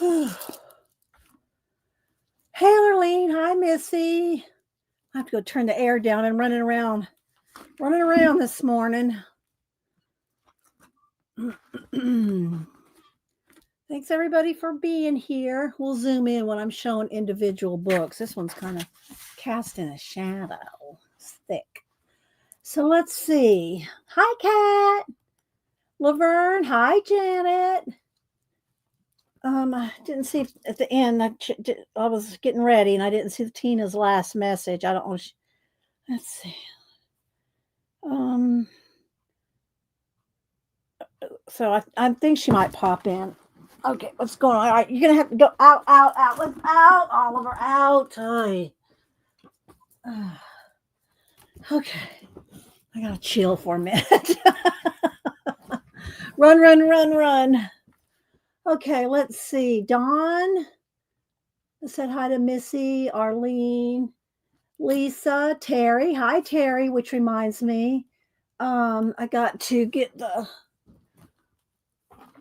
Hey, Arlene. Hi, Missy. I have to go turn the air down and running around this morning. Thanks everybody for being here. We'll zoom in when I'm showing individual books. This one's kind of casting a shadow. It's thick. So let's see. Hi, Kat. Laverne. Hi, Janet. I didn't see at the end. I was getting ready and I didn't see Tina's last message. I don't know. Let's see. So I think she might pop in. Okay, what's going on? All right, you're gonna have to go out. Let's out, Oliver, out. Okay, I gotta chill for a minute. Run. Okay, let's see. Dawn said hi to Missy, Arlene, Lisa, Terry. Hi, Terry. Which reminds me, I got to get the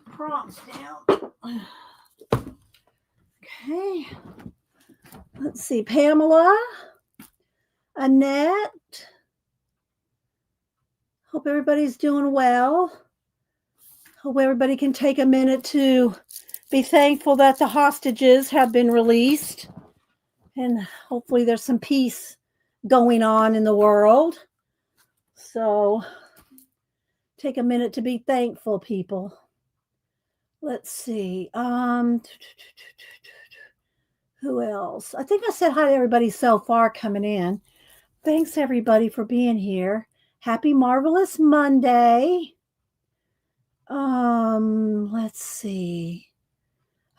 prompts down. Okay. Let's see. Pamela, Annette. Hope everybody's doing well. Hope everybody can take a minute to be thankful that the hostages have been released. And hopefully there's some peace going on in the world. So take a minute to be thankful, people. Let's see. Who else? I think I said hi to everybody so far coming in. Thanks everybody for being here. Happy Marvelous Monday. Let's see.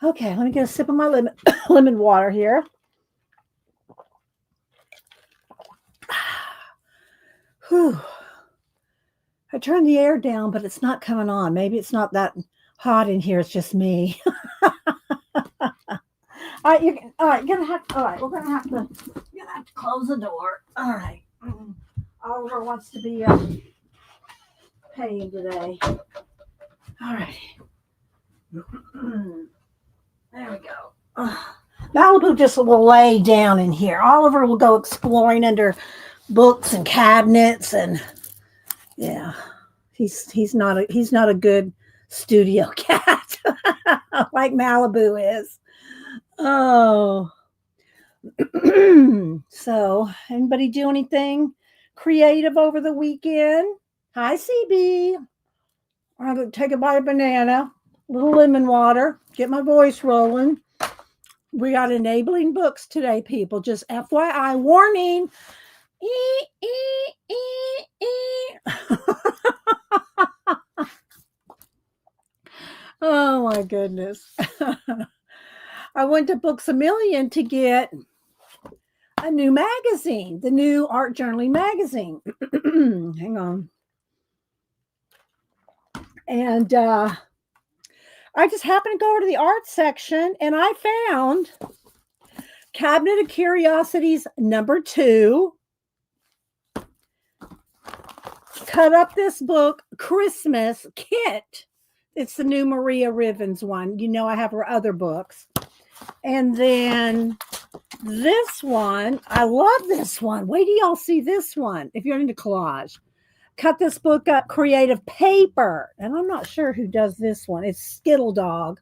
Okay, let me get a sip of my lemon water here. Whew. I turned the air down, but it's not coming on. Maybe it's not that hot in here. It's just me. All right, we're gonna have to close the door. All right. Oliver wants to be paying today. All right. There we go. Malibu just will lay down in here. Oliver will go exploring under books and cabinets, and yeah, he's not a good studio cat like Malibu is. Oh. So, anybody do anything creative over the weekend? Hi, CB. I'm going to take a bite of banana, a little lemon water, get my voice rolling. We got enabling books today, people. Just FYI, warning. Oh, my goodness. I went to Books A Million to get a new magazine, the new art journaling magazine. Hang on. And I just happened to go over to the art section and I found Cabinet of Curiosities #2. Cut up this book, Christmas Kit. It's the new Maria Rivens one. You know, I have her other books. And then this one, I love this one. Wait till y'all see this one if you're into collage. Cut this book up, creative paper. And I'm not sure who does this one. It's Skittle Dog.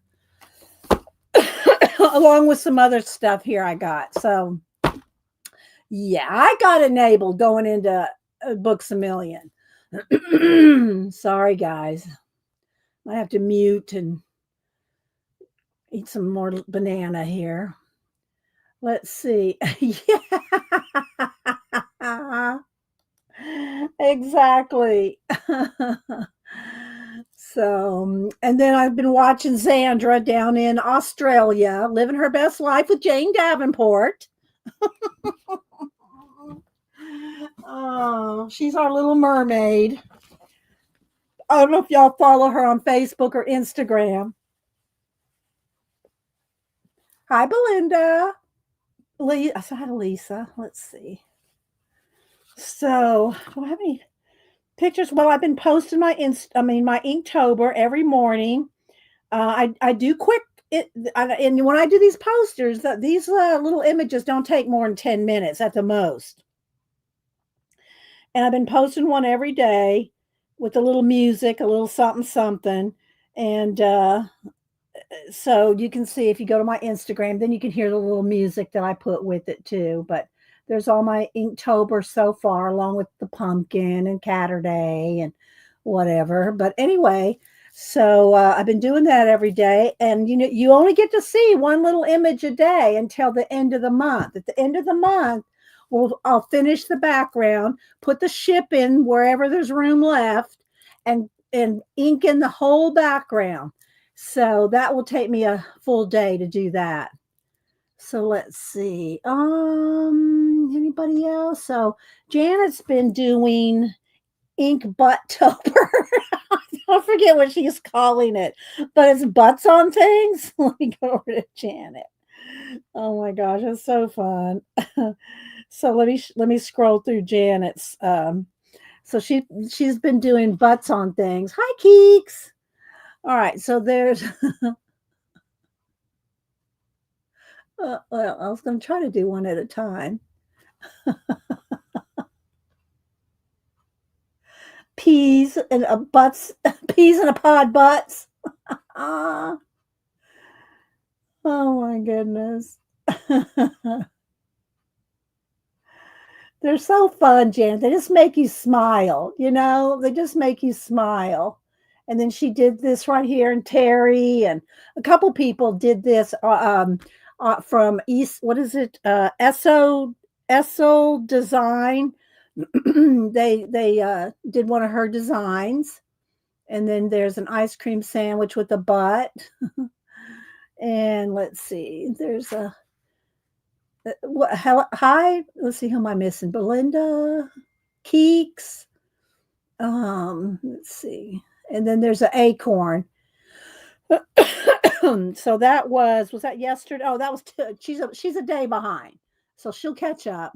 Along with some other stuff here I got. So, yeah, I got enabled going into Books A Million. Sorry, guys. I have to mute and eat some more banana here. Let's see. Yeah. Exactly. So, and then I've been watching Xandra down in Australia, living her best life with Jane Davenport. Oh, she's our little mermaid. I don't know if y'all follow her on Facebook or Instagram. Hi, Belinda. I said hi to Lisa. Let's see. So, do I have any pictures? Well, I've been posting my Inktober every morning. I do quick and when I do these posters, these little images don't take more than 10 minutes at the most. And I've been posting one every day with a little music, a little something, something. And so you can see if you go to my Instagram, then you can hear the little music that I put with it too. But there's all my Inktober so far, along with the pumpkin and Catterday and whatever. But anyway, so I've been doing that every day, and you only get to see one little image a day until the end of the month. At the end of the month, I'll finish the background, put the ship in wherever there's room left, and ink in the whole background. So that will take me a full day to do that. So let's see. Anybody else? So Janet's been doing ink butt-tober. I forget what she's calling it, but it's butts on things. Let me go over to Janet. Oh my gosh, it's so fun. So let me scroll through Janet's. So she's been doing butts on things. Hi, Keeks. All right, so there's. Well, I was going to try to do one at a time. Peas and a butts, peas in a pod butts. Ah, oh my goodness. They're so fun, Janet. They just make you smile, They just make you smile. And then she did this right here, and Terry and a couple people did this from East. What is it? Esso Design. They did one of her designs, and then there's an ice cream sandwich with a butt. And let's see, there's a hi. Let's see, who am I missing? Belinda, Keeks. Let's see, and then there's an acorn. So that was that yesterday? Oh, that was she's a day behind, so she'll catch up.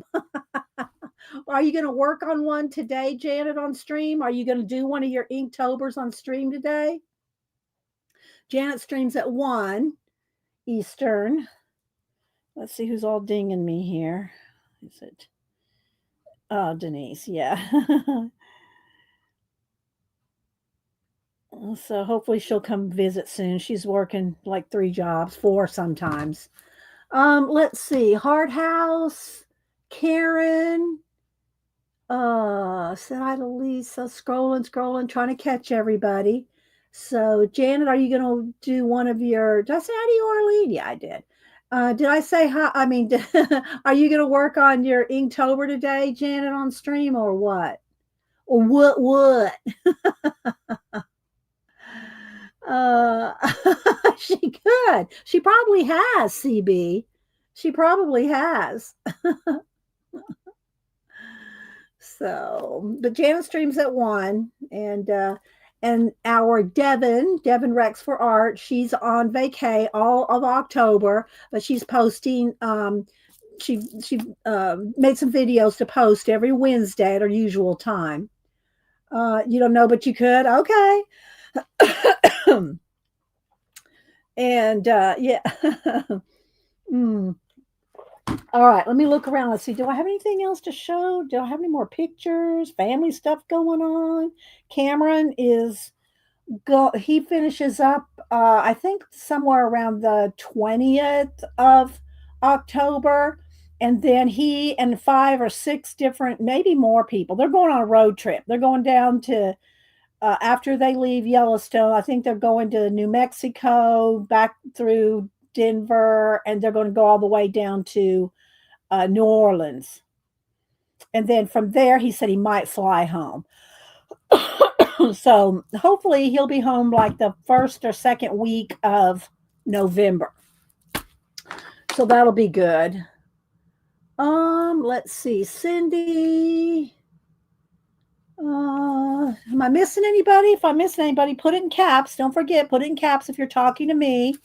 Are you going to work on one today, Janet, on stream? Are you going to do one of your Inktobers on stream today? Janet streams at 1 Eastern. Let's see who's all dinging me here. Is it? Oh, Denise, yeah. So hopefully she'll come visit soon. She's working like 3 jobs, 4 sometimes. Let's see. Hard House, Karen, said hi to Lisa, scrolling, trying to catch everybody. So Janet, are you gonna do one of your, did I say hi to you, Arlene? Yeah, I did. Did I say hi? I mean, are you gonna work on your Inktober today, Janet, on stream, or what? Or what? Uh, she could. She probably has, CB. She probably has. So, but Janet streams at 1, and our Devin Rex for Art, she's on vacay all of October, but she's posting. She made some videos to post every Wednesday at her usual time. You don't know, but you could. Okay. And yeah. All right, let me look around. Let's see. Do I have anything else to show? Do I have any more pictures, family stuff going on? Cameron is he finishes up I think somewhere around the 20th of October, and then he and 5 or 6 different, maybe more people, they're going on a road trip. They're going down to after they leave Yellowstone, I think they're going to New Mexico, back through Denver, and they're going to go all the way down to New Orleans. And then from there, he said he might fly home. So hopefully he'll be home like the first or second week of November. So that'll be good. Let's see, Cindy. Am I missing anybody? If I'm missing anybody, put it in caps. Don't forget, put it in caps if you're talking to me.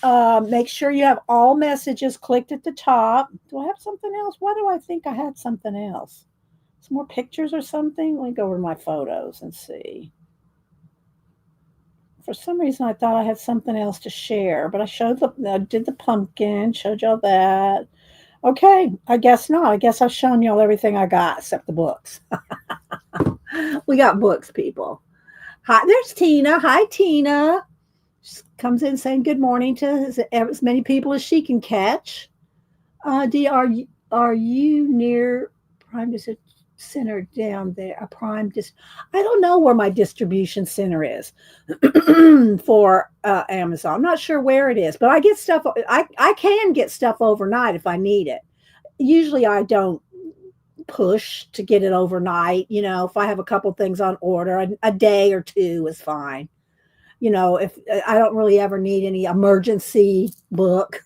Make sure you have all messages clicked at the top. Do I have something else? Why do I think I had something else? Some more pictures or something? Let me go over my photos and see. For some reason, I thought I had something else to share, but I did the pumpkin, showed y'all that. Okay, I guess not. I guess I've shown y'all everything I got except the books. We got books, people. Hi, there's Tina. Hi, Tina. She comes in saying good morning to as many people as she can catch. Are you near Prime District Center down there? A Prime Dis? I don't know where my distribution center is for Amazon. I'm not sure where it is, but I get stuff. I can get stuff overnight if I need it. Usually, I don't push to get it overnight. You know, if I have a couple things on order, a day or two is fine. You know, if I don't really ever need any emergency book.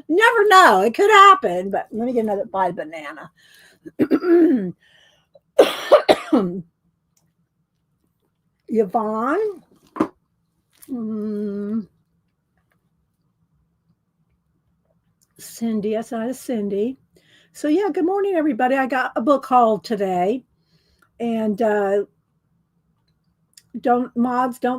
Never know. It could happen, but let me get another bite of banana. Yvonne. Cindy. I saw Cindy. So, yeah, good morning, everybody. I got a book haul today. And don't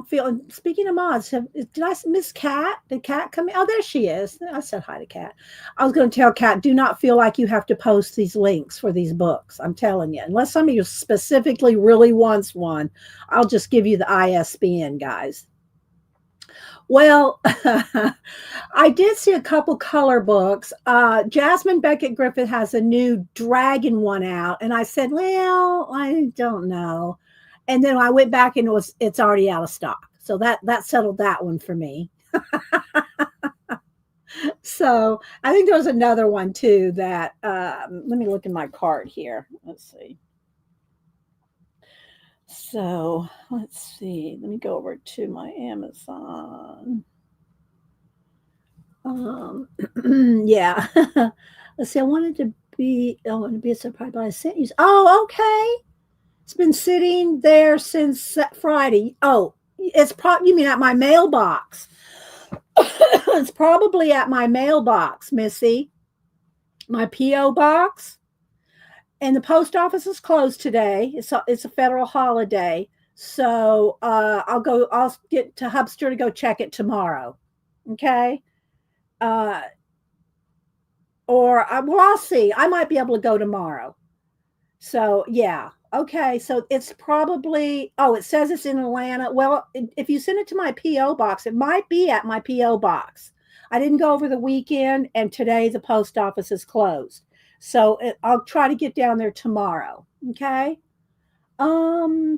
feel. And speaking of mods, did I miss Kat? Did Kat come in? Oh, there she is. I said hi to Kat. I was going to tell Kat, do not feel like you have to post these links for these books. I'm telling you, unless some of you specifically really wants one, I'll just give you the ISBN, guys. Well, I did see a couple color books. Jasmine Beckett Griffith has a new dragon one out, and I said, well, I don't know. And then I went back and it's already out of stock. So that settled that one for me. So I think there was another one too that let me look in my cart here. Let's see. So let's see. Let me go over to my Amazon. Yeah. Let's see. I wanted to be a surprise, but I sent you. Oh, okay. It's been sitting there since Friday. Oh, you mean at my mailbox? It's probably at my mailbox, Missy. My PO box. And the post office is closed today. It's a federal holiday, so I'll get to Hubster to go check it tomorrow. Okay. I'll see. I might be able to go tomorrow. So yeah. Okay, so it's probably, it says it's in Atlanta. Well, if you send it to my PO box, it might be at my PO box. I didn't go over the weekend, and today the post office is closed. So I'll try to get down there tomorrow. Okay. Cat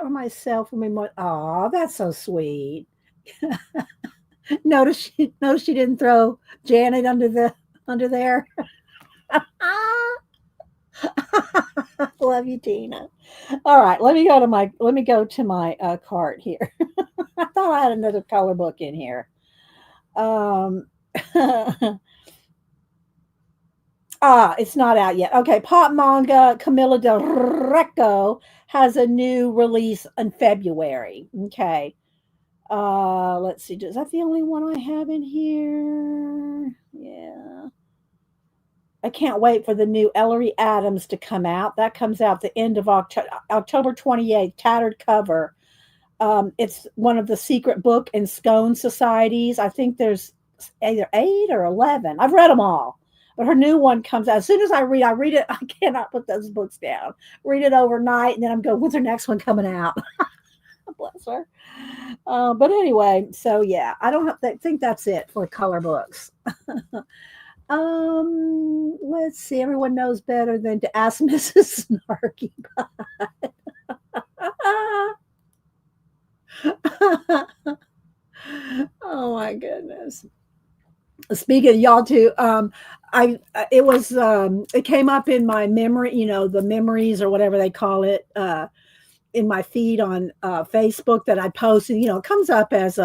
or myself when we went. Oh, that's so sweet. Notice she didn't throw Janet under there. Love you, Tina. All right, let me go to my cart here. I thought I had another color book in here. It's not out yet. Okay, Pop Manga Camilla Del Recco has a new release in February. Okay. Let's see. Is that the only one I have in here? Yeah. I can't wait for the new Ellery Adams to come out. That comes out the end of October 28th, tattered cover. It's one of the secret book and scone societies. I think there's either 8 or 11. I've read them all. But her new one comes out. As soon as I read it. I cannot put those books down. Read it overnight, and then I'm going, when's her next one coming out? Bless her. But anyway, so yeah, I don't think that's it for color books. Let's see. Everyone knows better than to ask Mrs. Snarky Butt. Oh my goodness. Speaking of y'all too, it came up in my memory, the memories or whatever they call it, in my feed on Facebook that I posted. It comes up as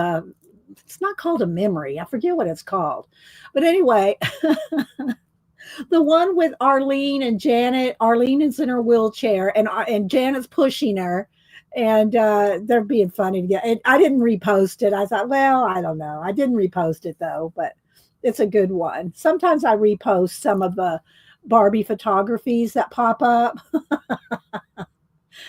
it's not called a memory. I forget what it's called. But anyway, the one with Arlene and Janet. Arlene is in her wheelchair and Janet's pushing her, and they're being funny together. I didn't repost it. I thought, well, I don't know. I didn't repost it though, but it's a good one. Sometimes I repost some of the Barbie photographies that pop up.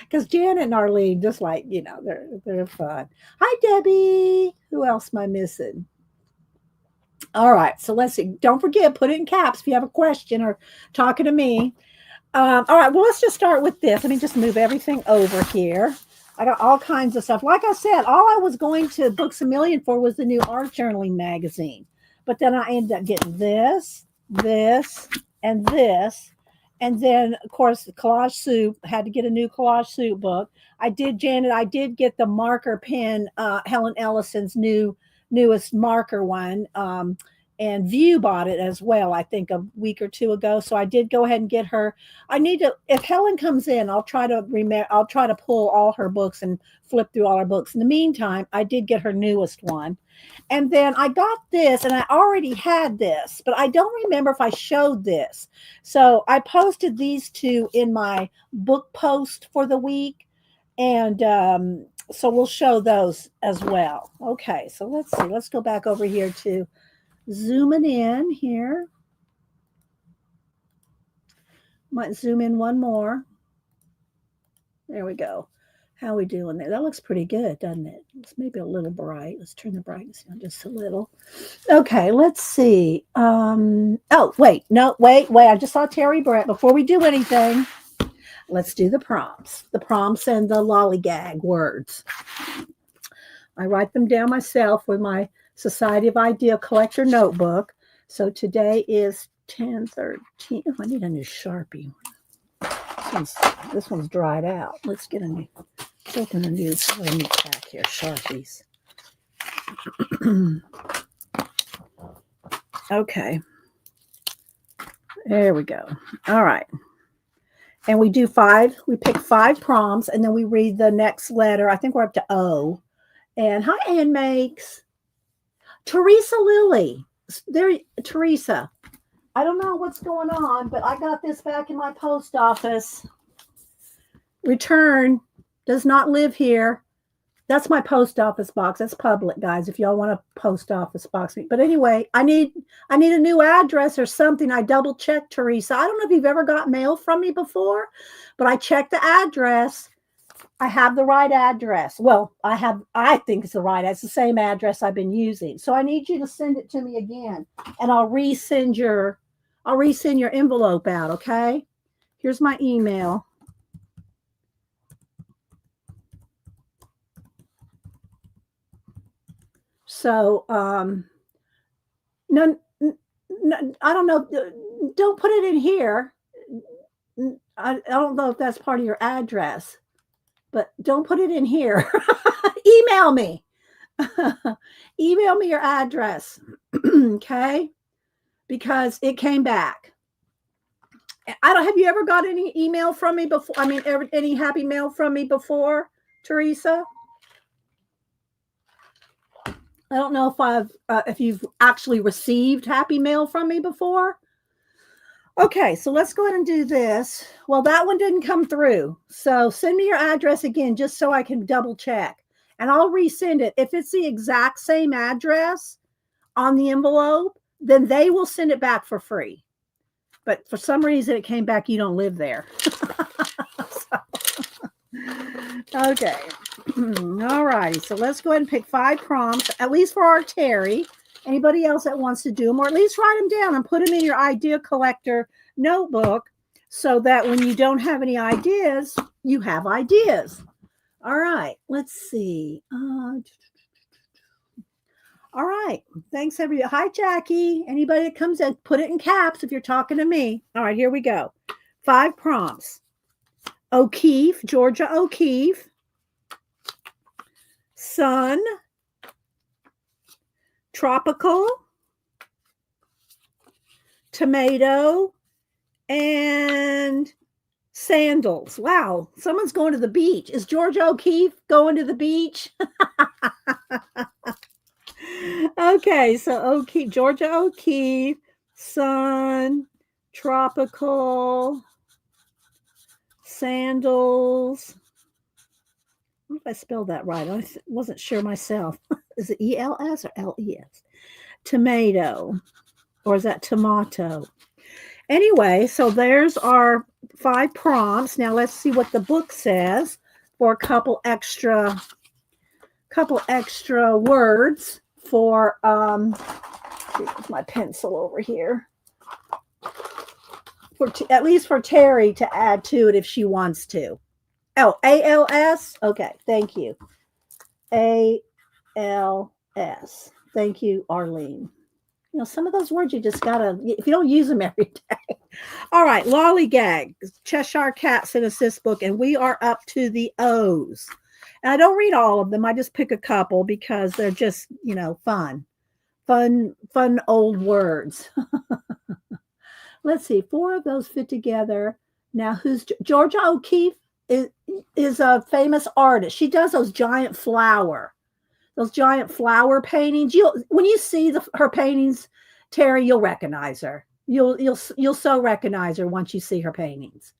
Because Janet and Arlene, just like, they're fun. Hi, Debbie. Who else am I missing? All right. So let's see. Don't forget, put it in caps if you have a question or talking to me. All right. Well, let's just start with this. Let me just move everything over here. I got all kinds of stuff. Like I said, all I was going to Books a Million for was the new art journaling magazine. But then I ended up getting this, and this. And then, of course, the Collage Soup. Had to get a new Collage Soup book. Janet, I did get the marker pen, Helen Ellison's newest marker one. And View bought it as well, I think a week or two ago. So I did go ahead and get her. I need to, if Helen comes in, I'll try to pull all her books and flip through all her books. In the meantime, I did get her newest one. And then I got this, and I already had this, but I don't remember if I showed this. So I posted these two in my book post for the week. And so we'll show those as well. Okay, so let's see. Let's go back over here to zooming in here. Might zoom in one more. There we go. How are we doing there? That looks pretty good, doesn't it? It's maybe a little bright. Let's turn the brightness down just a little. Okay, let's see. Oh, wait. No, wait. I just saw Terry Brett. Before we do anything, let's do the prompts. The prompts and the lollygag words. I write them down myself with my Society of Idea Collector notebook. So today is 10/13. Oh, I need a new Sharpie. This one's dried out. Let's get a new. Let's open a new pack here. Sharpies. Okay. There we go. All right. And we pick 5 prompts, and then we read the next letter. I think we're up to O. And hi, Ann Makes. Teresa Lilly. There, Teresa. I don't know what's going on, but I got this back in my post office. Return. Does not live here. That's my post office box. That's public, guys, if y'all want a post office box. But anyway, I need a new address or something. I double checked, Teresa. I don't know if you've ever got mail from me before, but I checked the address. I have the right address. Well, I think it's the right. It's the same address I've been using. So I need you to send it to me again, and I'll resend your envelope out. Okay. Here's my email. So, no, I don't know. Don't put it in here. I don't know if that's part of your address, but don't put it in here. Email me. Email me your address. Okay. Because it came back. Have you ever got any email from me before? I mean, any happy mail from me before, Teresa? I don't know if you've actually received happy mail from me before. Okay, so let's go ahead and do this. Well, that one didn't come through. So send me your address again, just so I can double check. And I'll resend it. If it's the exact same address on the envelope, then they will send it back for free. But for some reason, it came back, you don't live there. Okay. All righty. So let's go ahead and pick 5 prompts, at least for our Terry. Anybody else that wants to do them, or at least write them down and put them in your idea collector notebook so that when you don't have any ideas, you have ideas. All right. Let's see. All right. Thanks, everybody. Hi, Jackie. Anybody that comes in, put it in caps if you're talking to me. All right, here we go. 5 prompts. O'Keeffe, Georgia O'Keeffe. Sun. Tropical. Tomato. And sandals. Wow, someone's going to the beach. Is Georgia O'Keeffe going to the beach? Okay, so Georgia O'Keeffe, sun, tropical, sandals. I don't know if I spelled that right. I wasn't sure myself. Is it ELS or LES? Tomato, or is that tomato? Anyway, so there's our 5 prompts. Now let's see what the book says for a couple extra words for here's my pencil over here. At least for Terry to add to it if she wants to. Oh, ALS? Okay, thank you. ALS. Thank you, Arlene. You know, some of those words you just gotta, if you don't use them every day. All right, Lollygag, Cheshire Cat's in Assist book, and we are up to the O's. And I don't read all of them. I just pick a couple because they're just, you know, fun old words. Let's see, 4 of those fit together. Now, who's Georgia O'Keeffe is a famous artist. She does those giant flower paintings. When you see her paintings, Terry, you'll recognize her. You'll so recognize her once you see her paintings.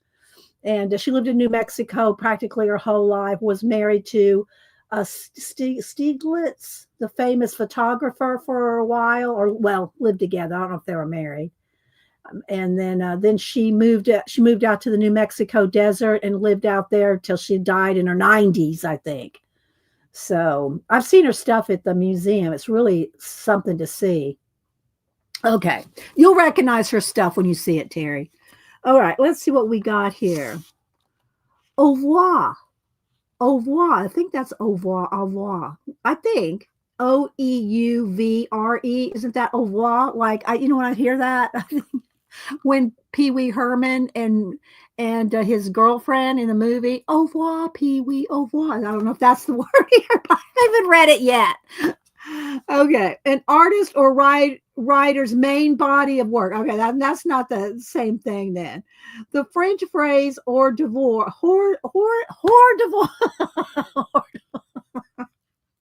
And she lived in New Mexico practically her whole life. Was married to Stieglitz, the famous photographer, for a while, or well, lived together. I don't know if they were married. And then she moved out to the New Mexico desert and lived out there till she died in her 90s, I think. So I've seen her stuff at the museum. It's really something to see. Okay, you'll recognize her stuff when you see it, Terry. All right, let's see what we got here. Au revoir. Au revoir. I think that's au revoir. Au revoir. I think OEUVRE. Isn't that au revoir? Like when I hear that, when Pee Wee Herman and his girlfriend in the movie, au revoir, Pee Wee, au revoir. I don't know if that's the word here, but I haven't read it yet. Okay, an artist or writer's main body of work. Okay, that's not the same thing then. The French phrase hors d'oeuvre,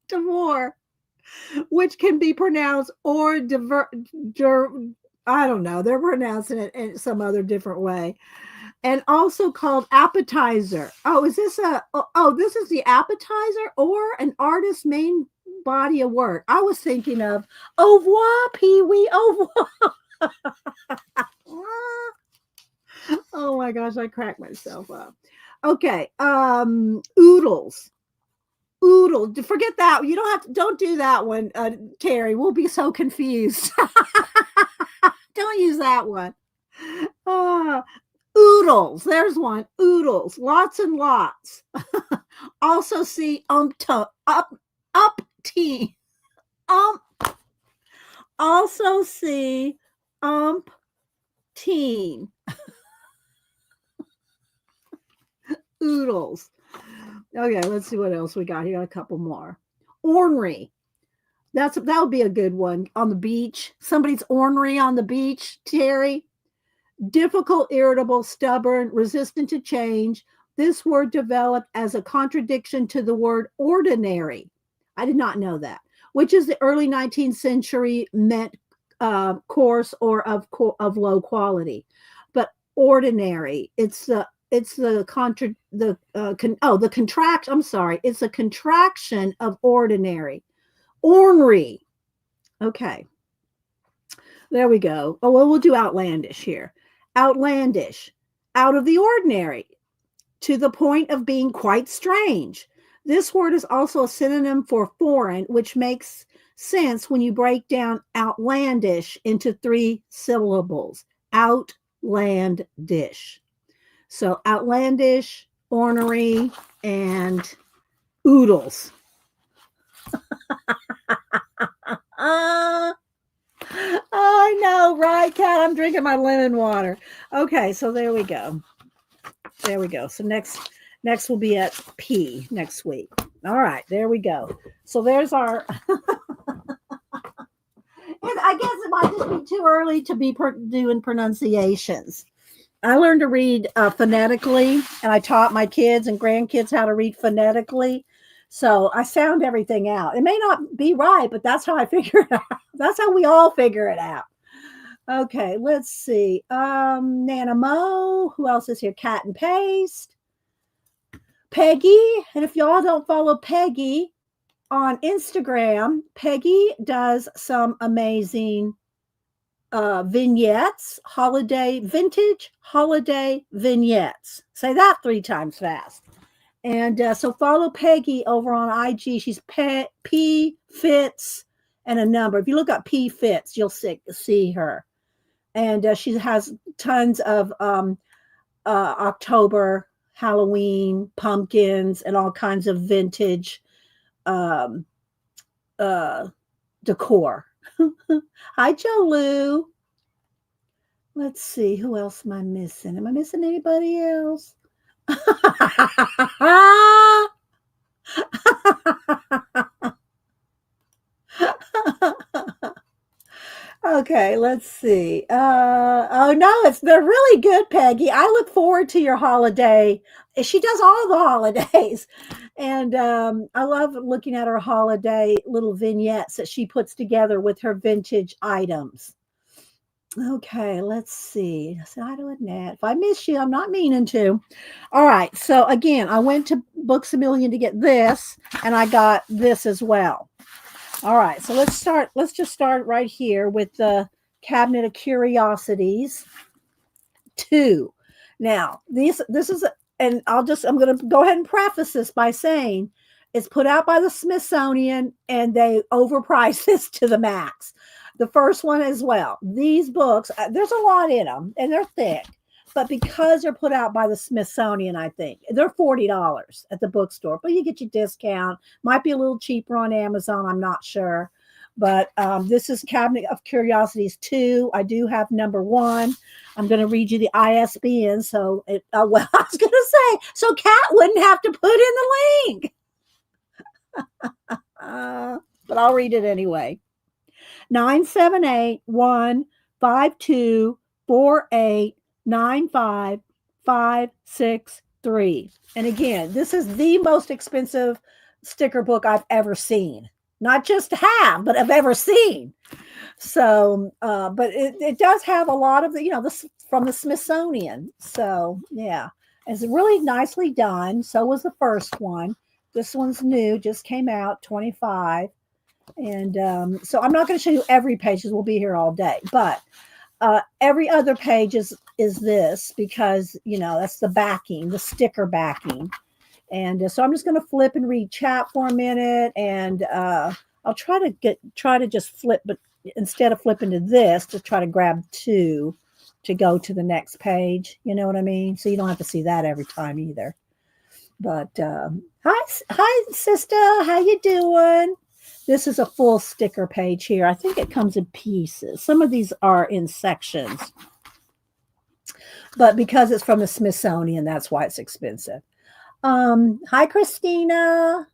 d'oeuvre, which can be pronounced hors d'oeuvre. I don't know. They're pronouncing it in some other different way. And also called appetizer. Oh, is this this is the appetizer or an artist's main body of work? I was thinking of au revoir, Pee Wee, au revoir. Oh my gosh, I cracked myself up. Okay, oodles. Oodle. Forget that. You don't do that one, Terry. We'll be so confused. Don't use that one. Oodles. There's one. Oodles. Lots and lots. Also see teen. Also see teen. Oodles. Okay, let's see what else we got here. A couple more. Ornery. That would be a good one. On the beach. Somebody's ornery on the beach, Terry. Difficult, irritable, stubborn, resistant to change. This word developed as a contradiction to the word ordinary. I did not know that. Which is the early 19th century meant coarse or of low quality. But ordinary, it's the contraction. I'm sorry. It's a contraction of ordinary. Ornery. Okay. There we go. Oh, well, we'll do outlandish here. Outlandish. Out of the ordinary. To the point of being quite strange. This word is also a synonym for foreign, which makes sense when you break down outlandish into 3 syllables. Outlandish. So outlandish, ornery, and oodles. I know, right, Kat? I'm drinking my lemon water. Okay, so there we go. There we go. So next will be at P next week. All right, there we go. So there's our. I guess it might just be too early to be doing pronunciations. I learned to read phonetically, and I taught my kids and grandkids how to read phonetically. So I sound everything out. It may not be right, but that's how I figure it out. That's how we all figure it out. Okay, let's see. Nana Mo. Who else is here? Cat and Paste. Peggy. And if y'all don't follow Peggy on Instagram, Peggy does some amazing vignettes, vintage holiday vignettes. Say that 3 times fast. And so follow Peggy over on IG. She's P Fits and a number. If you look up P Fits, you'll see her. And she has tons of October, Halloween, pumpkins, and all kinds of vintage um, decor. Hi, Joe Lou. Let's see. Who else am I missing? Am I missing anybody else? Okay, let's see. Oh no, they're really good, Peggy. I look forward to your holiday. She does all the holidays, and I love looking at her holiday little vignettes that she puts together with her vintage items. Okay, let's see. Say hi to Annette. If I miss you, I'm not meaning to. All right. So again, I went to Books A Million to get this, and I got this as well. All right. So let's start. Let's just start right here with the Cabinet of Curiosities 2. Now, this is, and I'm going to go ahead and preface this by saying it's put out by the Smithsonian, and they overprice this to the max. The first one as well. These books, there's a lot in them, and they're thick. But because they're put out by the Smithsonian, I think they're $40 at the bookstore. But you get your discount. Might be a little cheaper on Amazon. I'm not sure. But this is Cabinet of Curiosities 2. I do have number 1. I'm going to read you the ISBN. So, well, I was going to say, so Kat wouldn't have to put in the link. But I'll read it anyway. 978-152-48-95-563. And again, this is the most expensive sticker book I've ever seen. Not just have, but I've ever seen. So, but it does have a lot of the, this from the Smithsonian. So, yeah, it's really nicely done. So was the first one. This one's new, just came out, 25. And so I'm not going to show you every page because we'll be here all day. But every other page is this because, that's the backing, the sticker backing. And so I'm just going to flip and read chat for a minute. And I'll try to just flip, but instead of flipping to this, to try to grab 2 to go to the next page. You know what I mean? So you don't have to see that every time either. But hi, sister. How you doing? This is a full sticker page here. I think it comes in pieces. Some of these are in sections. But because it's from the Smithsonian, that's why it's expensive. Hi, Christina.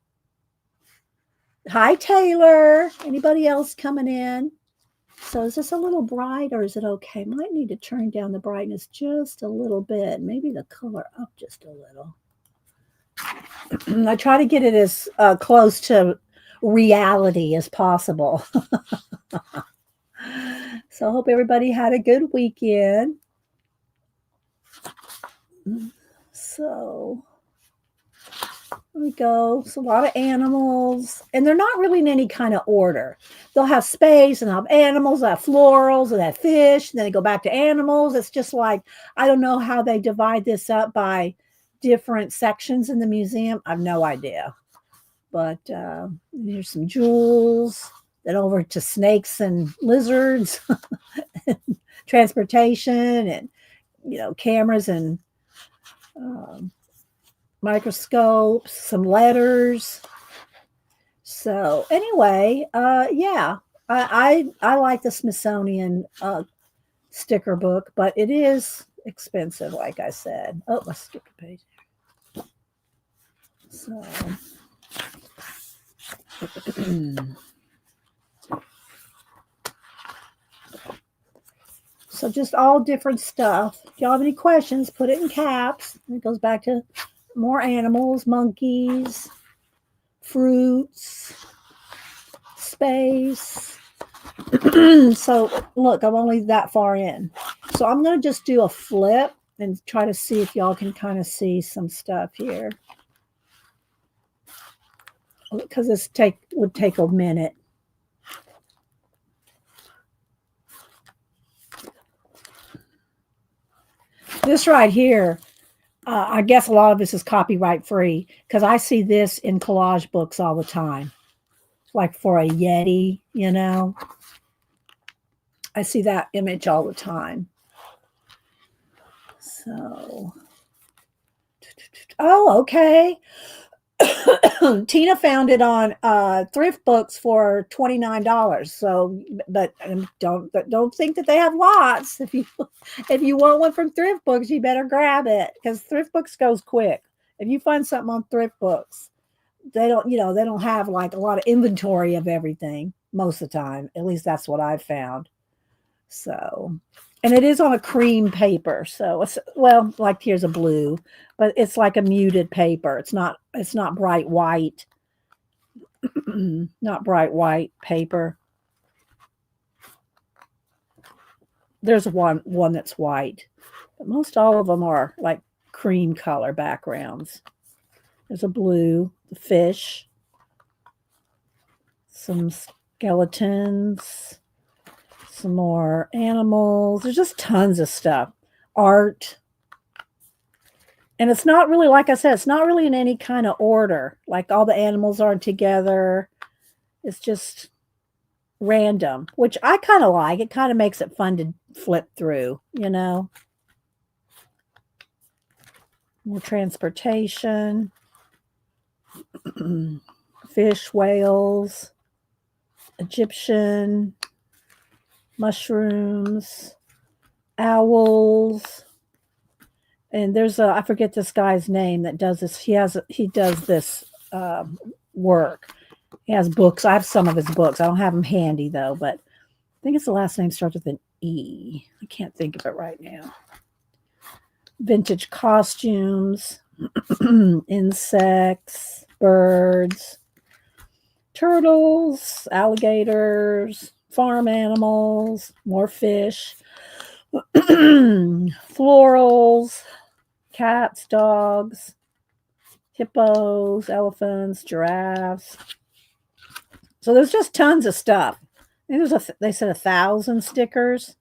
Hi, Taylor. Anybody else coming in? So is this a little bright or is it okay? Might need to turn down the brightness just a little bit. Maybe the color up just a little. I try to get it as close to reality as possible. So I hope everybody had a good weekend. So there we go. It's a lot of animals, and they're not really in any kind of order. They'll have space, and they'll have animals, they'll have florals, and have fish, and then they go back to animals. It's just like, I don't know how they divide this up by different sections in the museum. I have no idea. But here's some jewels, then over to snakes and lizards, transportation, and cameras and microscopes, some letters. So anyway, yeah, I like the Smithsonian sticker book, but it is expensive, like I said. Oh, let's skip a page. So just all different stuff. If y'all have any questions, put it in caps. It goes back to more animals, monkeys, fruits, space. So look, I'm only that far in. So I'm going to just do a flip and try to see if y'all can kind of see some stuff here. Because this would take a minute. This right here, I guess a lot of this is copyright free because I see this in collage books all the time. Like for a Yeti, you know, I see that image all the time. So, oh, okay. Tina found it on thrift books for $29. So, but don't think that they have lots. If you want one from thrift books, you better grab it because thrift books goes quick. If you find something on thrift books, they don't have like a lot of inventory of everything most of the time. At least that's what I've found. So, and it is on a cream paper. So it's, well, like here's a blue, but it's like a muted paper. It's not bright white. Not bright white paper. There's one that's white, but most all of them are like cream color backgrounds. There's a blue, the fish, some skeletons, some more animals. There's just tons of stuff. Art. And it's not really, like I said, it's not really in any kind of order. Like all the animals aren't together. It's just random, which I kind of like. It kind of makes it fun to flip through, you know. More transportation. Fish, whales, Egyptian, mushrooms, owls. And there's I forget this guy's name that does this. He does this work. He has books. I have some of his books. I don't have them handy though, but I think it's the last name starts with an E. I can't think of it right now. Vintage costumes, insects, birds, turtles, alligators, farm animals, more fish, florals, cats, dogs, hippos, elephants, giraffes. So there's just tons of stuff. I think they said 1,000 stickers.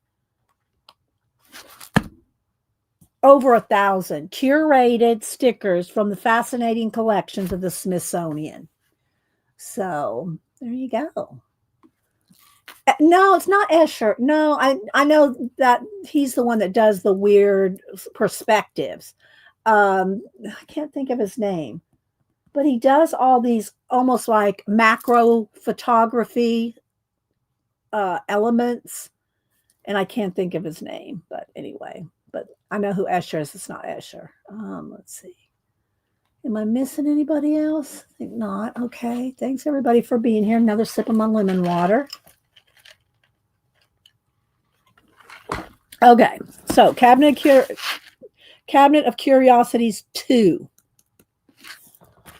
Over 1,000 curated stickers from the fascinating collections of the Smithsonian. So there you go. No, it's not Escher. No, I know that he's the one that does the weird perspectives. I can't think of his name, but he does all these almost like macro photography elements, and I can't think of his name. But anyway, but I know who Escher is. It's not Escher. Let's see. Am I missing anybody else? I think not. Okay. Thanks everybody for being here. Another sip of my lemon water. Okay, so Cabinet of Curiosities 2.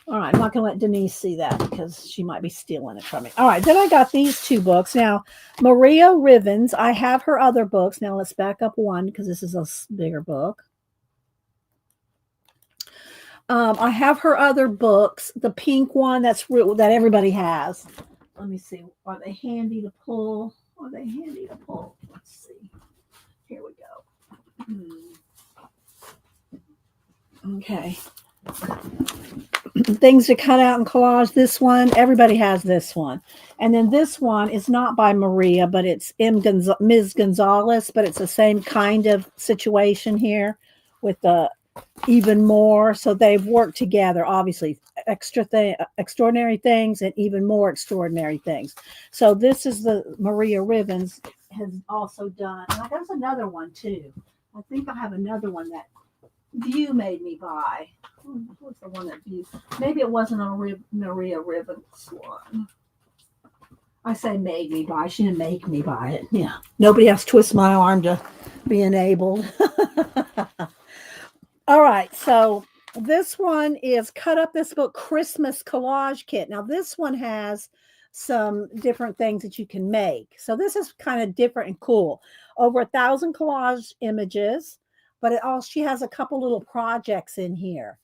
All right, I'm not going to let Denise see that because she might be stealing it from me. All right, then I got these two books. Now, Maria Rivens, I have her other books. Now, let's back up one because this is a bigger book. I have her other books, the pink one that everybody has. Let me see. Are they handy to pull? Let's see. Here we go. Okay. Things to cut out and collage. This one, everybody has this one. And then this one is not by Maria, but it's Ms. Gonzalez, but it's the same kind of situation here with the even more. So they've worked together, obviously, extraordinary things and even more extraordinary things. So this is the Maria Rivens has also done. And there's another one too. I think I have another one that View made me buy. What's the one that View? Maybe it wasn't a Maria Rivens one. I say made me buy. She didn't make me buy it. Yeah. Nobody has to twist my arm to be enabled. All right. So this one is Cut Up This Book Christmas Collage Kit. Now this one has some different things that you can make. So this is kind of different and cool. Over 1,000 collage images, but she has a couple little projects in here.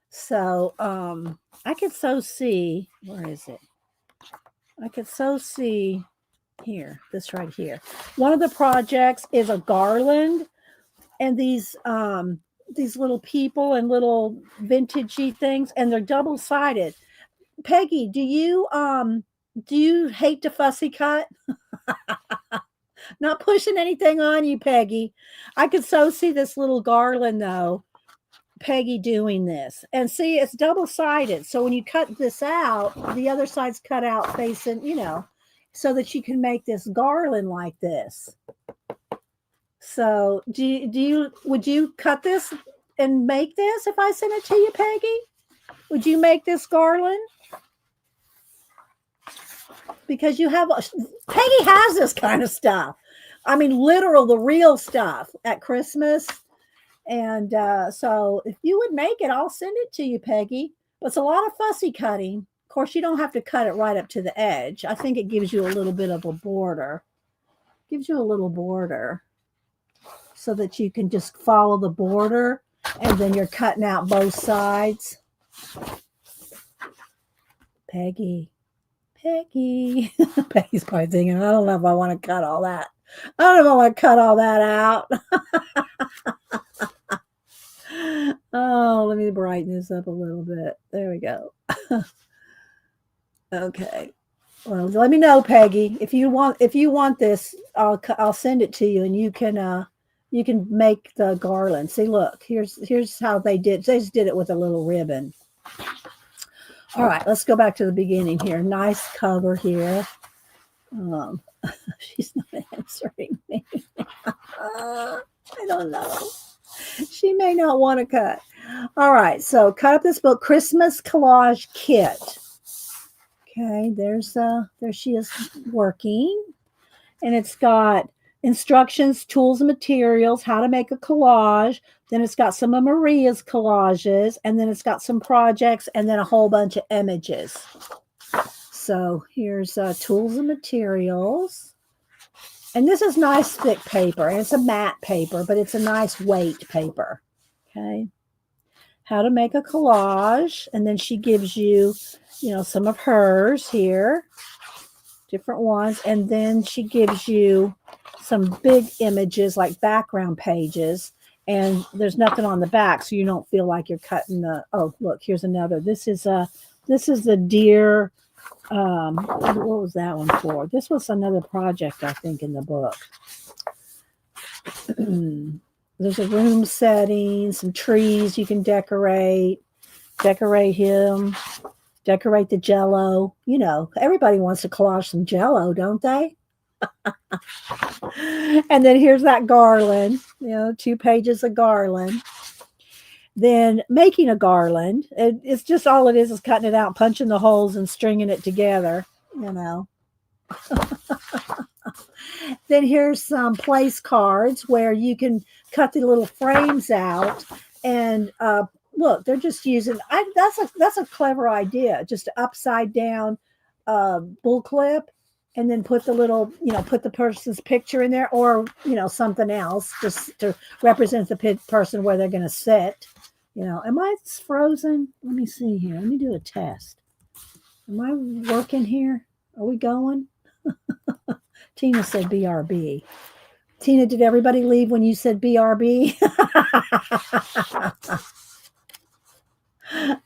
So I could so see, where is it? I could so see here, this right here. One of the projects is a garland and these little people and little vintagey things, and they're double-sided. Peggy, do you hate to fussy cut? Not pushing anything on you, Peggy. I could so see this little garland though. Peggy doing this. And see, it's double-sided. So when you cut this out, the other side's cut out facing, so that you can make this garland like this. So would you cut this and make this if I sent it to you, Peggy? Would you make this garland? Because Peggy has this kind of stuff. I mean, the real stuff at Christmas. And so if you would make it, I'll send it to you, Peggy. But it's a lot of fussy cutting. Of course, you don't have to cut it right up to the edge. I think it gives you a little bit of a border. Gives you a little border so that you can just follow the border, and then you're cutting out both sides. Peggy. Peggy's probably thinking, I don't know if I want to cut all that. I don't know if I want to cut all that out. Oh, let me brighten this up a little bit. There we go. Okay. Well, let me know, Peggy, if you want this. I'll send it to you, and you can make the garland. See, look, here's how they did. They just did it with a little ribbon. All right, let's go back to the beginning here. Nice cover here. She's not answering me. I don't know. She may not want to cut. All right, so cut up this book, Christmas Collage Kit. Okay, there she is working. And it's got instructions, tools, and materials, how to make a collage. Then it's got some of Maria's collages, and then it's got some projects, and then a whole bunch of images. So here's tools and materials. And this is nice thick paper, and it's a matte paper, but it's a nice weight paper. Okay. How to make a collage. And then she gives you, some of hers here, different ones. And then she gives you some big images like background pages. And there's nothing on the back, so you don't feel like you're cutting oh, look, here's another. This is the deer. What was that one for? This was another project, I think, in the book. There's a room setting, some trees you can decorate him, decorate the Jell-O. Everybody wants to collage some Jell-O, don't they? And then here's that garland, 2 pages of garland. Then making a garland, it's just all it is cutting it out, punching the holes, and stringing it together, Then here's some place cards where you can cut the little frames out, and look, they're just using. That's a clever idea. Just upside down bull clip, and then put the little, put the person's picture in there, or something else just to represent the person where they're going to sit. Am I frozen? Let me see here. Let me do a test. Am I working here? Are we going? Tina said BRB. Tina, did everybody leave when you said BRB?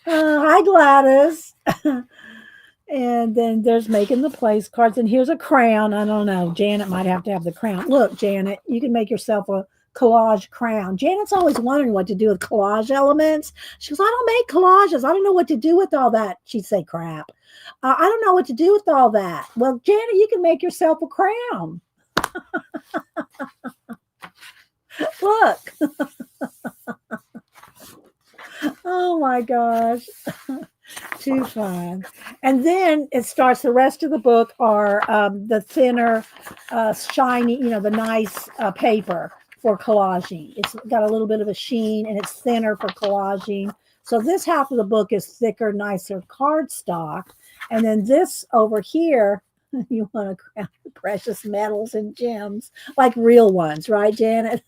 Hi, Gladys. And then there's making the place cards. And here's a crown. I don't know. Janet might have to have the crown. Look, Janet, you can make yourself a collage crown. Janet's always wondering what to do with collage elements. She goes, I don't make collages. I don't know what to do with all that. She'd say, crap. I don't know what to do with all that. Well, Janet, you can make yourself a crown. Look. Oh my gosh. Too fun. And then it starts, the rest of the book are the thinner, shiny, the nice paper for collaging. It's got a little bit of a sheen, and it's thinner for collaging. So this half of the book is thicker, nicer cardstock. And then this over here, you want to crown precious metals and gems, like real ones, right, Janet?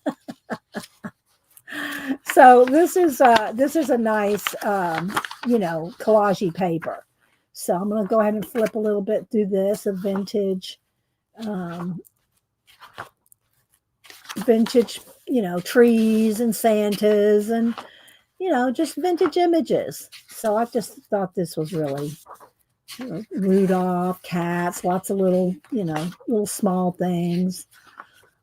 So this is a nice, collagey paper. So I'm going to go ahead and flip a little bit through this, a vintage trees and Santas and, just vintage images. So I just thought this was really Rudolph, cats, lots of little small things.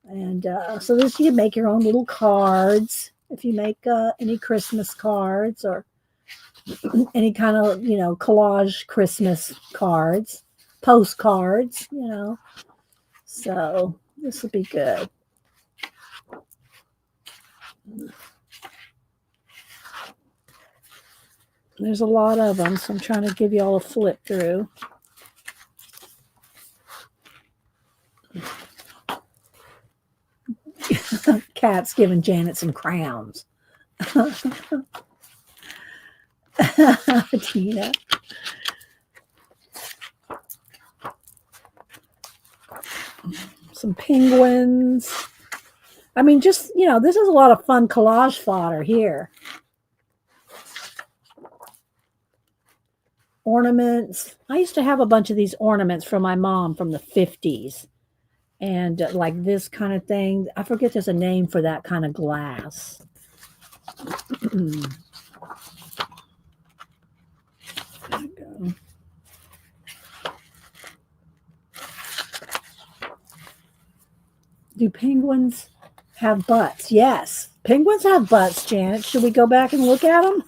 And so this, you can make your own little cards if you make any Christmas cards or any kind of, collage Christmas cards, postcards, So this will be good. There's a lot of them, so I'm trying to give you all a flip through. Cat's giving Janet some crowns. Tina. Some penguins. I mean, just, this is a lot of fun collage fodder here. Ornaments. I used to have a bunch of these ornaments from my mom from the 50s. And like this kind of thing. I forget there's a name for that kind of glass. There we go. Do penguins have butts? Yes. Penguins have butts, Janet. Should we go back and look at them?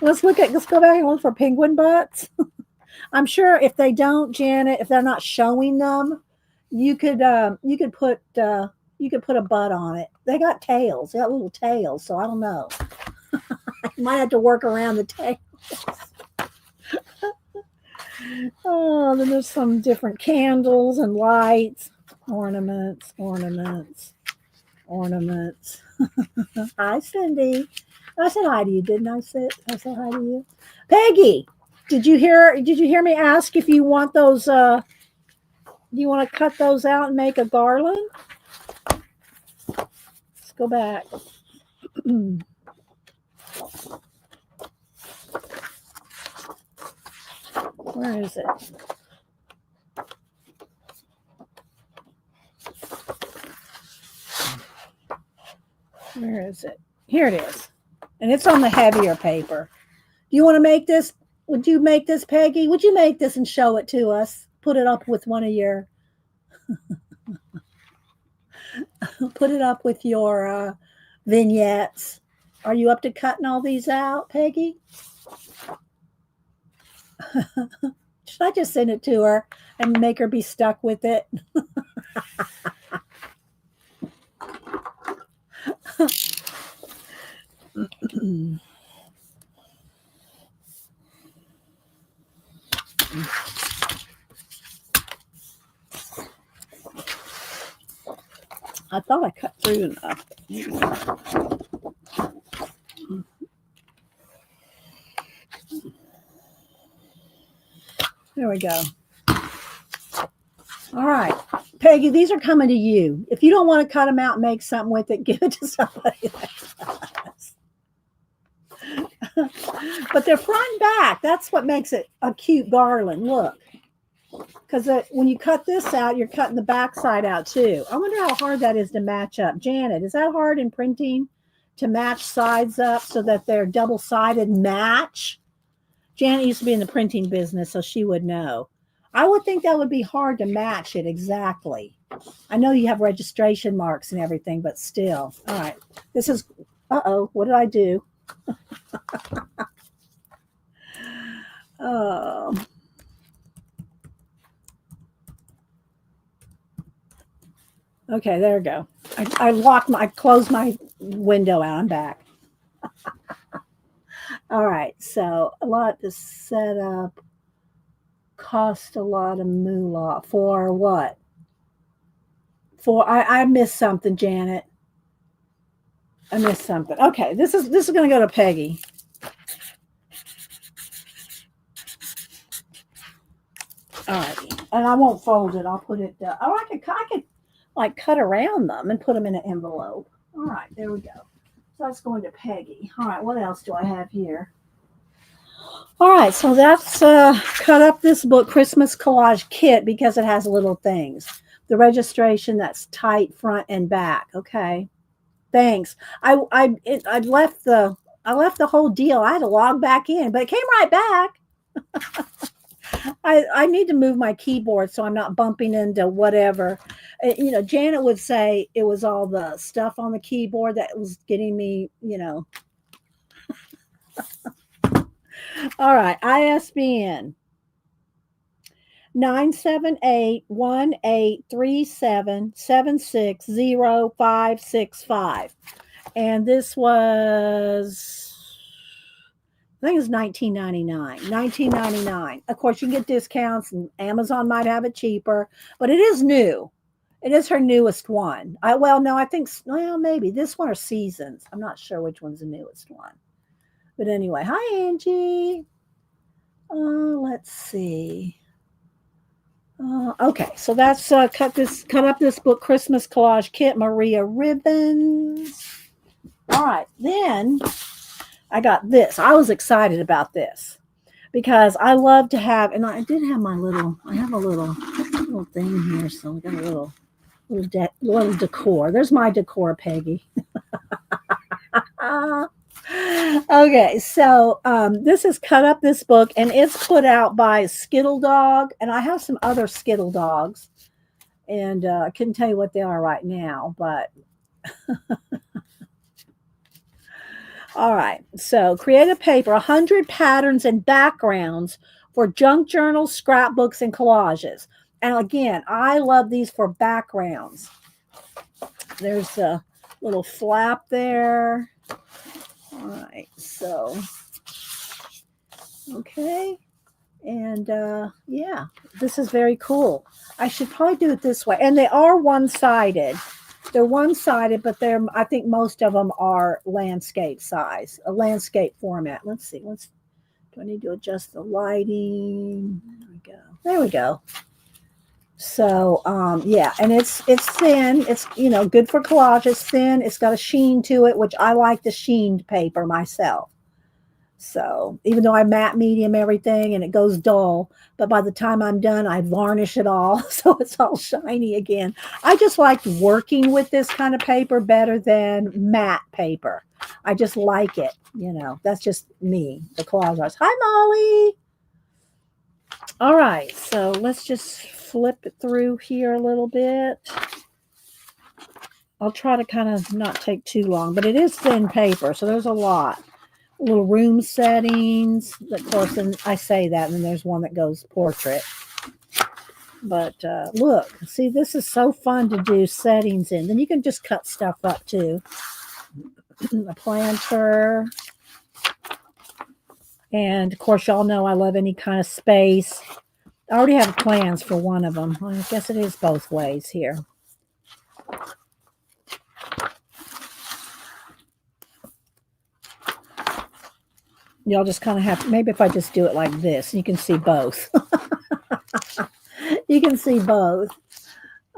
Let's go back and look for penguin butts. I'm sure if they don't, Janet, if they're not showing them, you could put a butt on it. They got tails. They got little tails, so I don't know. You might have to work around the tails. Oh, then there's some different candles and lights, ornaments. Hi, Cindy. I said hi to you, didn't I? I said hi to you. Peggy, did you hear me ask if you want those? Do you want to cut those out and make a garland? Let's go back. Where is it? Where is it? Here it is. And it's on the heavier paper. Do you want to make this? Would you make this, Peggy? Would you make this and show it to us? Put it up with one of your put it up with your vignettes. Are you up to cutting all these out, Peggy? Should I just send it to her and make her be stuck with it? I thought I cut through enough. There we go. All right, Peggy, these are coming to you. If you don't want to cut them out and make something with it, give it to somebody else. But they're front and back. That's what makes it a cute garland. Look. Because when you cut this out, you're cutting the back side out too. I wonder how hard that is to match up. Janet, is that hard in printing to match sides up so that they're double-sided match? Janet used to be in the printing business, so she would know. I would think that would be hard to match it exactly. I know you have registration marks and everything, but still. All right. This is, uh-oh, what did I do? Oh. Okay, there we go. I closed my window out. I'm back. All right, so a lot to set up. Cost a lot of moolah. For what? I missed something, Janet. I missed something. Okay, this is going to go to Peggy. All right, and I won't fold it. I'll put it. I could like cut around them and put them in an envelope. All right, there we go. So that's going to Peggy. All right, what else do I have here? All right, so that's cut up this book, Christmas Collage Kit, because it has little things. The registration, that's tight front and back. Okay. Thanks. I left the whole deal. I had to log back in, but it came right back. I need to move my keyboard so I'm not bumping into whatever. Janet would say it was all the stuff on the keyboard that was getting me. All right, ISBN 978-1837-760-565. And this was, I think it's 1999. 1999. Of course, you can get discounts, and Amazon might have it cheaper, but it is new. It is her newest one. No, I think, well, maybe this one or Seasons. I'm not sure which one's the newest one. But anyway, hi, Angie. Let's see. Okay, so that's cut up this book, Christmas Collage Kit, Maria Ribbons. All right, then I got this. I was excited about this because I love to have, and I did have I have a little thing here, so we got a little decor. There's my decor, Peggy. Okay, so this is Cut Up This Book, and it's put out by Skittle Dog, and I have some other Skittle Dogs, and I couldn't tell you what they are right now, but all right. So create a paper, 100 patterns and backgrounds for junk journals, scrapbooks, and collages. And again, I love these for backgrounds. There's a little flap there. All right, so, okay, and yeah, this is very cool. I should probably do it this way, and they are one-sided. They're one-sided, but I think most of them are landscape size, a landscape format. Let's see, do I need to adjust the lighting? There we go. So, yeah, and it's thin. It's, good for collage. It's thin. It's got a sheen to it, which I like the sheened paper myself. So even though I matte medium everything and it goes dull, but by the time I'm done, I varnish it all. So it's all shiny again. I just like working with this kind of paper better than matte paper. I just like it. That's just me, the collage artist. Hi, Molly. All right. So let's just flip it through here a little bit. I'll try to kind of not take too long, but it is thin paper, so there's a lot. Little room settings, of course, and I say that, and then there's one that goes portrait. But look, see, this is so fun to do settings in. Then you can just cut stuff up too. A planter. And of course, y'all know I love any kind of space. I already have plans for one of them. Well, I guess it is both ways here. Y'all just kind of have, maybe if I just do it like this, you can see both. You can see both.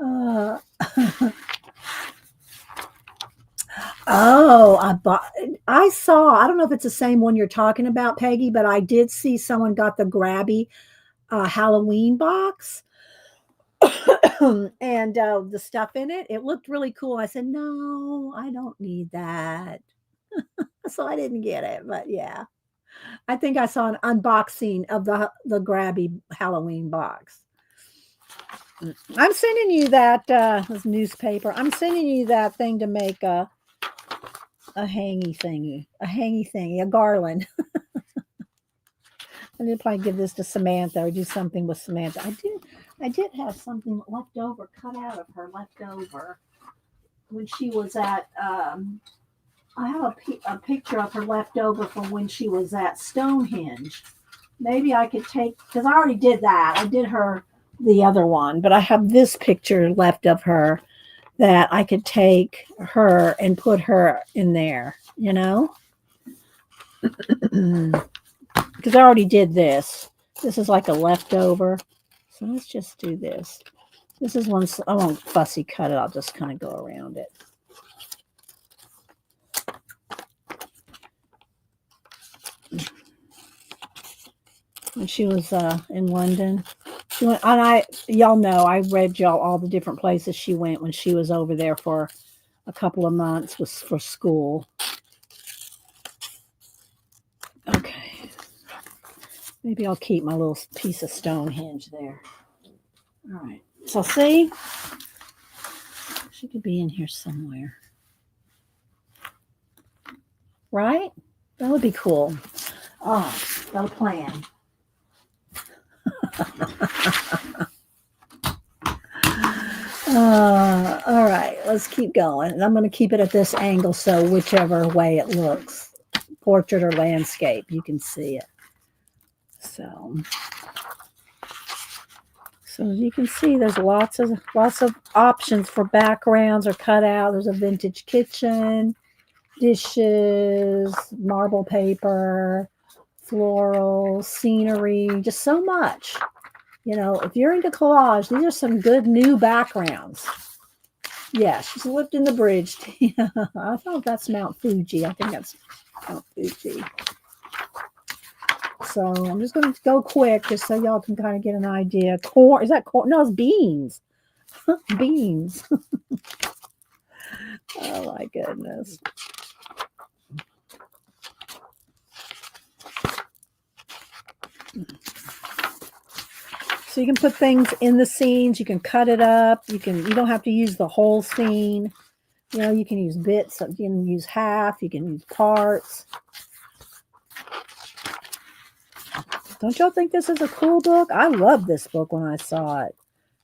Oh, I saw, I don't know if it's the same one you're talking about, Peggy, but I did see someone got the Grabby Halloween box and the stuff in it. It looked really cool. I said, no, I don't need that. So I didn't get it, but yeah. I think I saw an unboxing of the Grabby Halloween box. I'm sending you that this newspaper. I'm sending you that thing to make a hangy thingy, a garland. I need to probably give this to Samantha or do something with Samantha. I did have something left over, cut out of her left over when she was at. I have a picture of her left over from when she was at Stonehenge. Maybe I could take, because I already did that. I did her the other one, but I have this picture left of her that I could take her and put her in there, Because I already did this. This is like a leftover. So let's just do this. This is one, I won't fussy cut it. I'll just kind of go around it. When she was in London. She went, and y'all know, I read y'all all the different places she went when she was over there for a couple of months was for school. Okay. Maybe I'll keep my little piece of Stonehenge there. All right. So see, she could be in here somewhere. Right? That would be cool. Oh, got a plan. All right, let's keep going. And I'm going to keep it at this angle, so whichever way it looks, portrait or landscape, you can see it. So as you can see, there's lots of options for backgrounds or cutout. There's a vintage kitchen, dishes, marble paper, floral, scenery, just so much. You know, if you're into collage, these are some good new backgrounds. Yeah, she's lifting the bridge. I thought that's Mount Fuji. I think that's Mount Fuji. So I'm just going to go quick just so y'all can kind of get an idea. Corn, is that corn? No, it's beans. Beans. Oh my goodness. So you can put things in the scenes. You can cut it up. You don't have to use the whole scene. You know, you can use bits. You can use half. You can use parts. Don't y'all think this is a cool book? I loved this book when I saw it.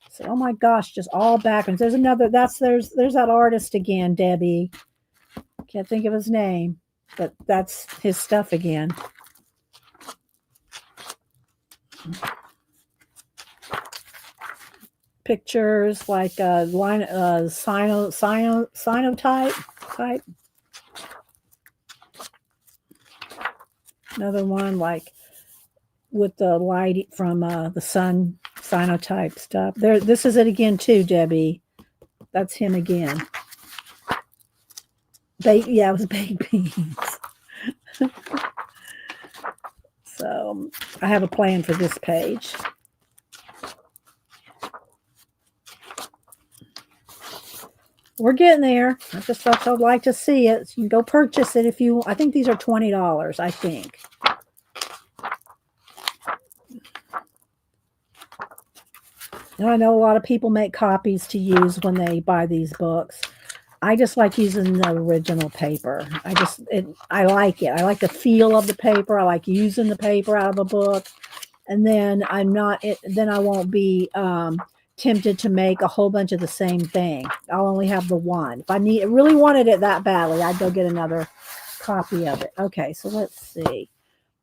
So, oh my gosh, just all backgrounds. There's another. There's that artist again, Debbie. Can't think of his name, but that's his stuff again. Pictures like cyanotype type. Another one like with the light from the sun, cyanotype stuff. There, this is it again too, Debbie. That's him again. Yeah, it was baked beans. So I have a plan for this page. We're getting there. I just thought y'all like to see it. So you can go purchase it if you. I think these are $20. I think. Now, I know a lot of people make copies to use when they buy these books. I just like using the original paper. I like it. I like the feel of the paper. I like using the paper out of a book, and then then I won't be tempted to make a whole bunch of the same thing. I'll only have the one. If I really wanted it that badly, I'd go get another copy of it. Okay, so let's see.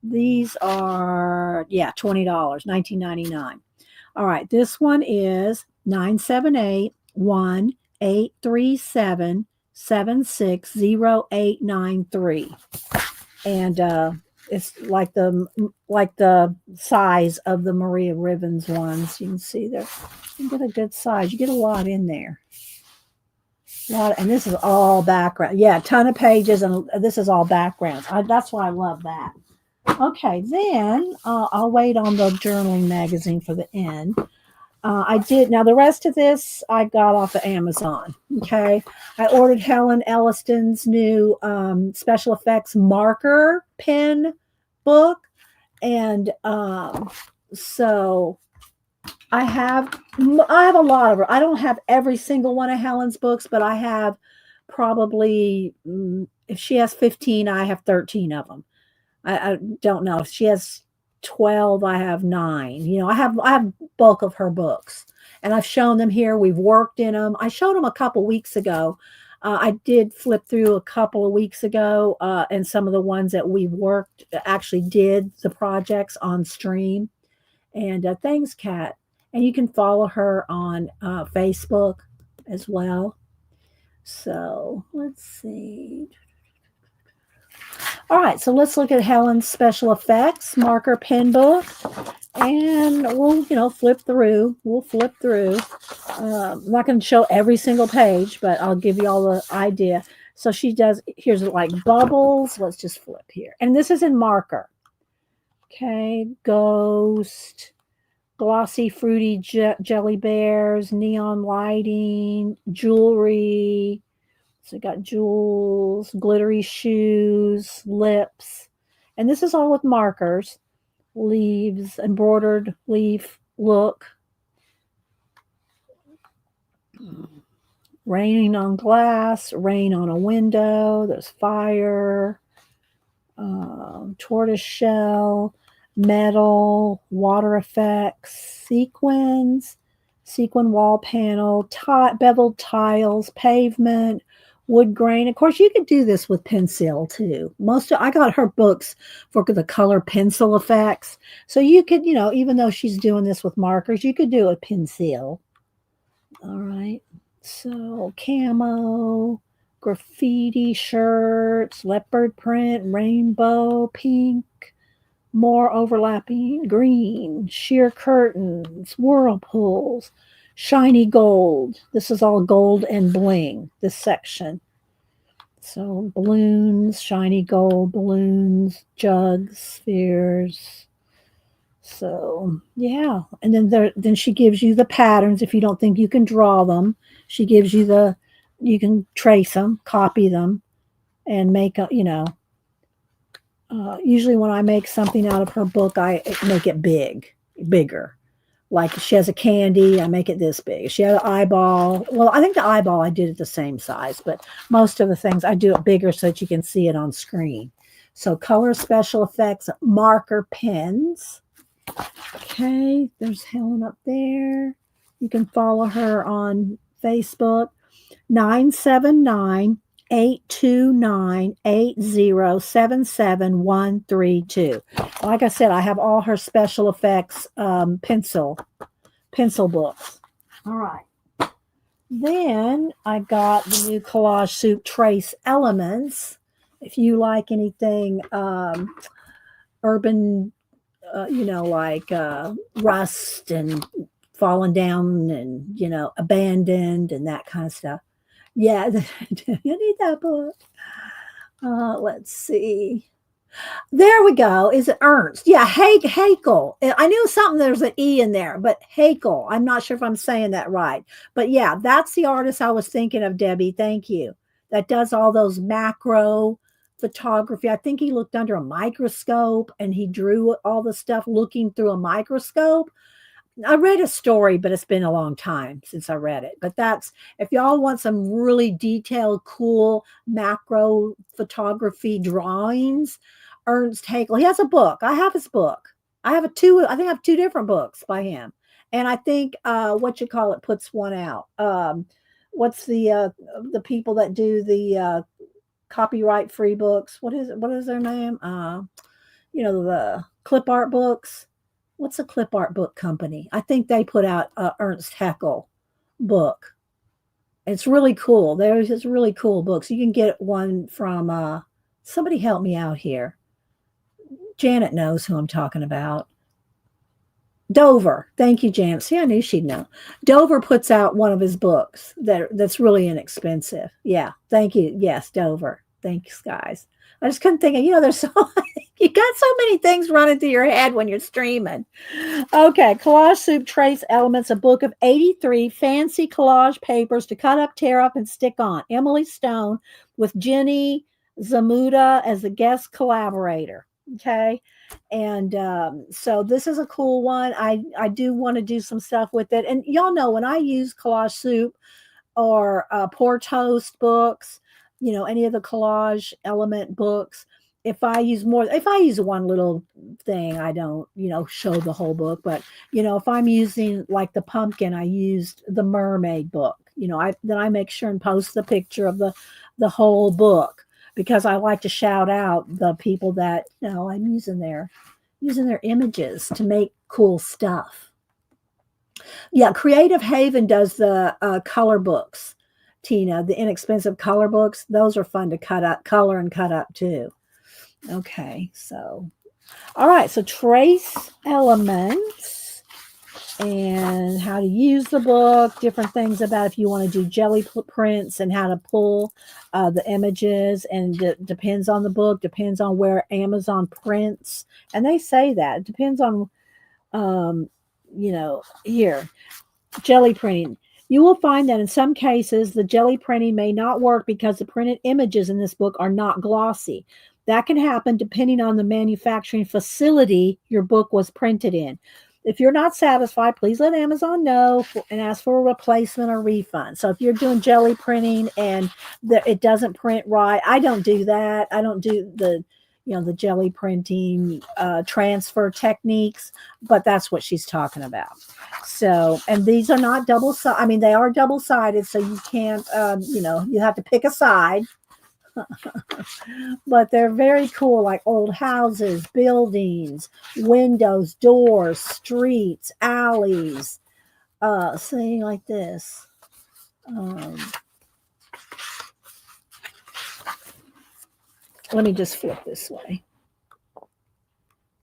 These are $20, $19.99. All right, this one is 978-1837-760893. And it's like the size of the Maria Rivens ones. You can see there. You get a good size. You get a lot in there. And this is all background. Yeah, a ton of pages, and this is all backgrounds. That's why I love that. Okay, then I'll wait on the journaling magazine for the end. Now the rest of this I got off of Amazon. Okay, I ordered Helen Elliston's new special effects marker pen book, and so I have a lot of her. I don't have every single one of Helen's books, but I have probably if she has 15, I have 13 of them. I don't know if she has 12. I have 9. You know, I have bulk of her books, and I've shown them here. We've worked in them. I showed them a couple weeks ago. I did flip through a couple of weeks ago, and some of the ones that we worked actually did the projects on stream. And thanks, Kat. And you can follow her on Facebook as well. So let's see. All right, so let's look at Helen's special effects marker pen book, and we'll flip through. We'll flip through. I'm not going to show every single page, but I'll give you all the idea. So she does. Here's like bubbles. Let's just flip here, and this is in marker. Okay, ghost, glossy, fruity jelly bears, neon lighting, jewelry. So you got jewels, glittery shoes, lips. And this is all with markers. Leaves, embroidered leaf look. Raining on glass, rain on a window. There's fire, tortoise shell, metal, water effects, sequins, sequin wall panel, beveled tiles, pavement, wood grain. Of course, you could do this with pencil too. I got her books for the color pencil effects. So you could, even though she's doing this with markers, you could do a pencil. All right. So camo, graffiti shirts, leopard print, rainbow, pink, more overlapping, green, sheer curtains, whirlpools, shiny gold. This is all gold and bling, this section. So balloons, shiny gold balloons, jugs, spheres. So yeah, and then she gives you the patterns. If you don't think you can draw them, she gives you you can trace them, copy them, and make usually when I make something out of her book, I make it bigger. Like she has a candy, I make it this big. She had an eyeball. Well, I think the eyeball I did it the same size, but most of the things I do it bigger so that you can see it on screen. So color special effects, marker pens. Okay, there's Helen up there. You can follow her on Facebook. 979-829-8077132. Like I said, I have all her special effects pencil books. All right. Then I got the new Collage Soup Trace Elements. If you like anything urban, like rust and fallen down and, abandoned and that kind of stuff. Yeah, you need that book. Let's see. There we go. Is it Ernst? Yeah, Haeckel. I knew something. There's an E in there, but Haeckel. I'm not sure if I'm saying that right. But yeah, that's the artist I was thinking of, Debbie. Thank you. That does all those macro photography. I think he looked under a microscope and he drew all the stuff looking through a microscope. I read a story, but it's been a long time since I read it. But if y'all want some really detailed, cool macro photography drawings, Ernst Haeckel, he has a book. I have his book. I think I have two different books by him. And I think puts one out. What's the people that do the copyright free books? What is their name? The clip art books. What's a clip art book company? I think they put out a Ernst Haeckel book. It's really cool. There's this really cool books. You can get one from somebody help me out here. Janet knows who I'm talking about. Dover. Thank you, Janet. See, I knew she'd know. Dover puts out one of his books that's really inexpensive. Yeah. Thank you. Yes, Dover. Thanks, guys. I just couldn't think of, there's you got so many things running through your head when you're streaming. Okay, Collage Soup Trace Elements, a book of 83 fancy collage papers to cut up, tear up, and stick on. Emily Stone with Jenny Zamuda as the guest collaborator. Okay, and so this is a cool one. I do want to do some stuff with it. And y'all know when I use Collage Soup or Pour Toast books, any of the collage element books, if I use one little thing, I don't, show the whole book. But, if I'm using like the pumpkin, I used the mermaid book, then I make sure and post the picture of the whole book, because I like to shout out the people that, I'm using their images to make cool stuff. Yeah. Creative Haven does the color books. Tina, the inexpensive color books, those are fun to color and cut up too. Okay, so, all right, so trace elements and how to use the book, different things about if you want to do jelly prints and how to pull the images, and it depends on the book, depends on where Amazon prints, and they say that it depends on, here, jelly printing. You will find that in some cases, the jelly printing may not work because the printed images in this book are not glossy. That can happen depending on the manufacturing facility your book was printed in. If you're not satisfied, please let Amazon know and ask for a replacement or refund. So if you're doing jelly printing and it doesn't print right, I don't do that. I don't do the jelly printing transfer techniques, but that's what she's talking about. So, and these are not double sided. I mean, they are double sided, so you can't, you have to pick a side. But they're very cool, like old houses, buildings, windows, doors, streets, alleys, saying like this. Let me just flip this way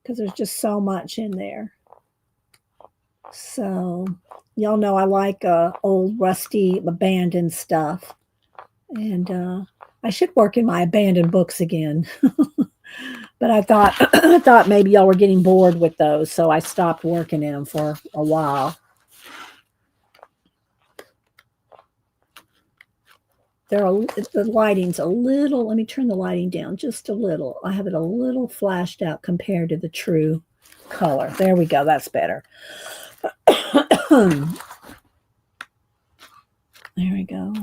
because there's just so much in there. So y'all know I like old rusty abandoned stuff, and I should work in my abandoned books again. But I thought maybe y'all were getting bored with those, so I stopped working in them for a while. The lighting's a little. Let me turn the lighting down just a little. I have it a little flashed out compared to the true color. There we go. That's better. There we go.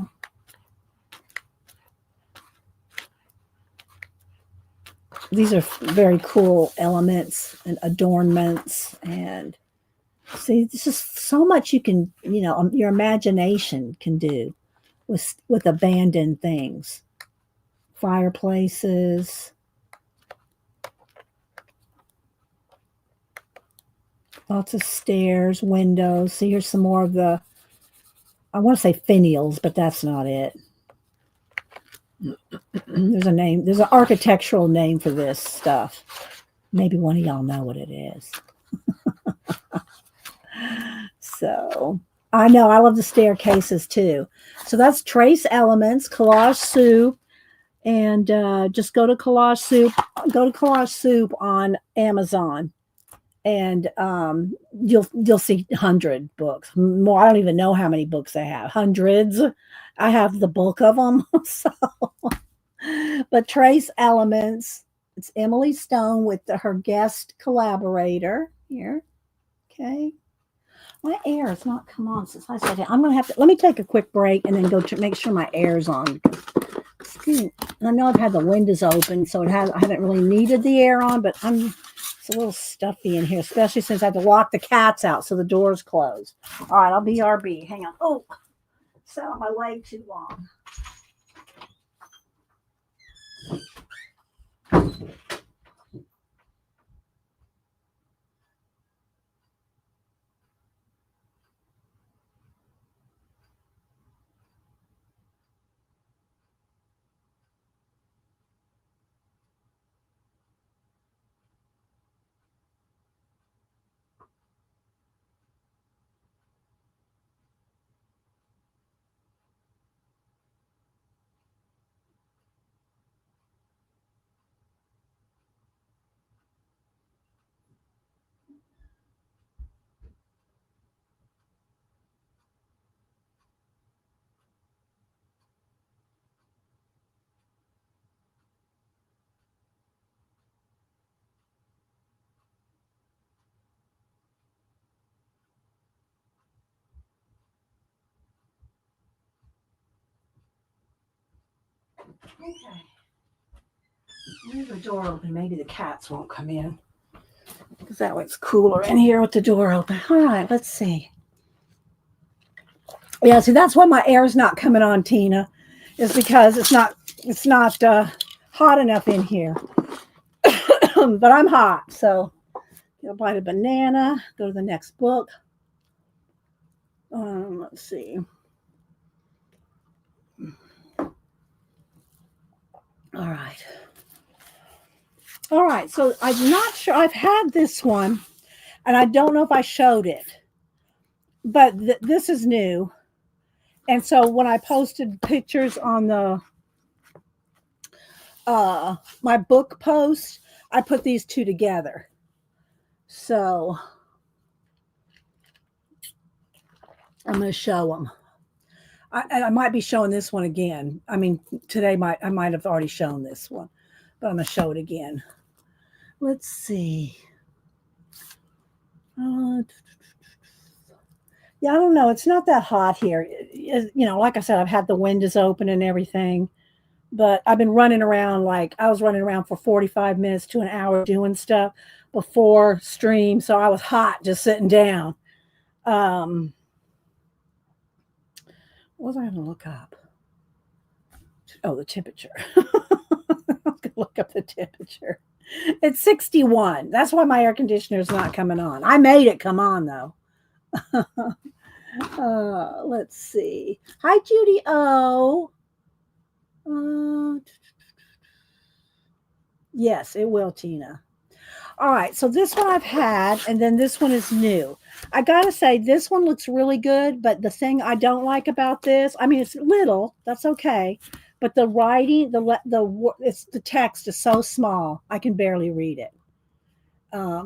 These are very cool elements and adornments, and see, there's just so much you can, your imagination can do with abandoned things. Fireplaces, lots of stairs, windows. See, here's some more of the, I want to say finials, but that's not it. There's a name. There's an architectural name for this stuff. Maybe one of y'all know what it is. So I know I love the staircases too. So that's Trace Elements, Collage Soup, and just go to Collage Soup. Go to Collage Soup on Amazon, and you'll see 100 books. More, I don't even know how many books I have. Hundreds. I have the bulk of them. So, but Trace Elements. It's Emily Stone with her guest collaborator here. Okay. My air has not come on since I said it. I'm going to have to, let me take a quick break and then go to make sure my air's on. I know I've had the windows open, so I haven't really needed the air on, but it's a little stuffy in here, especially since I had to lock the cats out so the door's closed. All right, I'll BRB. Hang on. Oh, sat on my leg too long. Okay. Leave the door open. Maybe the cats won't come in. Because that way it's cooler in here with the door open. All right, let's see. Yeah, see, that's why my air's not coming on, Tina, is because it's not hot enough in here. But I'm hot, so get a bite of banana. Go to the next book. Let's see. All right. So I'm not sure. I've had this one, and I don't know if I showed it, but this is new. And so when I posted pictures on the my book post, I put these two together. So I'm going to show them. I might be showing this one again. I mean, today I might have already shown this one, but I'm going to show it again. Let's see. Yeah, I don't know. It's not that hot here. Like I said, I've had the windows open and everything, but I've been running around like I was running around for 45 minutes to an hour doing stuff before stream. So I was hot just sitting down. What was I going to look up? Oh, the temperature. I'm going to look up the temperature. It's 61. That's why my air conditioner is not coming on. I made it come on though. Let's see. Hi, Judy O. Yes, it will, Tina. All right, so this one I've had, and then this one is new. I gotta say, this one looks really good, but the thing I don't like about this, I mean, it's little, that's okay, but the writing, the text is so small, I can barely read it.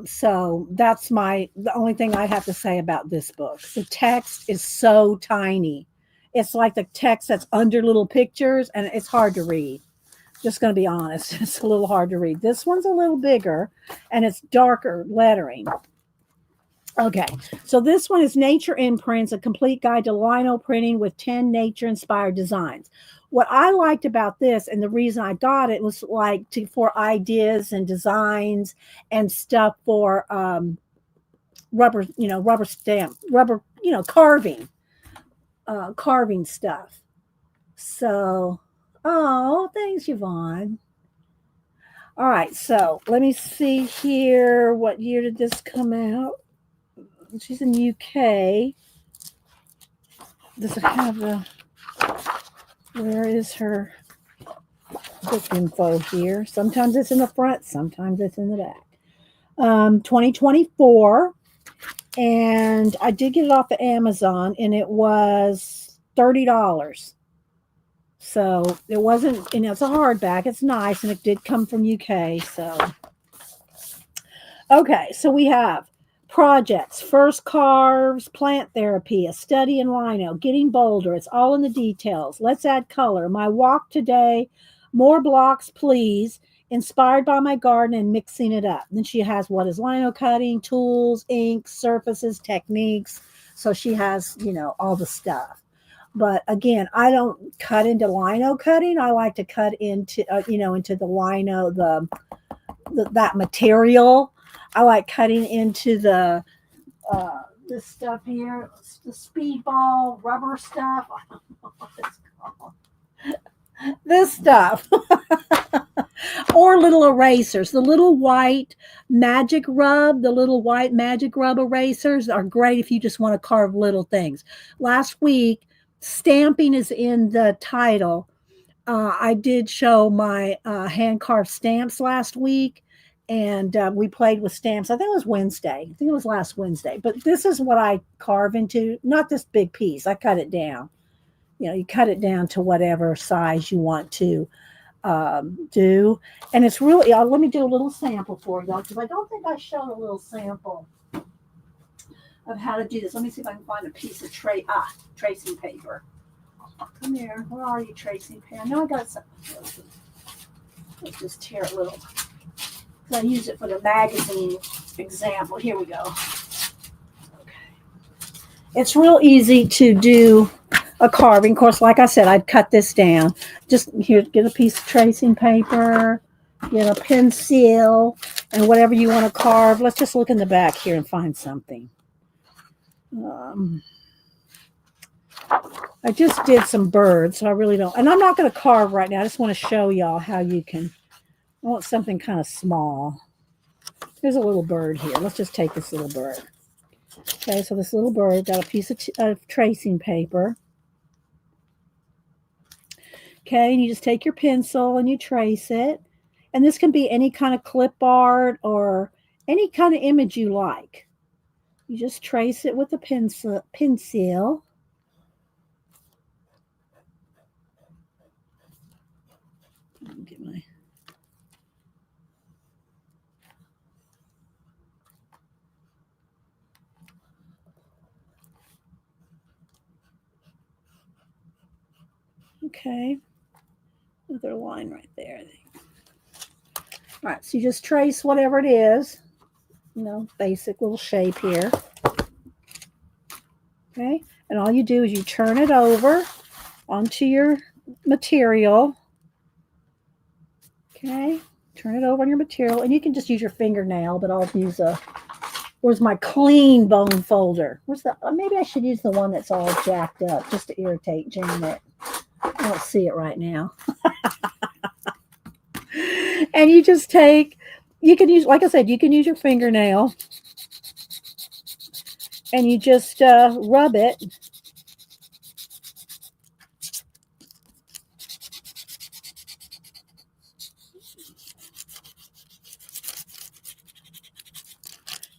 So that's the only thing I have to say about this book. The text is so tiny. It's like the text that's under little pictures, and it's hard to read. Just going to be honest, it's a little hard to read. This one's a little bigger, and it's darker lettering. Okay, so this one is Nature Imprints, a complete guide to lino printing with 10 nature-inspired designs. What I liked about this, and the reason I got it, was like for ideas and designs and stuff for rubber stamp, carving stuff. So, oh, thanks, Yvonne. All right, so let me see here. What year did this come out? She's in UK. Does it have where is her book info here? Sometimes it's in the front, sometimes it's in the back. 2024. And I did get it off of Amazon, and it was $30. So it wasn't, it's a hardback. It's nice, and it did come from UK. So, okay, so we have projects, first carves, plant therapy, a study in lino, getting bolder. It's all in the details. Let's add color. My walk today, more blocks, please. Inspired by my garden and mixing it up. Then she has what is lino cutting, tools, inks, surfaces, techniques. So she has, all the stuff. But again, I don't cut into lino cutting. I like to cut into, into the lino, that material. I like cutting into this stuff here, the speedball rubber stuff. I don't know what it's called. This stuff. Or little erasers. The little white magic rub erasers are great if you just want to carve little things. Last week, stamping is in the title. I did show my hand carved stamps last week, and we played with stamps. I think it was Wednesday. I think it was last Wednesday. But this is what I carve into. Not this big piece. I cut it down. You cut it down to whatever size you want to do. And it's really, let me do a little sample for y'all, because I don't think I showed a little sample of how to do this. Let me see if I can find a piece of tracing paper. Come here. Where are you, tracing paper? I know I got some. Let's just tear a little. I use it for the magazine example. Here we go. Okay. It's real easy to do a carving. Of course, like I said, I'd cut this down. Just here, get a piece of tracing paper, get a pencil, and whatever you want to carve. Let's just look in the back here and find something. I just did some birds, so I really don't. And I'm not going to carve right now. I just want to show y'all how you can. I want something kind of small. There's a little bird here. Let's just take this little bird. Okay, so this little bird got a piece of tracing paper. Okay, and you just take your pencil and you trace it. And this can be any kind of clip art or any kind of image you like. You just trace it with a pencil. Get my Okay. Another line right there, I think. All right, so you just trace whatever it is, basic little shape here. Okay, and all you do is you turn it over onto your material. Okay, turn it over on your material, and you can just use your fingernail, but I'll use where's my clean bone folder? Where's maybe I should use the one that's all jacked up just to irritate Janet. I don't see it right now. And you just you can use, like I said, you can use your fingernail and you just rub it.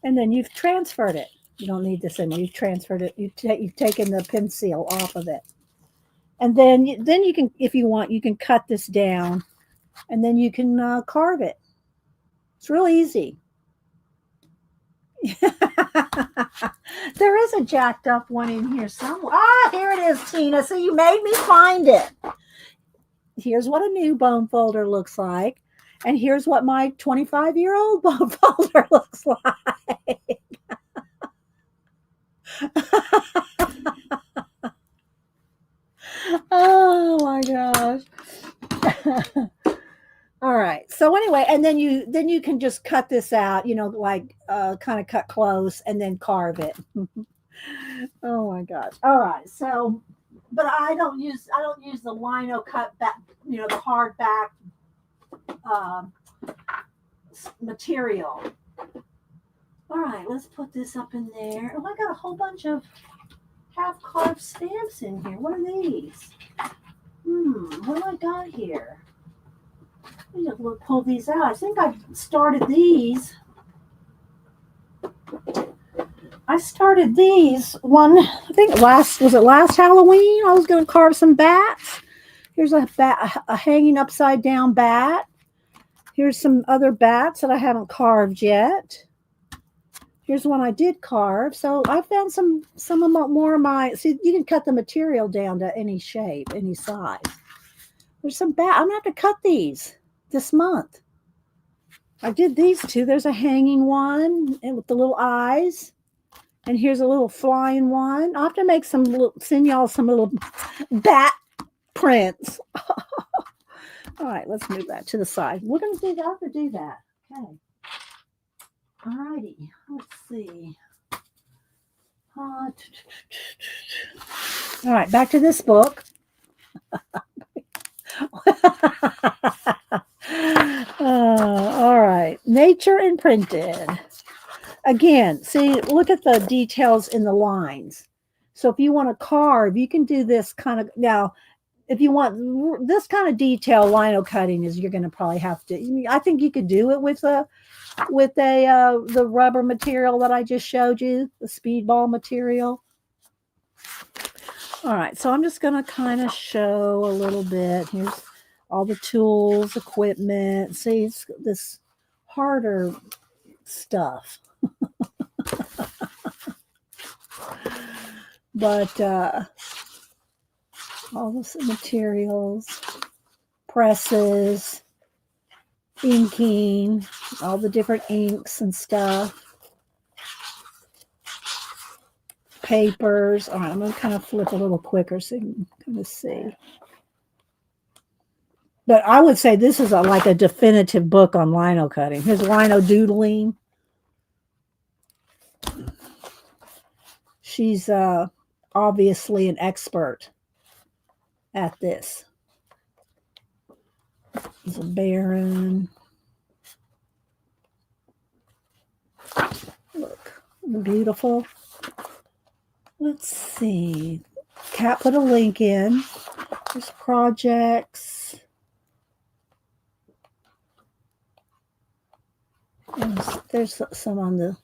And then you've transferred it. You don't need this anymore. You've transferred it. You've taken the pen seal off of it. And then you can, if you want, you can cut this down and then you can carve it. It's real easy. There is a jacked up one in here somewhere. Ah, here it is, Tina. So you made me find it. Here's what a new bone folder looks like. And here's what my 25-year-old bone folder looks like. Oh my gosh. All right. So anyway, and then you can just cut this out, like kind of cut close and then carve it. Oh my gosh. All right. So, but I don't use the lino cut back, the hard back material. All right, let's put this up in there. Oh, I got a whole bunch of half carved stamps in here. What are these? What do I got here? Let me just pull these out. I think I started these. I started these one, I think last Halloween? I was going to carve some bats. Here's a hanging upside down bat. Here's some other bats that I haven't carved yet. Here's one I did carve. So I found some more of my, see, you can cut the material down to any shape, any size. There's some bat. I'm going to have to cut these this month. I did these two. There's a hanging one and with the little eyes. And here's a little flying one. I'll have to send y'all some little bat prints. All right, let's move that to the side. We're going to do that. I have to do that. Okay. All righty. Let's see. All right, back to this book. All right. Nature Imprinted. Again, see, look at the details in the lines. So if you want to carve, you can do this kind of, now, if you want this kind of detail, lino cutting is, you're going to probably have to, I think you could do it with the rubber material that I just showed you, the speedball material. All right, so I'm just going to kind of show a little bit. Here's all the tools, equipment. See, it's this harder stuff. But all this materials, presses, inking, all the different inks and stuff, papers. All right, I'm going to kind of flip a little quicker so you can kind of see. But I would say this is like a definitive book on lino cutting. Here's lino doodling. She's obviously an expert at this. There's a baron. Look, beautiful. Let's see. Kat put a link in. There's projects. There's some on the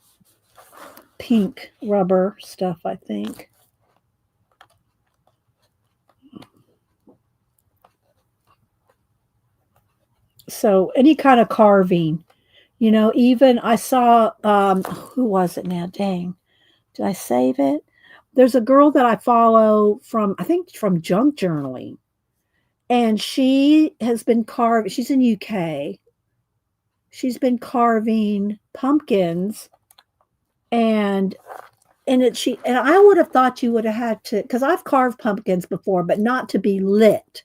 pink rubber stuff, I think. So any kind of carving, even I saw, who was it now? Dang. Did I save it? There's a girl that I follow from, I think from junk journaling. And she has been carving, she's in UK. She's been carving pumpkins, and and I would have thought you would have had to, because I've carved pumpkins before, but not to be lit,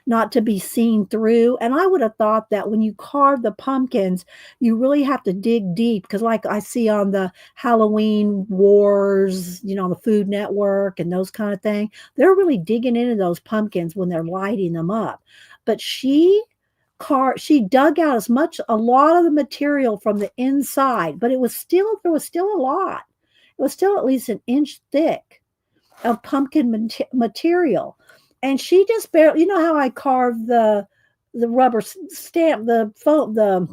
not to be seen through. And I would have thought that when you carve the pumpkins, you really have to dig deep, because like I see on the Halloween Wars, on the Food Network and those kind of thing, they're really digging into those pumpkins when they're lighting them up. But she dug out a lot of the material from the inside, but there was still a lot. It was still at least an inch thick of pumpkin material. And she just barely, how I carved the rubber stamp, the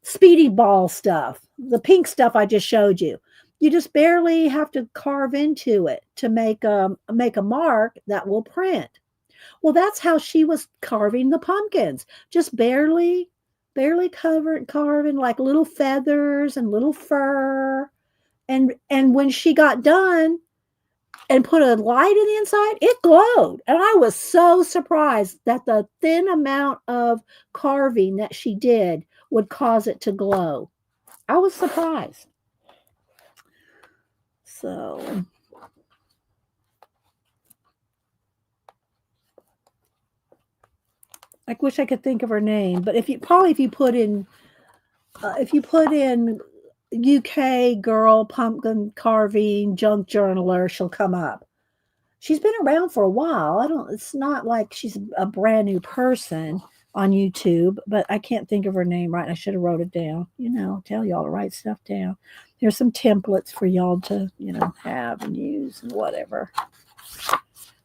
speedy ball stuff, the pink stuff I just showed you. You just barely have to carve into it to make a mark that will print. Well, that's how she was carving the pumpkins, just barely carving like little feathers and little fur. And when she got done and put a light in the inside, it glowed. And I was so surprised that the thin amount of carving that she did would cause it to glow. I was surprised. So I wish I could think of her name, but if you put in UK girl pumpkin carving junk journaler, she'll come up. She's been around for a while. It's not like she's a brand new person on YouTube, but I can't think of her name right. I should have wrote it down. Tell y'all to write stuff down. Here's some templates for y'all to, have and use and whatever.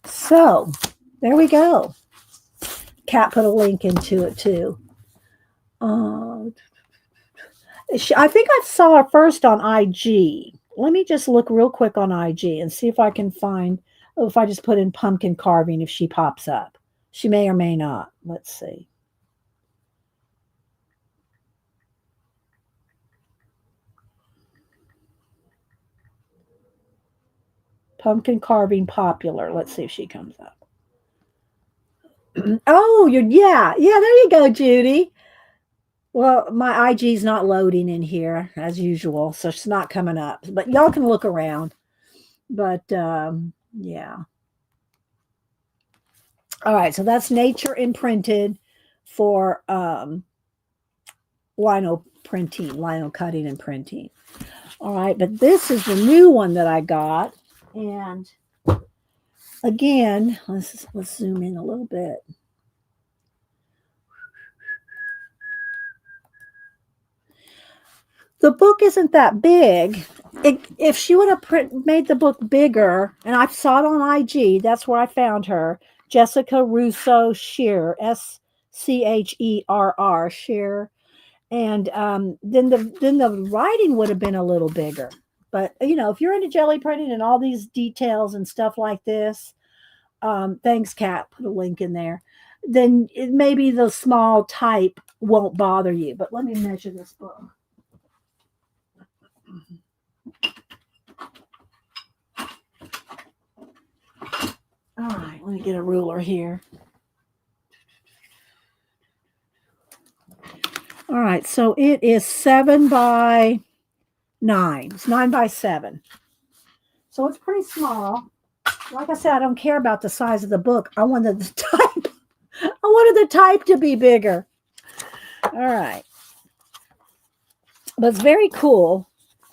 So there we go. Kat put a link into it too. I think I saw her first on IG. Let me just look real quick on IG and see if I can find, if I just put in pumpkin carving, if she pops up. She may or may not. Let's see. Pumpkin carving popular. Let's see if she comes up. Oh, yeah. There you go, Judy. Well, my IG's not loading in here as usual, so it's not coming up. But y'all can look around. But yeah. All right, so that's Nature Imprinted for lino cutting and printing. All right, but this is the new one that I got. And again, let's zoom in a little bit. The book isn't that big. If she would have made the book bigger, and I saw it on IG, that's where I found her, Jessica Russo Shearer, Scherr, Shearer, and then the writing would have been a little bigger. But if you're into jelly printing and all these details and stuff like this, thanks, Kat, put a link in there. Then maybe the small type won't bother you. But let me measure this book. All right, let me get a ruler here. All right, so it is 7 by 9. It's 9 by 7. So it's pretty small. Like I said, I don't care about the size of the book. I wanted the type. I wanted the type to be bigger. All right. But it's very cool.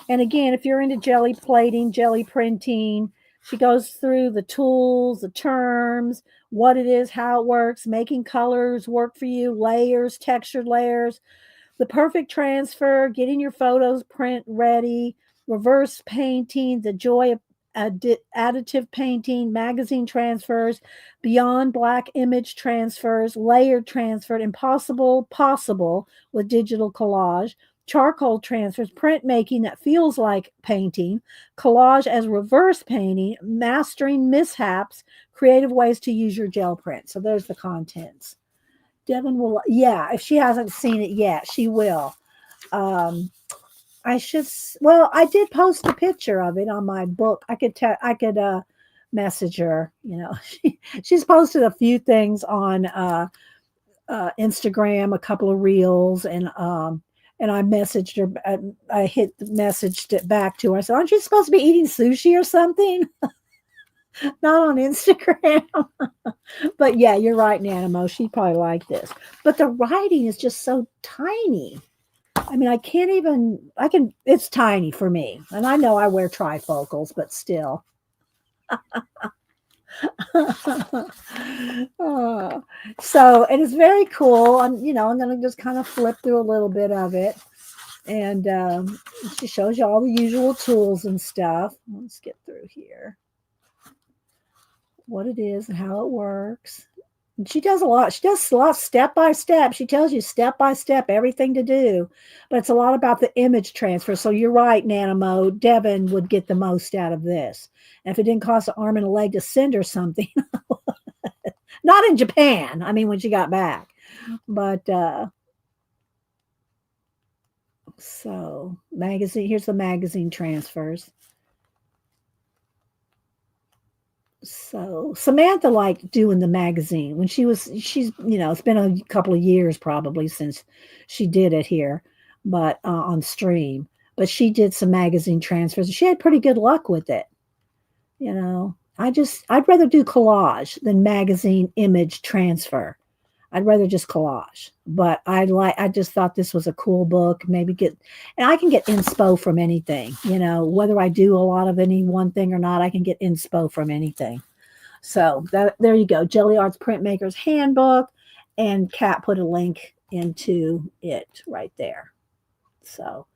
And again, if you're into jelly plating, jelly printing, she goes through the tools, the terms, what it is, how it works, making colors work for you, layers, textured layers, the perfect transfer, getting your photos print ready, reverse painting, the joy of additive painting, magazine transfers, beyond black image transfers, layered transfer, impossible possible with digital collage, charcoal transfers, printmaking that feels like painting, collage as reverse painting, mastering mishaps, creative ways to use your gel print. So there's the contents. Devin will, if she hasn't seen it yet, she will. I did post a picture of it on my book. I could message her. She's posted a few things on Instagram, a couple of reels, and I messaged her. I messaged it back to her. I said, "Aren't you supposed to be eating sushi or something? Not on Instagram." But yeah, you're right, Nanamo. She'd probably like this. But the writing is just so tiny. I mean, it's tiny for me. And I know I wear trifocals, but still. Oh, so it is very cool. I'm going to just kind of flip through a little bit of it. And she shows you all the usual tools and stuff. Let's get through here. What it is and how it works. And she does a lot. She does a lot step by step. She tells you step by step everything to do. But it's a lot about the image transfer. So you're right, Nanamo. Devin would get the most out of this. And if it didn't cost an arm and a leg to send her something, not in Japan. I mean, when she got back. But so magazine, here's the magazine transfers. So Samantha liked doing the magazine when she's it's been a couple of years probably since she did it here, but on stream. But she did some magazine transfers. She had pretty good luck with it. I'd rather do collage than magazine image transfer. I'd rather just collage. But I just thought this was a cool book. And I can get inspo from anything, whether I do a lot of any one thing or not, I can get inspo from anything. So there you go. Jelly Arts Printmaker's Handbook, and Kat put a link into it right there. So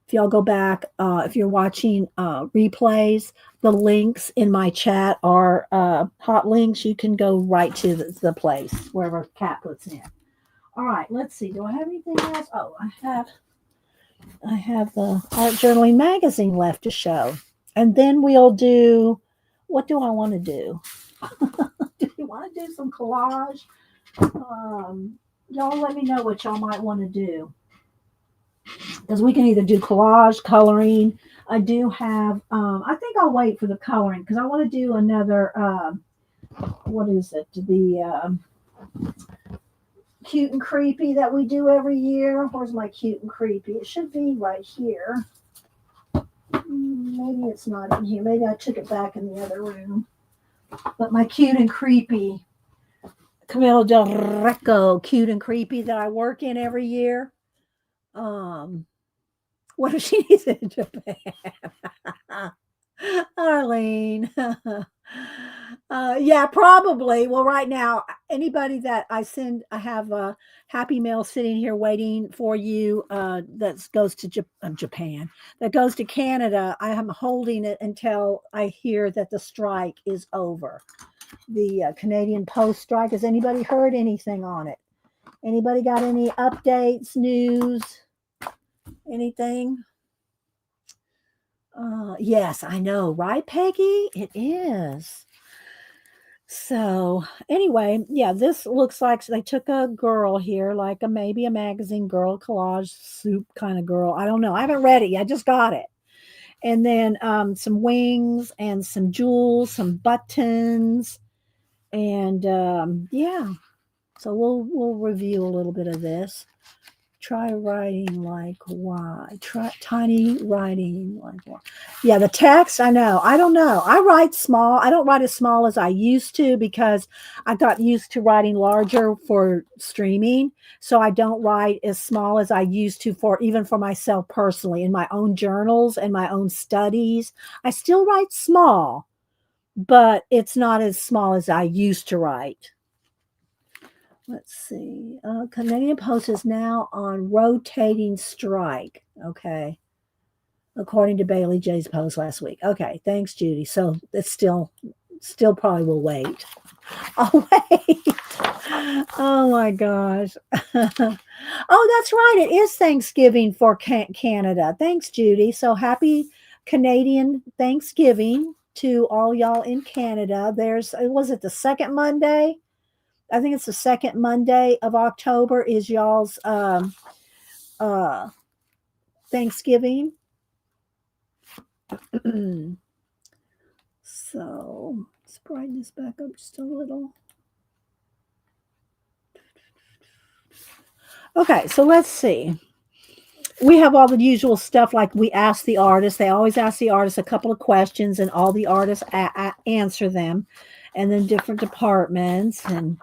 if y'all go back, if you're watching replays, the links in my chat are hot links. You can go right to the place wherever Kat puts in. All right, let's see. Do I have anything else? Oh, I have the Art Journaling magazine left to show. And then we'll do, what do I want to do? Do you want to do some collage? Y'all let me know what y'all might want to do. Because we can either do collage, coloring. I do have, I think I'll wait for the coloring because I want to do another, what is it? The Cute and Creepy that we do every year. Where's my Cute and Creepy? It should be right here. Maybe it's not in here. Maybe I took it back in the other room. But my Cute and Creepy, Camilo Del Greco Cute and Creepy that I work in every year. What if she needs it in Japan? Arlene. Yeah, probably. Well, right now, anybody that I send, I have a happy mail sitting here waiting for you that goes to Japan, that goes to Canada. I am holding it until I hear that the strike is over. The Canadian Post strike. Has anybody heard anything on it? Anybody got any updates, news, anything? Yes, I know, right, Peggy? It is. So anyway, yeah, this looks like they took a girl here, like maybe a magazine girl, collage soup kind of girl. I don't know. I haven't read it yet. I just got it. And then some wings and some jewels, some buttons, and yeah. So we'll review a little bit of this. Try writing like why? Try tiny writing like why? Yeah, the text, I know. I don't know. I write small. I don't write as small as I used to because I got used to writing larger for streaming. So I don't write as small as I used to even for myself personally in my own journals and my own studies. I still write small, but it's not as small as I used to write. Let's see. Canadian Post is now on rotating strike. Okay. According to Bailey J's post last week. Okay. Thanks, Judy. So it's still probably will wait. I'll wait. Oh my gosh. Oh, that's right. It is Thanksgiving for Canada. Thanks, Judy. So happy Canadian Thanksgiving to all y'all in Canada. Was it the second Monday? I think it's the second Monday of October is y'all's Thanksgiving. So brighten this back up just a little. Okay, so let's see. We have all the usual stuff like we ask the artist. They always ask the artist a couple of questions, and all the artists answer them, and then different departments. And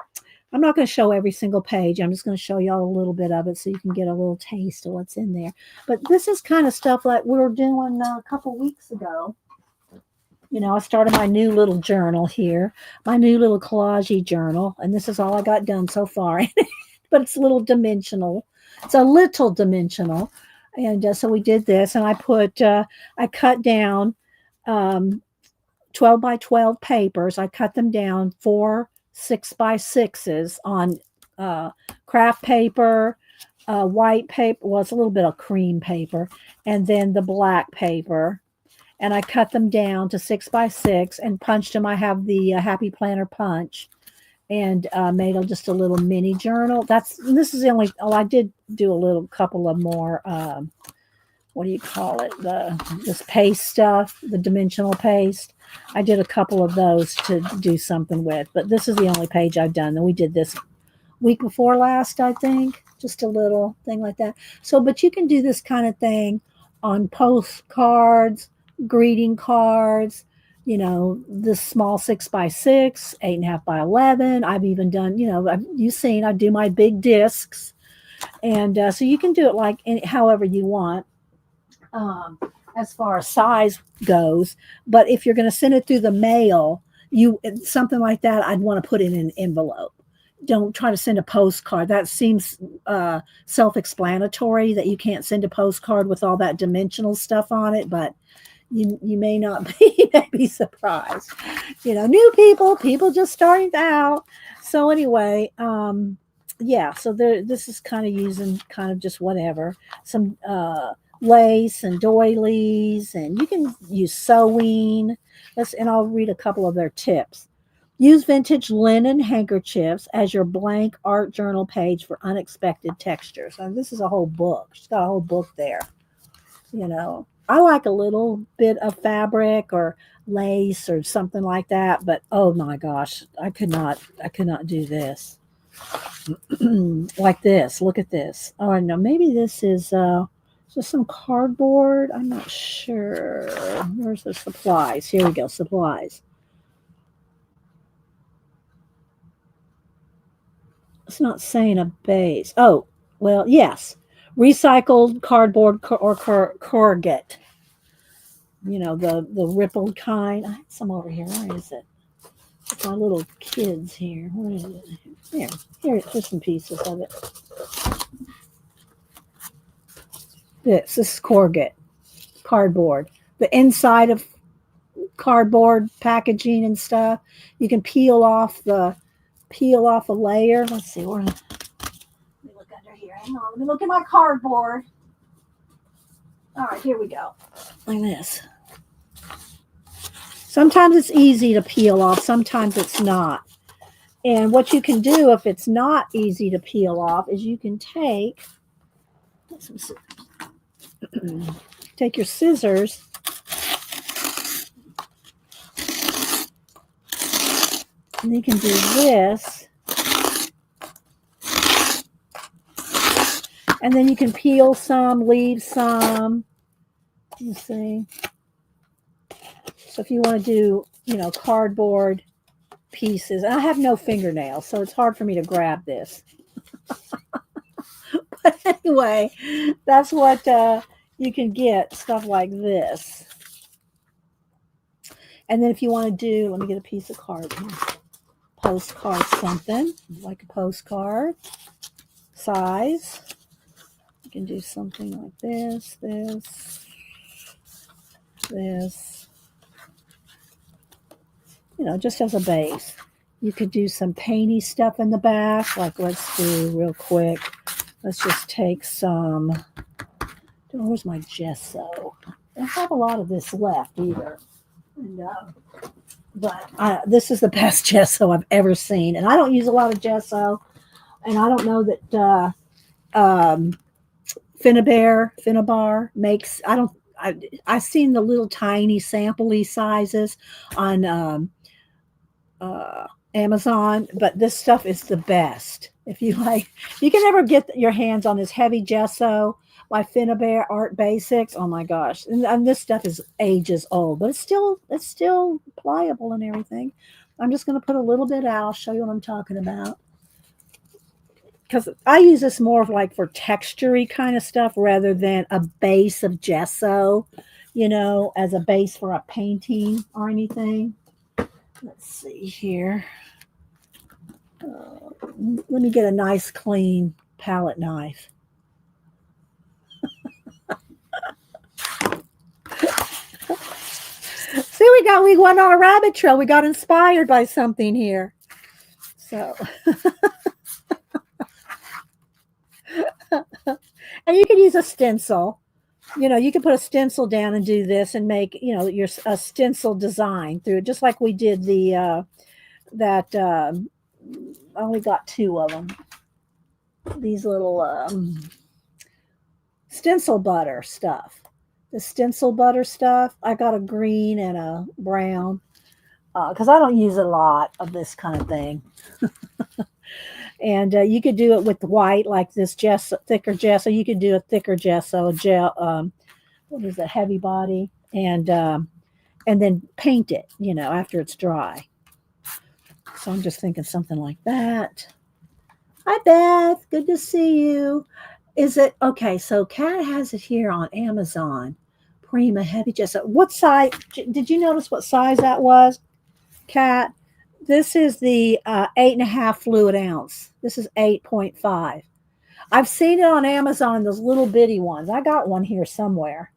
I'm not going to show every single page. I'm just going to show y'all a little bit of it so you can get a little taste of what's in there. But this is kind of stuff like we were doing a couple weeks ago. You know, I started my new little journal here, my new little collage journal, and this is all I got done so far. But it's a little dimensional. It's a little dimensional. And so we did this, and I cut down 12 by 12 papers. I cut them down 4 6x6s on craft paper, white paper. Well, it's a little bit of cream paper, and then the black paper. And I cut them down to 6x6 and punched them. I have the Happy Planner punch, and made just a little mini journal. This is the only. Oh, I did do a couple of more. What do you call it? This paste stuff, the dimensional paste. I did a couple of those to do something with, but this is the only page I've done. And we did this week before last, I think, just a little thing like that. So, but you can do this kind of thing on postcards, greeting cards, you know, this small 6x6, 8.5 by 11. I've even done, you know, you've seen, I do my big discs. And so you can do it like however you want. As far as size goes, but if you're going to send it through the mail, something like that, I'd want to put it in an envelope. Don't try to send a postcard. That seems self-explanatory that you can't send a postcard with all that dimensional stuff on it, but you may not be, you may be surprised. You know, new people just starting out. So anyway, yeah. So this is kind of using kind of just whatever some. Lace and doilies, and you can use sewing. And I'll read a couple of their tips. Use vintage linen handkerchiefs as your blank art journal page for unexpected textures. And this is a whole book. She's got a whole book there. You know, I like a little bit of fabric or lace or something like that, but oh my gosh, I could not do this. Like this. Look at this. Oh no, maybe this is just some cardboard. I'm not sure. Where's the supplies? Here we go. Supplies. It's not saying a base. Oh, well, yes. Recycled cardboard or corrugate. You know, the rippled kind. I had some over here. Where is it? It's my little kids here. Where is it? Here's some pieces of it. This is corrugate, cardboard. The inside of cardboard packaging and stuff. You can peel off a layer. Let's see. Let me look under here. Hang on. Let me look at my cardboard. All right, here we go. Like this. Sometimes it's easy to peel off. Sometimes it's not. And what you can do if it's not easy to peel off is you can take your scissors and you can do this, and then you can peel some, leave some. Let's see. So if you want to do, you know, cardboard pieces, I have no fingernails, so it's hard for me to grab this. But anyway, that's what you can get, stuff like this. And then if you want to do, let me get a piece of card here. Postcard something, like a postcard size. You can do something like this. You know, just as a base. You could do some painty stuff in the back. Like, let's do real quick. Let's just take some. Where's my gesso? I don't have a lot of this left either. And, but this is the best gesso I've ever seen. And I don't use a lot of gesso. And I don't know that Finnabar makes. I've seen the little tiny sample-y sizes on Amazon, but this stuff is the best. If you like, you can ever get your hands on this heavy gesso by Finnabair Art Basics. Oh my gosh. And this stuff is ages old, but it's still pliable and everything. I'm just going to put a little bit out. I'll show you what I'm talking about. Because I use this more of like for textury kind of stuff rather than a base of gesso, as a base for a painting or anything. Let's see here. Let me get a nice clean palette knife. See, we went on a rabbit trail. We got inspired by something here. So, and you can use a stencil. You can put a stencil down and do this and make, your a stencil design through it, just like we did the that I only got 2 of them. These little stencil butter stuff. The stencil butter stuff. I got a green and a brown because I don't use a lot of this kind of thing. And you could do it with white, like this gesso, thicker gesso. You could do a thicker gesso, gel. What is it? Heavy body, and then paint it. After it's dry. So I'm just thinking something like that. Hi, Beth. Good to see you. Is it okay? So Kat has it here on Amazon. Prima heavy gesso. What size? Did you notice what size that was, Kat? This is the 8.5 fluid ounce. This is 8.5. I've seen it on Amazon, those little bitty ones. I got one here somewhere.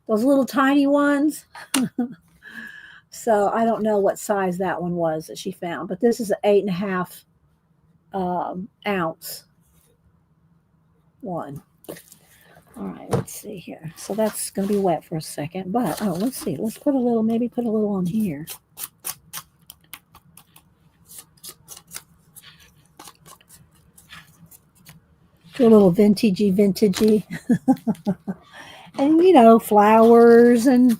Those little tiny ones. So I don't know what size that one was that she found, but this is an 8.5 ounce one. All right, let's see here. So that's going to be wet for a second, but let's see. Let's put maybe put a little on here. Do a little vintagey. And flowers and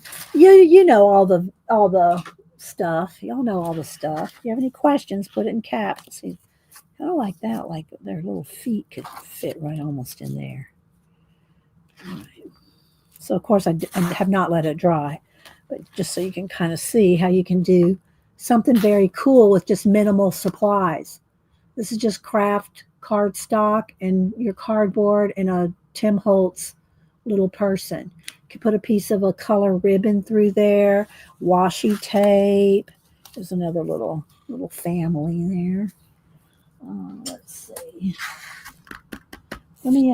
all the stuff. Y'all know all the stuff. If you have any questions, put it in caps. See, kind of like that, like their little feet could fit right almost in there. All right. So of course I have not let it dry, but just so you can kind of see how you can do something very cool with just minimal supplies. This is just craft cardstock and your cardboard and a Tim Holtz little person. You can put a piece of a color ribbon through there, washi tape. There's another little family there. Let's see. Let me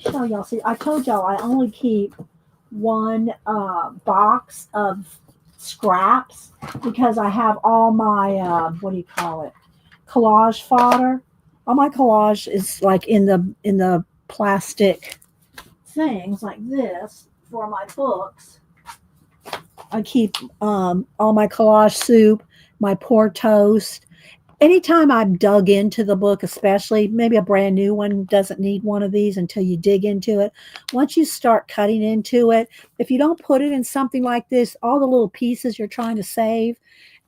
show y'all. See, I told y'all I only keep one box of scraps because I have all my collage fodder. All my collage is like in the plastic things like this for my books. I keep all my collage soup, my pour toast. Anytime I've dug into the book, especially maybe a brand new one doesn't need one of these until you dig into it. Once you start cutting into it, if you don't put it in something like this, all the little pieces you're trying to save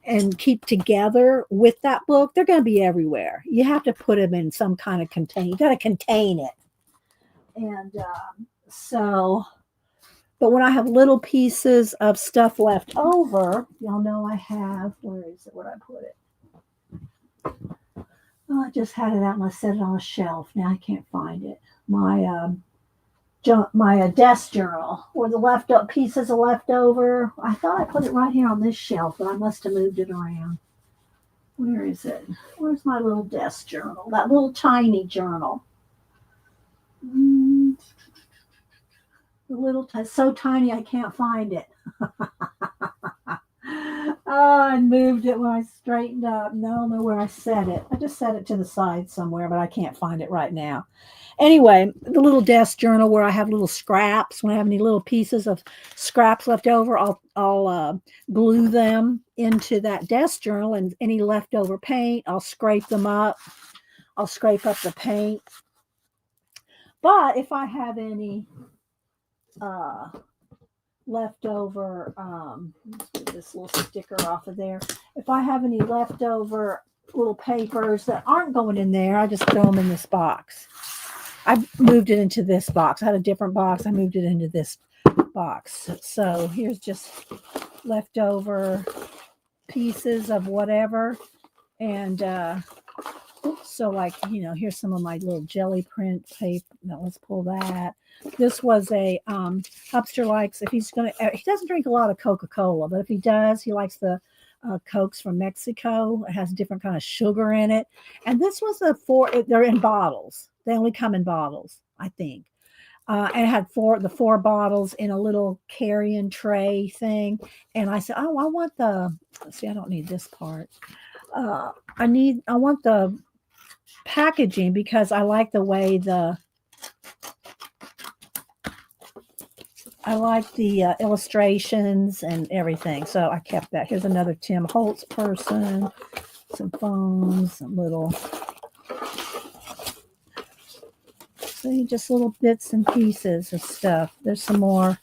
and keep together with that book, they're going to be everywhere. You have to put them in some kind of container. You got to contain it. And but when I have little pieces of stuff left over, y'all know I have, where is it? Where I put it? Oh, I just had it out and I set it on a shelf. Now I can't find it. My desk journal, where the pieces are left over. I thought I put it right here on this shelf, but I must have moved it around. Where is it? Where's my little desk journal? That little tiny journal. So tiny I can't find it. Oh, I moved it when I straightened up. No, I don't know where I set it. I just set it to the side somewhere, but I can't find it right now. Anyway, the little desk journal where I have little scraps. When I have any little pieces of scraps left over, I'll glue them into that desk journal, and any leftover paint, I'll scrape them up. I'll scrape up the paint. But if I have any leftover, let's get this little sticker off of there. If I have any leftover little papers that aren't going in there, I just throw them in this box. I moved it into this box. I had a different box. I moved it into this box. So here's just leftover pieces of whatever. And so like, here's some of my little jelly print tape. Now let's pull that. This was a Hubster likes, if he's gonna, he doesn't drink a lot of Coca-Cola, but if he does, he likes the Cokes from Mexico. It has different kind of sugar in it. And this was they're in bottles. They only come in bottles, I think. And it had four bottles in a little carrying tray thing. And I said, oh, I want see, I don't need this part. I want the packaging because I like the way I like the illustrations and everything. So I kept that. Here's another Tim Holtz person, some phones, some little, see, just little bits and pieces of stuff. There's some more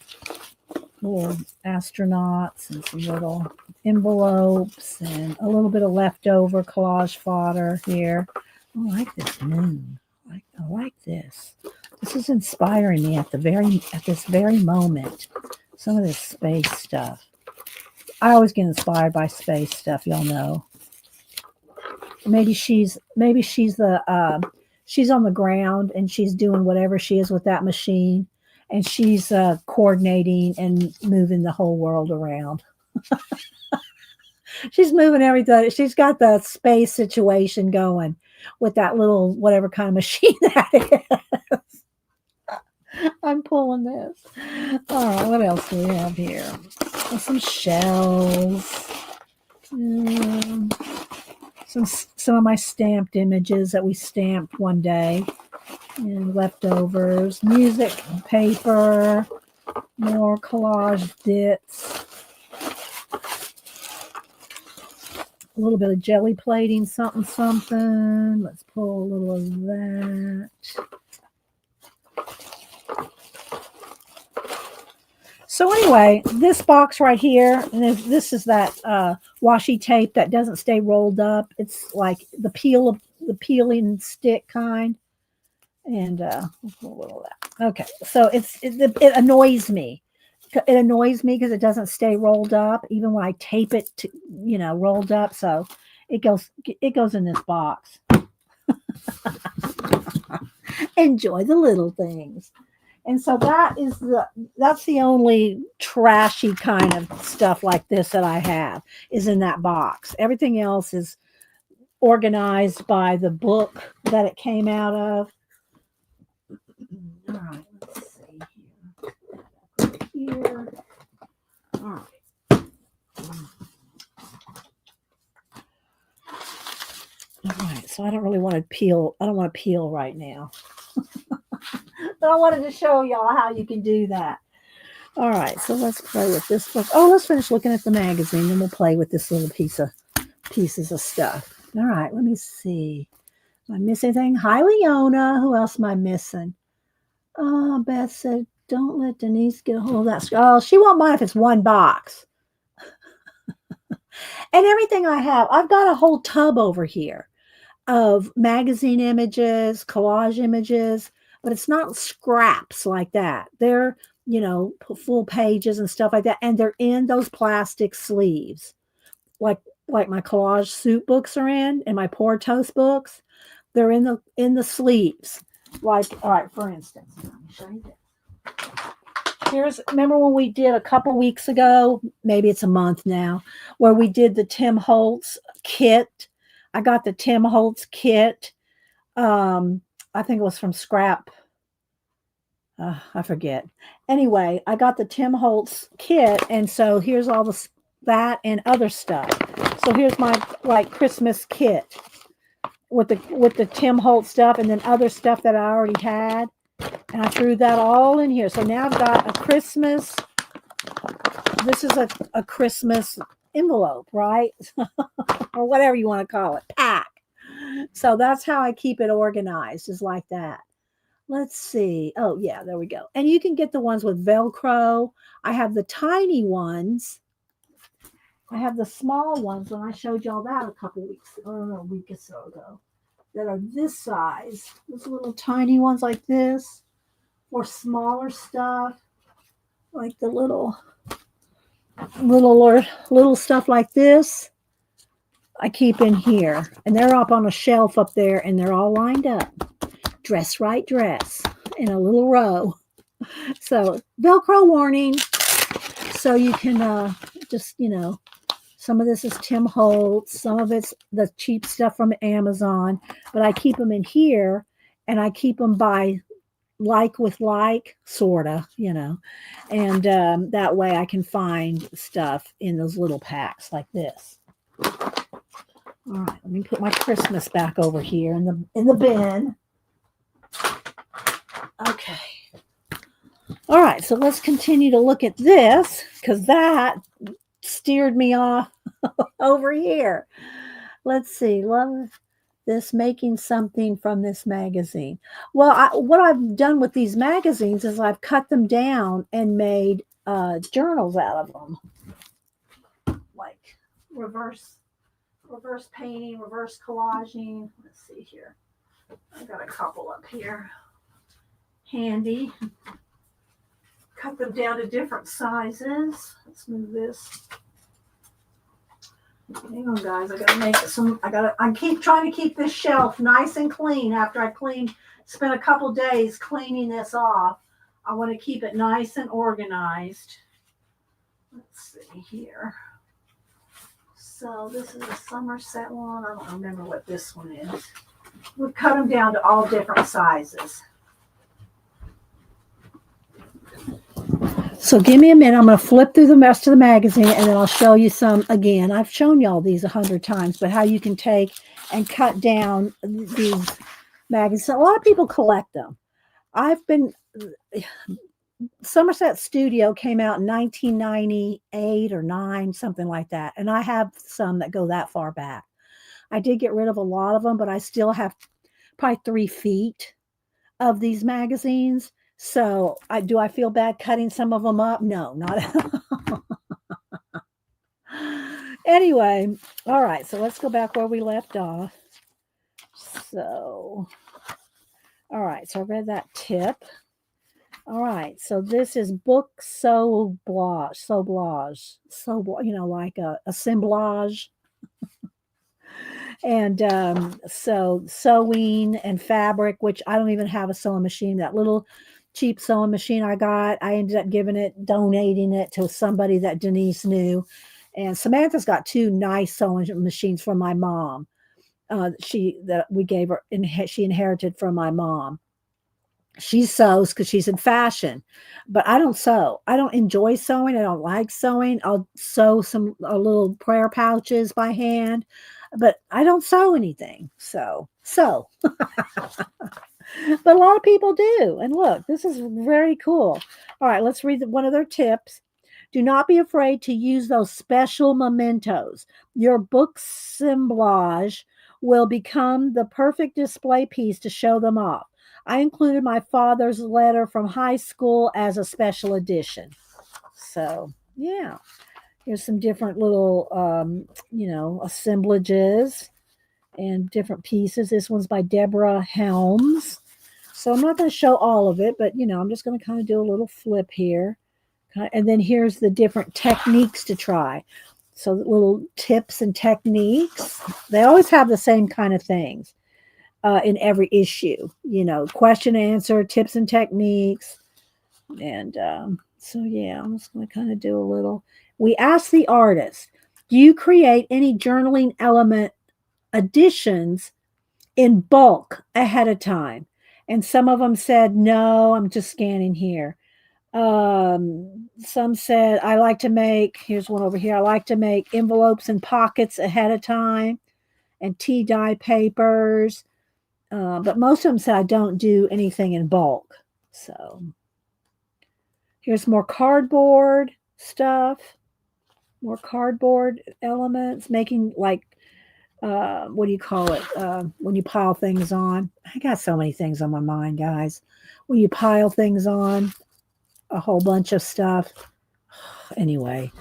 little astronauts and some little envelopes and a little bit of leftover collage fodder here. Oh, I like this moon. I like this. This is inspiring me at this very moment. Some of this space stuff. I always get inspired by space stuff, y'all know. Maybe she's she's on the ground and she's doing whatever she is with that machine, and she's coordinating and moving the whole world around. She's moving everything. She's got the space situation going with that little whatever kind of machine that is. I'm pulling this. Oh, what else do we have here? Some shells. Some of my stamped images that we stamped one day. And leftovers. Music, paper, more collage bits. A little bit of jelly plating, something. Let's pull a little of that. So anyway, this box right here, and this is that washi tape that doesn't stay rolled up. It's like the peeling stick kind. And we'll pull a little of that. Okay, so it annoys me. It annoys me because it doesn't stay rolled up, even when I tape it to, rolled up. So it goes in this box. Enjoy the little things. And so that's the only trashy kind of stuff like this that I have is in that box. Everything else is organized by the book that it came out of. All right, let's see here. All right. All right, so I don't really want to peel. I don't want to peel right now. But I wanted to show y'all how you can do that. All right, so let's play with this book. Oh, let's finish looking at the magazine, and we'll play with this little pieces of stuff. All right, let me see. Am I missing anything? Hi, Leona. Who else am I missing? Oh, Beth said, don't let Denise get a hold of that. Oh, she won't mind if it's one box. And everything I have, I've got a whole tub over here of magazine images, collage images, but it's not scraps like that. They're, full pages and stuff like that. And they're in those plastic sleeves, like my collage soup books are in, and my pour toast books. They're in the sleeves. Like, all right, for instance, let me show you this. Remember when we did a couple weeks ago, maybe it's a month now, where we did the Tim Holtz kit. I got the Tim Holtz kit. I think it was from Scrap. I forget. Anyway, I got the Tim Holtz kit, and so here's all that and other stuff. So here's my Christmas kit with the Tim Holtz stuff, and then other stuff that I already had, and I threw that all in here. So now I've got a Christmas. This is a Christmas envelope, right? Or whatever you want to call it, pack. So that's how I keep it organized, is like that. let's see. Oh, yeah, there we go. And you can get the ones with Velcro. I have the tiny ones. I have the small ones, and I showed y'all that a couple weeks, or a week or so ago, that are this size. Those little tiny ones like this, or smaller stuff, like the little stuff like this. I keep in here, and they're up on a shelf up there, and they're all lined up. Dress right dress in a little row. So Velcro warning. So you can just, some of this is Tim Holtz, some of it's the cheap stuff from Amazon, but I keep them in here, and I keep them by like with like, sorta, and that way I can find stuff in those little packs like this. All right, let me put my Christmas back over here in the bin. Okay. All right, so let's continue to look at this, because that steered me off over here. Let's see. Love this, making something from this magazine. Well, what I've done with these magazines is I've cut them down and made journals out of them, like reverse painting, reverse collaging. Let's see here. I've got a couple up here handy. Cut them down to different sizes. Let's move this. Hang on, guys. I gotta make some. I keep trying to keep this shelf nice and clean after I spent a couple days cleaning this off. I want to keep it nice and organized. Let's see here. So this is a Somerset one. I don't remember what this one is. We cut them down to all different sizes. So give me a minute. I'm going to flip through the rest of the magazine, and then I'll show you some. Again, I've shown y'all these 100 times, but how you can take and cut down these magazines. So a lot of people collect them. Somerset Studio came out in 1998 or 9, something like that. And I have some that go that far back. I did get rid of a lot of them, but I still have probably 3 feet of these magazines. So do I feel bad cutting some of them up? No, not at all. Anyway, all right. So let's go back where we left off. So, all right. So I read that tip. All right. So this is book assemblage, like a assemblage. And so sewing and fabric, which I don't even have a sewing machine. That little cheap sewing machine I got, I ended up donating it to somebody that Denise knew. And Samantha's got 2 nice sewing machines from my mom. That we gave her, and she inherited from my mom. She sews because she's in fashion, but I don't sew. I don't enjoy sewing. I don't like sewing. I'll sew some little prayer pouches by hand, but I don't sew anything. So. But a lot of people do. And look, this is very cool. All right, let's read one of their tips. Do not be afraid to use those special mementos. Your book assemblage will become the perfect display piece to show them off. I included my father's letter from high school as a special edition. So, yeah. Here's some different little, assemblages and different pieces. This one's by Deborah Helms. So I'm not going to show all of it, but, I'm just going to kind of do a little flip here. And then here's the different techniques to try. So little tips and techniques. They always have the same kind of things in every issue. Question and answer, tips and techniques. And so, yeah, I'm just going to kind of do a little. We asked the artist, do you create any journaling element additions in bulk ahead of time? And some of them said, no, I'm just scanning here. Some said, here's one over here. I like to make envelopes and pockets ahead of time and tea dye papers. But most of them said I don't do anything in bulk. So here's more cardboard stuff, more cardboard elements, making like what do you call it? When you pile things on. I got so many things on my mind, guys. When you pile things on, a whole bunch of stuff. Anyway,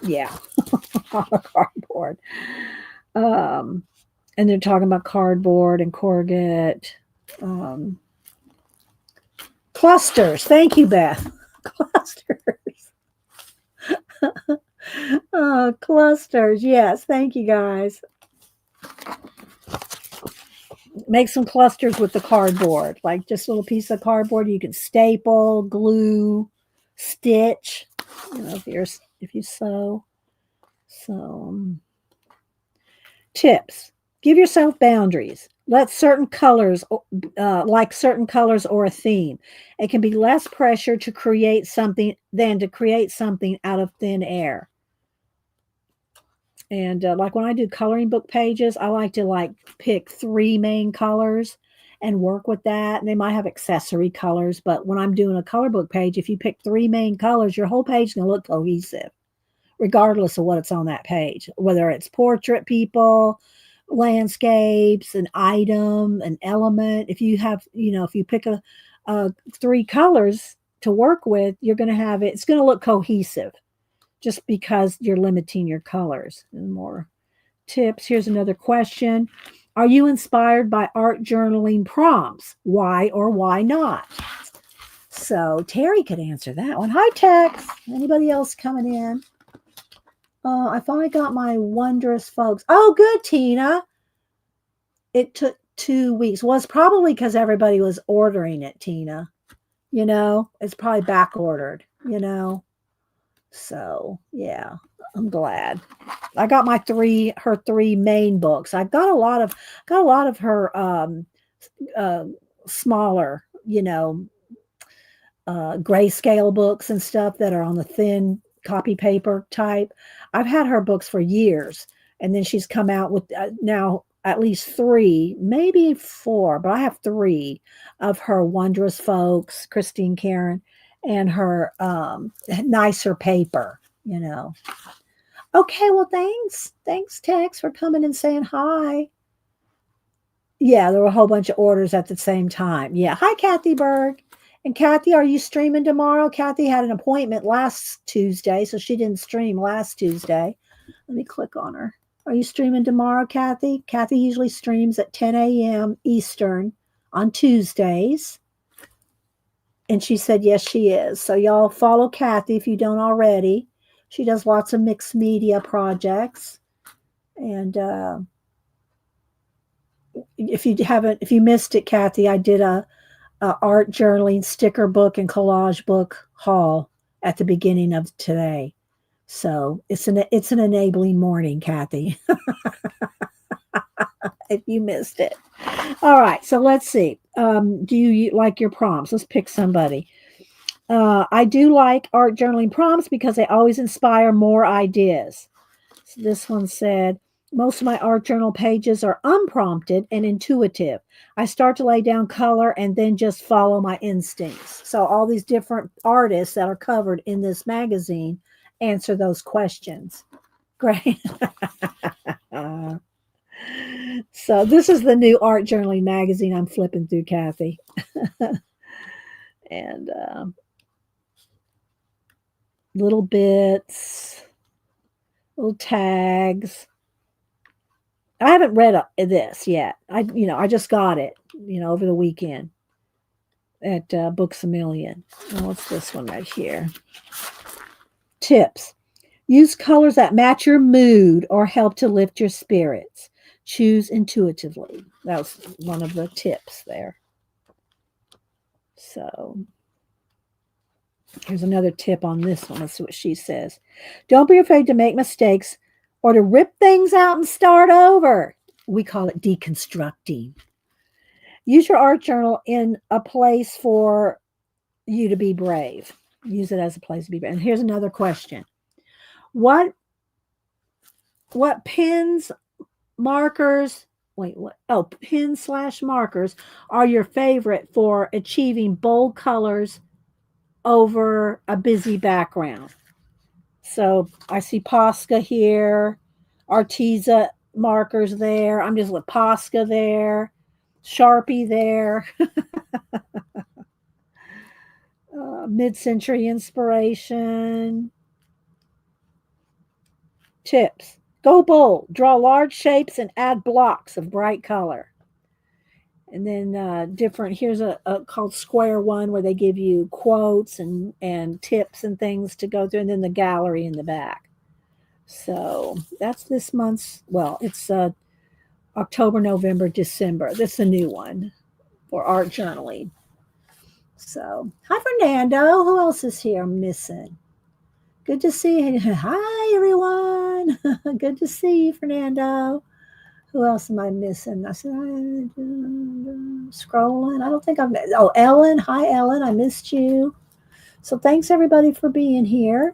yeah, on a cardboard. Um, and they're talking about cardboard and corrugate. Um, Clusters. Thank you, Beth. Clusters. Clusters. Yes. Thank you, guys. Make some clusters with the cardboard, like just a little piece of cardboard you can staple, glue, stitch. You know, if you sew. So tips. Give yourself boundaries. Let certain colors, like certain colors or a theme. It can be less pressure to create something than to create something out of thin air. And like when I do coloring book pages, I like to like pick three main colors and work with that. And they might have accessory colors, but when I'm doing a color book page, if you pick three main colors, your whole page is going to look cohesive, regardless of what it's on that page, whether it's portrait people, landscapes, an item, an element. If you have, you know, if you pick a three colors to work with, you're going to have it. It's going to look cohesive, just because you're limiting your colors. And more tips. Here's another question. Are you inspired by art journaling prompts? Why or why not? So Terry could answer that one. Hi, Tex. Anybody else coming in? I finally got my wondrous folks. Oh, good, Tina. It took 2 weeks. Well, it's probably because everybody was ordering it, Tina. You know, it's probably back ordered, you know. So yeah, I'm glad. I got her three main books. I got a lot of her uh smaller, you know, grayscale books and stuff that are on the thin copy paper type. I've had her books for years, and then she's come out with now at least three, maybe four, but I have three of her Wondrous Folks, Christine Karen, and her nicer paper, you know. Okay, well, thanks. Thanks, Tex, for coming and saying hi. Yeah, there were a whole bunch of orders at the same time. Yeah. Hi, Kathy Berg. And Kathy, are you streaming tomorrow? Kathy had an appointment last Tuesday, so she didn't stream last Tuesday. Let me click on her. Are you streaming tomorrow, Kathy? Kathy usually streams at 10 a.m. Eastern on Tuesdays. And she said, yes, she is. So y'all follow Kathy if you don't already. She does lots of mixed media projects. And if you missed it, Kathy, I did a art journaling sticker book and collage book haul at the beginning of today. So it's an enabling morning, Kathy. If you missed it. All right, so let's see. Do you like your prompts? Let's pick somebody. I do like art journaling prompts because they always inspire more ideas. So this one said, most of my art journal pages are unprompted and intuitive. I start to lay down color and then just follow my instincts. So all these different artists that are covered in this magazine answer those questions. Great. So this is the new art journaling magazine I'm flipping through, Kathy. And little bits, little tags. I haven't read this yet. I just got it, over the weekend at Books a Million. Oh, what's this one right here? Tips. Use colors that match your mood or help to lift your spirits. Choose intuitively. That was one of the tips there. So here's another tip on this one. Let's see what she says. Don't be afraid to make mistakes or to rip things out and start over. We call it deconstructing. Use your art journal in a place for you to be brave. Use it as a place to be brave. And here's another question. What pens, markers, pens/markers are your favorite for achieving bold colors over a busy background? So I see Posca here, Arteza markers there. I'm just with Posca there, Sharpie there, mid-century inspiration. Tips. Go bold. Draw large shapes and add blocks of bright color. And then different, here's a called square one where they give you quotes and tips and things to go through, and then the gallery in the back. So that's this month's, well, it's October, November, December. This is a new one for art journaling. So, hi, Fernando. Who else is here? I'm missing. Good to see you. Hi, everyone. Good to see you, Fernando. Who else am I missing? I said, scrolling. I don't think I've. Oh, Ellen. Hi, Ellen. I missed you. So, thanks, everybody, for being here.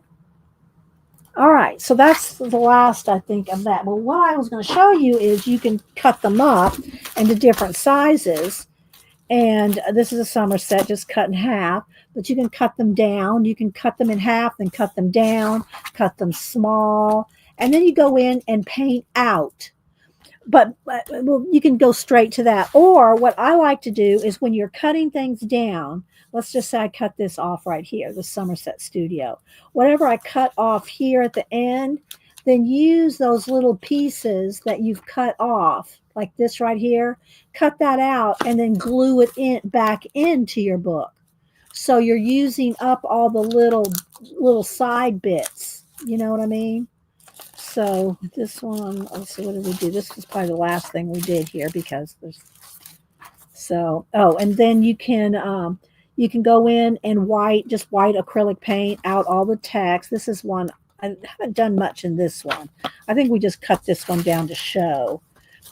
All right, so that's the last, I think, of that. Well, what I was going to show you is you can cut them up into different sizes. And this is a Somerset, just cut in half. But you can cut them down. You can cut them in half, then cut them down, cut them small. And then you go in and paint out. But well, you can go straight to that. Or what I like to do is when you're cutting things down, let's just say I cut this off right here, the Somerset Studio. Whatever I cut off here at the end, then use those little pieces that you've cut off, like this right here, cut that out and then glue it in back into your book. So you're using up all the little side bits. You know what I mean? So this one, let's see, what did we do? This is probably the last thing we did here because there's so, oh, and then you can go in and just white acrylic paint out all the text. This is one, I haven't done much in this one. I think we just cut this one down to show.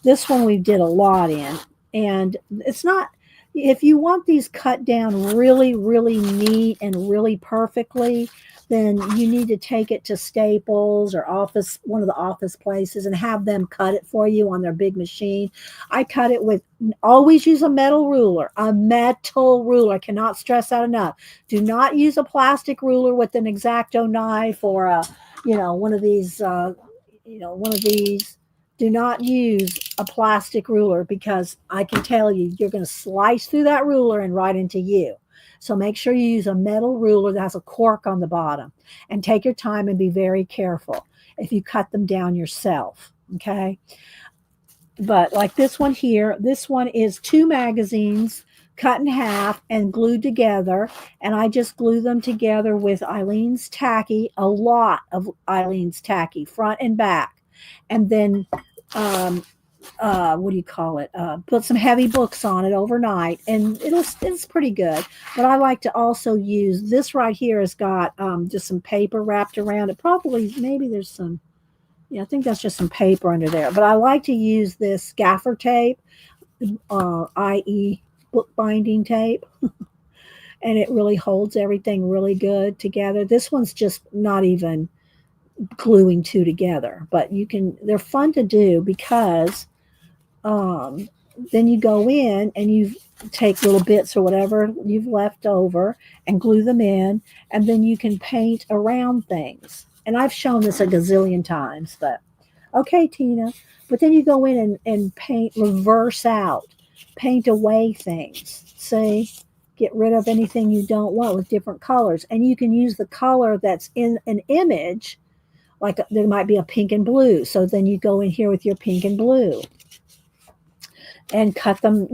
This one we did a lot in. And it's not, if you want these cut down really, really neat and really perfectly, then you need to take it to Staples or one of the office places and have them cut it for you on their big machine. I cut it with, always use a metal ruler, I cannot stress that enough. Do not use a plastic ruler with an X-Acto knife or one of these, do not use a plastic ruler because I can tell you're going to slice through that ruler and right into you. So make sure you use a metal ruler that has a cork on the bottom and take your time and be very careful if you cut them down yourself. Okay. But like this one here, this one is 2 magazines cut in half and glued together. And I just glue them together with Eileen's Tacky, a lot of Eileen's Tacky, front and back. And then, what do you call it? Put some heavy books on it overnight, and it's pretty good. But I like to also use this right here. Has got just some paper wrapped around it. Probably, maybe there's some. Yeah, I think that's just some paper under there. But I like to use this gaffer tape, i.e., bookbinding tape, and it really holds everything really good together. This one's just not even gluing 2 together, but they're fun to do because then you go in and you take little bits or whatever you've left over and glue them in, and then you can paint around things. And I've shown this a gazillion times, but okay, Tina. But then you go in and paint, reverse out, paint away things. See, get rid of anything you don't want with different colors. And you can use the color that's in an image, like there might be a pink and blue. So then you go in here with your pink and blue and cut them,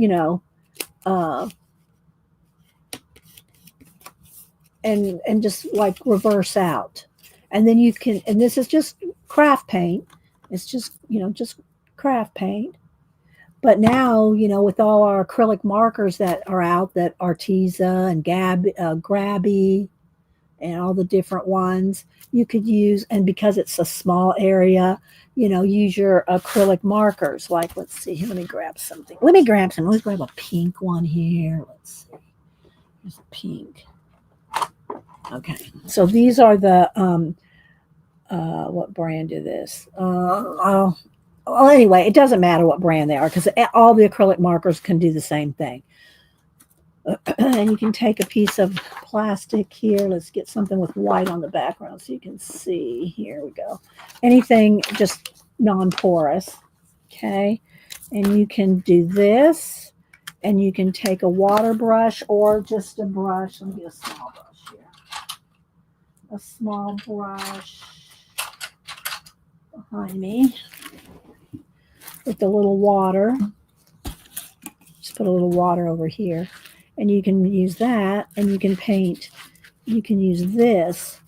and just like reverse out. And then you can, and this is just craft paint. It's just, just craft paint. But now, with all our acrylic markers that are out, that Arteza and Grabby and all the different ones you could use, and because it's a small area, use your acrylic markers. Like, let's see here, let me grab something. Let's grab a pink one here. Let's see. Here's a pink. Okay, so these are the what brand is this? Well, anyway, it doesn't matter what brand they are because all the acrylic markers can do the same thing. And you can take a piece of plastic here. Let's get something with white on the background so you can see. Here we go. Anything just non-porous. Okay. And you can do this, and you can take a water brush or just a brush. Let me get a small brush here. A small brush behind me with a little water. Just put a little water over here. And you can use that, and you can paint. You can use this.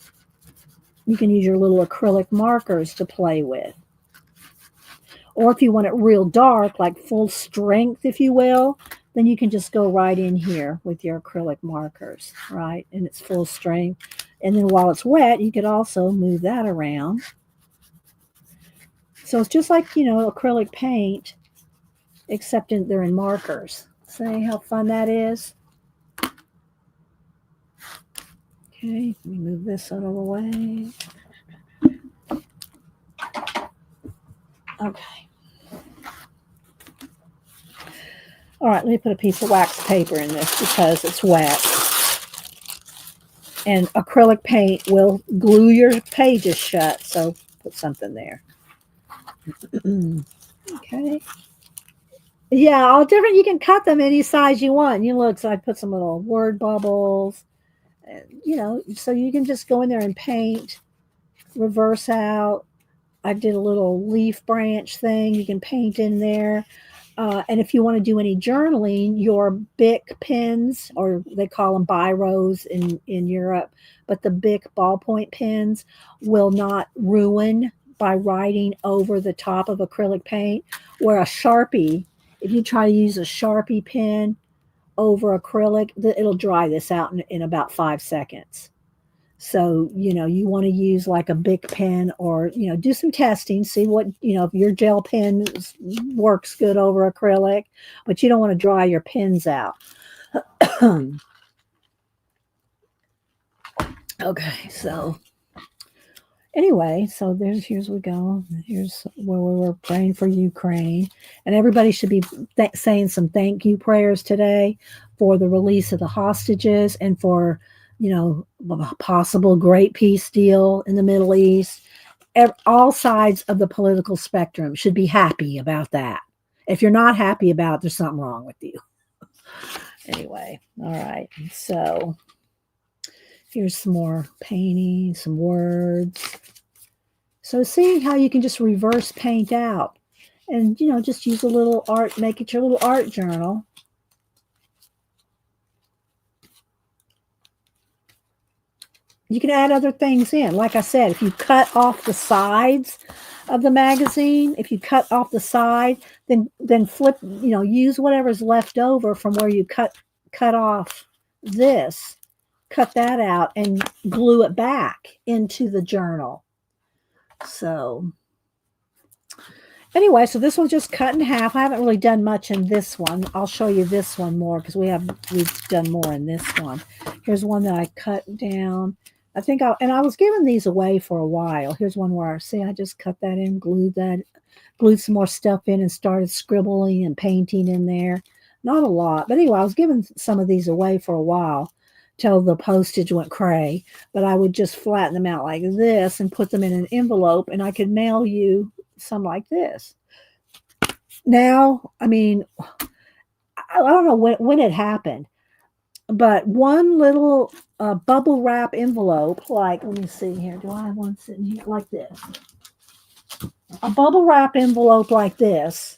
You can use your little acrylic markers to play with. Or if you want it real dark, like full strength, if you will, then you can just go right in here with your acrylic markers, right? And it's full strength. And then while it's wet, you could also move that around. So it's just like, acrylic paint, except they're in markers. See how fun that is? Okay, let me move this out of the way. Okay. All right, let me put a piece of wax paper in this because it's wet. And acrylic paint will glue your pages shut, so put something there. Okay. Yeah, all different. You can cut them any size you want. Look, so I put some little word bubbles, so you can just go in there and paint, reverse out. I did a little leaf branch thing. You can paint in there. And if you want to do any journaling, your Bic pens, or they call them biros in Europe, but the Bic ballpoint pens will not ruin by writing over the top of acrylic paint. Where a Sharpie, if you try to use a Sharpie pen over acrylic, it'll dry this out in about 5 seconds. So, you want to use like a Bic pen, or, do some testing, see what, if your gel pen works good over acrylic, but you don't want to dry your pens out. Okay, so anyway, so here's we go. Here's where we were praying for Ukraine. And everybody should be saying some thank you prayers today for the release of the hostages and for a possible great peace deal in the Middle East. All sides of the political spectrum should be happy about that. If you're not happy about it, there's something wrong with you. Anyway, all right. So here's some more painting, some words. So see how you can just reverse paint out and, just use a little art, make it your little art journal. You can add other things in. Like I said, if you cut off the sides of the magazine, if you cut off the side, then flip, use whatever's left over from where you cut off this, cut that out and glue it back into the journal. So anyway, so this one's just cut in half. I haven't really done much in this one. I'll show you this one more because we've done more in this one. Here's one that I cut down. I think I was giving these away for a while. Here's one where I just cut that in, glued some more stuff in and started scribbling and painting in there. Not a lot, but anyway, I was giving some of these away for a while till the postage went cray, but I would just flatten them out like this and put them in an envelope, and I could mail you some like this. Now, I mean, I don't know when it happened, but one little bubble wrap envelope, like, let me see here. Do I have one sitting here like this? A bubble wrap envelope like this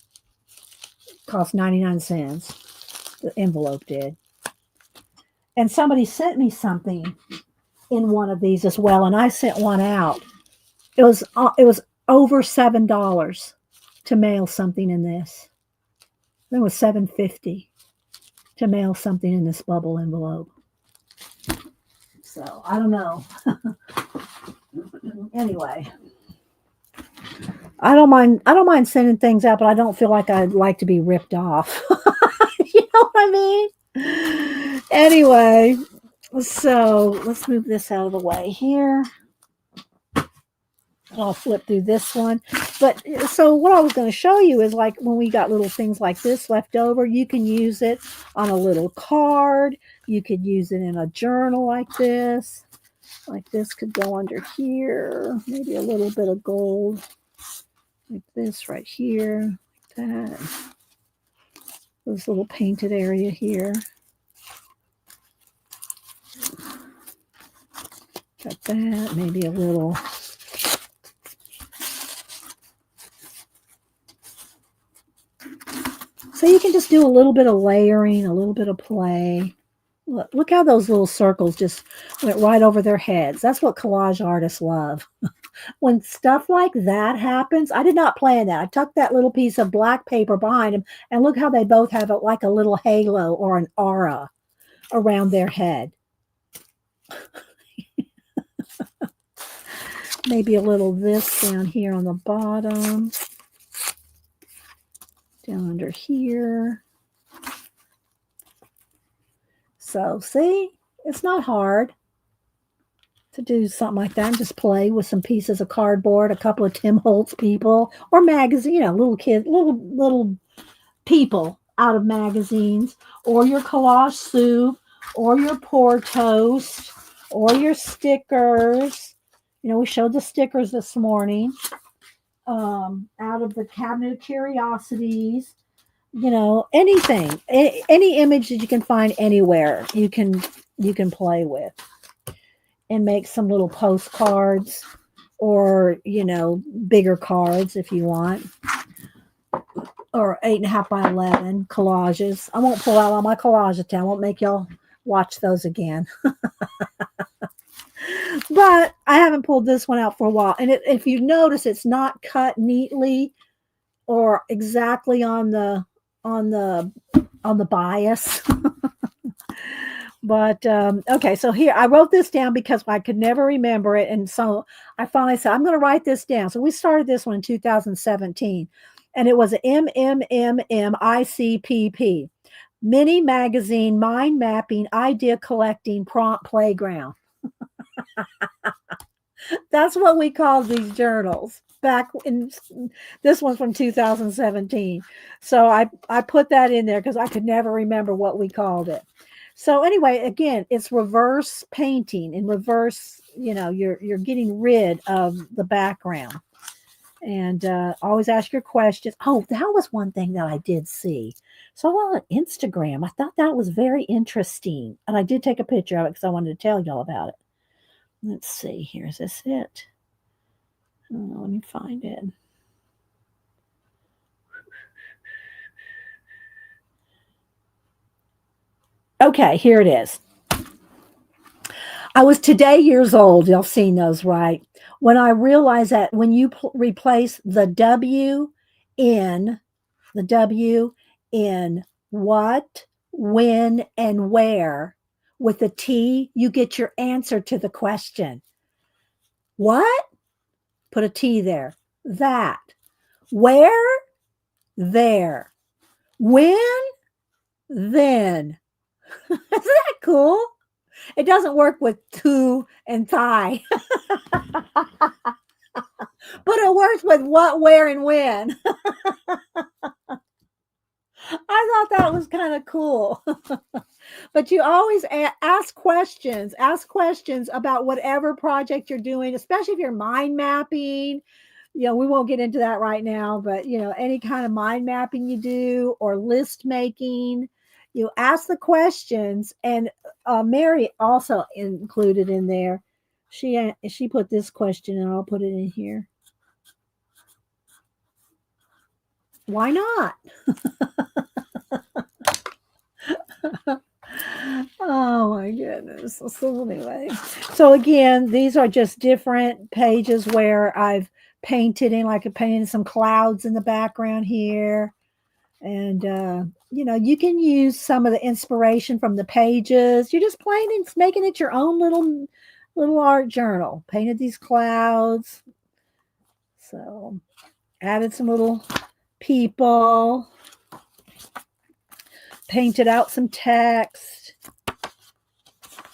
cost 99 cents. The envelope did. And somebody sent me something in one of these as well, and I sent one out. It was over $7 to mail something in this. It was $7.50 to mail something in this bubble envelope. So I don't know. Anyway, I don't mind sending things out, but I don't feel like I'd like to be ripped off. You know what I mean? Anyway, so let's move this out of the way here. I'll flip through this one. But so what I was going to show you is, like, when we got little things like this left over, you can use it on a little card. You could use it in a journal like this. Like this could go under here. Maybe a little bit of gold. Like this right here. that. This little painted area here. Got that, maybe a little. So you can just do a little bit of layering, a little bit of play. Look how those little circles just went right over their heads. That's what collage artists love. When stuff like that happens, I did not plan that. I tucked that little piece of black paper behind them, and look how they both have it like a little halo or an aura around their head. Maybe a little this down here on the bottom. Down under here. So see, it's not hard to do something like that and just play with some pieces of cardboard, a couple of Tim Holtz people or magazine, little kids, little people out of magazines, or your collage soup, or your pour toast, or your stickers. We showed the stickers this morning out of the cabinet of curiosities. Anything, any image that you can find anywhere, you can play with and make some little postcards or, bigger cards if you want, or 8.5 by 11 collages. I won't pull out all my collages today. I won't make y'all watch those again. But I haven't pulled this one out for a while. And if you notice, it's not cut neatly or exactly on the bias. But okay, so here I wrote this down because I could never remember it, and so I finally said I'm going to write this down. So we started this one in 2017, and it was MMMMICPP, Mini Magazine Mind Mapping Idea Collecting Prompt Playground. That's what we called these journals back in. This one's from 2017. So I put that in there because I could never remember what we called it. So anyway, again, it's reverse painting. In reverse, you're getting rid of the background. And always ask your questions. Oh, that was one thing that I did see. So on Instagram, I thought that was very interesting. And I did take a picture of it because I wanted to tell y'all about it. Let's see, here's this it. Oh, let me find it. Okay, here it is. I was today years old. Y'all seen those, right? When I realized that when you replace the W in what, when, and where with a T, you get your answer to the question. What? Put a T there. That. Where? There. When? Then. Isn't that cool? It doesn't work with tu and thigh. But it works with what, where, and when. I thought that was kind of cool. But you always ask questions. Ask questions about whatever project you're doing, especially if you're mind mapping. We won't get into that right now, but any kind of mind mapping you do or list making, you ask the questions. And Mary also included in there. She put this question, and I'll put it in here. Why not? Oh my goodness. So anyway, so again, these are just different pages where I've painted in, like I painted some clouds in the background here. And, you can use some of the inspiration from the pages. You're just playing and making it your own little art journal. Painted these clouds. So added some little people. Painted out some text.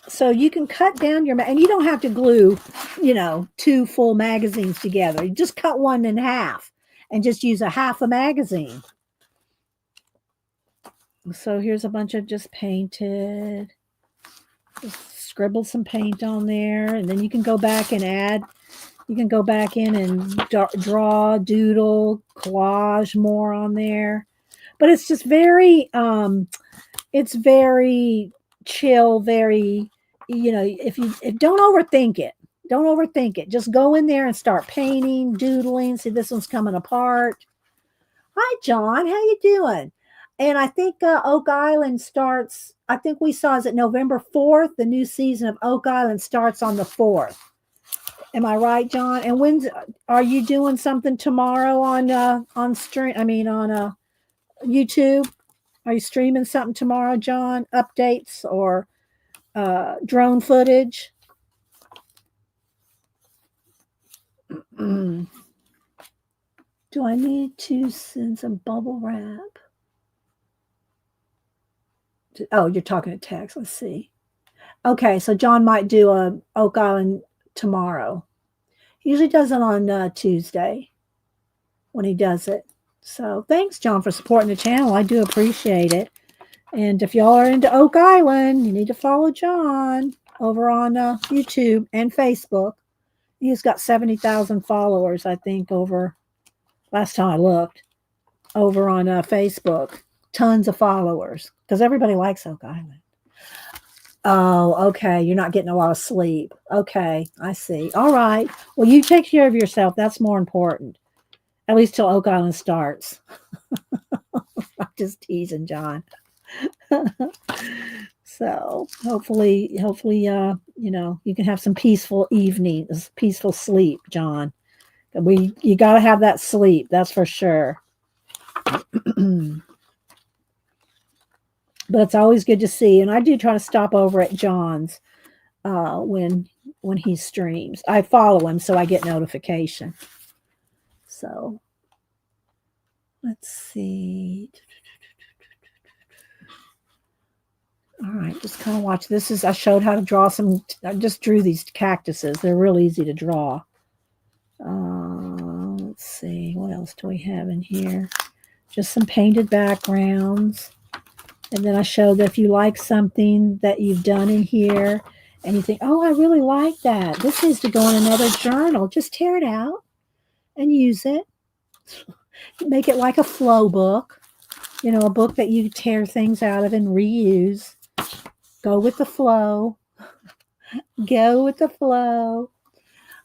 So you can cut down and you don't have to glue, 2 full magazines together. You just cut one in half and just use a half a magazine. So here's a bunch of just painted. Just scribble some paint on there, and then you can go back and add You can go back in and draw, doodle, collage more on there. But it's just very it's very chill, very, don't overthink it. Don't overthink it. Just go in there and start painting, doodling. See, this one's coming apart. Hi, John. How you doing? And I think Oak Island starts, I think we saw, is it November 4th? The new season of Oak Island starts on the 4th. Am I right, John? And are you doing something tomorrow on stream? I mean, on YouTube? Are you streaming something tomorrow, John? Updates or drone footage? Do I need to send some bubble wrap? Oh, you're talking to text. Let's see. Okay, so John might do a Oak Island tomorrow. He usually does it on Tuesday when he does it. So thanks, John, for supporting the channel. I do appreciate it. And if y'all are into Oak Island, you need to follow John over on YouTube and Facebook. He's got 70,000 followers, I think, over last time I looked, over on Facebook. Tons of followers because everybody likes Oak Island. Oh, okay. You're not getting a lot of sleep. Okay, I see. All right. Well, you take care of yourself. That's more important. At least till Oak Island starts. I'm just teasing, John. So hopefully, you can have some peaceful evenings, peaceful sleep, John. You got to have that sleep. That's for sure. But it's always good to see. And I do try to stop over at John's when he streams. I follow him, so I get notification. So let's see. All right, just kind of watch. I showed how to draw I just drew these cactuses. They're real easy to draw. Let's see, what else do we have in here? Just some painted backgrounds. And then I showed that if you like something that you've done in here and you think, oh, I really like that. This needs to go in another journal. Just tear it out and use it. Make it like a flow book, a book that you tear things out of and reuse. Go with the flow. Go with the flow.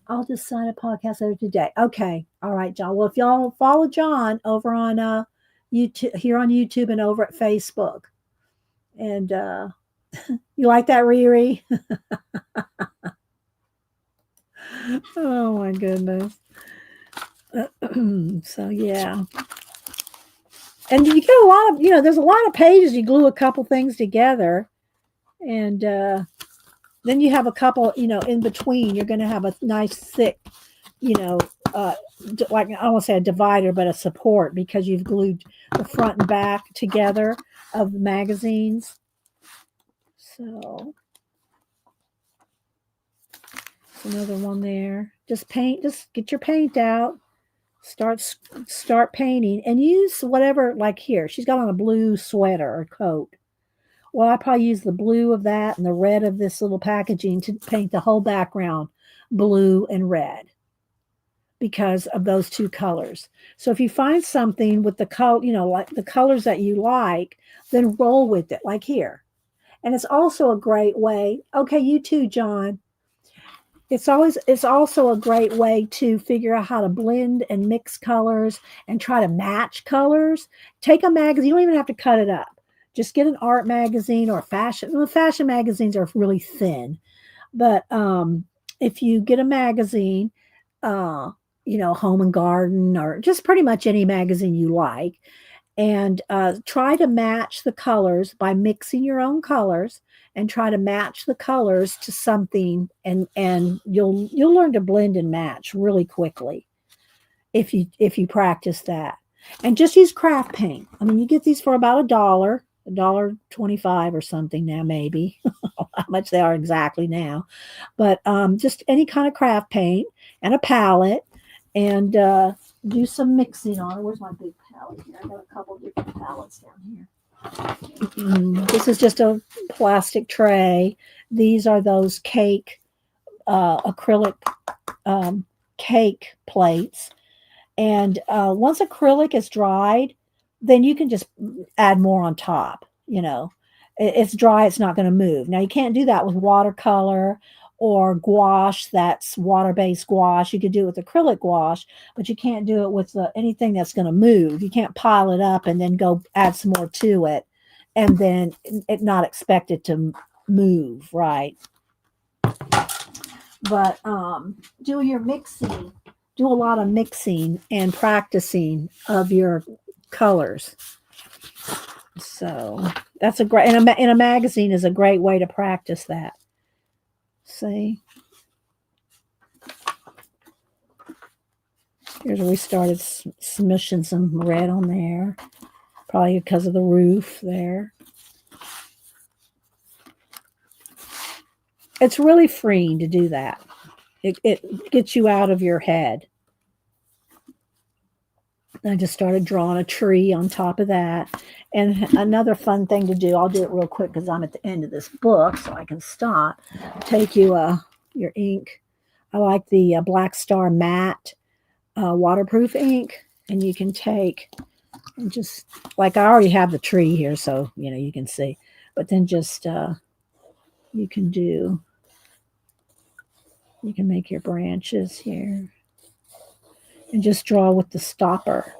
I'll just sign a podcast over today. Okay. All right, John. Well, if y'all follow John over on YouTube, here on YouTube and over at Facebook. And you like that, Riri? Oh, my goodness. So, yeah. And you get a lot of, there's a lot of pages. You glue a couple things together. And then you have a couple, in between. You're going to have a nice, thick, like, I don't want to say a divider, but a support because you've glued the front and back together of magazines. So another one there. Just get your paint out. Start painting and use whatever, like here. She's got on a blue sweater or coat. Well, I probably use the blue of that and the red of this little packaging to paint the whole background blue and red because of those two colors. So if you find something with the color, like the colors that you like, then roll with it, like here. And it's also a great way. Okay, you too, John. It's also a great way to figure out how to blend and mix colors and try to match colors. Take a magazine. You don't even have to cut it up. Just get an art magazine or fashion. Well, fashion magazines are really thin. But if you get a magazine, Home and Garden or just pretty much any magazine you like, and try to match the colors by mixing your own colors and try to match the colors to something, and you'll learn to blend and match really quickly if you practice that. And just use craft paint. I mean, you get these for about $1.25 or something now, maybe. How much they are exactly now. But just any kind of craft paint and a palette, and do some mixing on it. Where's my big palette here? I got a couple different palettes down here. This is just a plastic tray. These are those cake acrylic cake plates. And once acrylic is dried, then you can just add more on top. It's dry, it's not going to move. Now, you can't do that with watercolor or gouache. That's water-based gouache. You could do it with acrylic gouache, but you can't do it with anything that's going to move. You can't pile it up and then go add some more to it and then it not expect it to move, right? But do your mixing. Do a lot of mixing and practicing of your colors. So that's a great, in a magazine is a great way to practice that. See? Here's where we started smushing some red on there. Probably because of the roof there. It's really freeing to do that. It gets you out of your head. I just started drawing a tree on top of that. And another fun thing to do, I'll do it real quick because I'm at the end of this book, so I can stop. Take you your ink. I like the Black Star Matte waterproof ink. And you can take, and just, like I already have the tree here, so, you can see. But then just, you can make your branches here. And just draw with the stopper.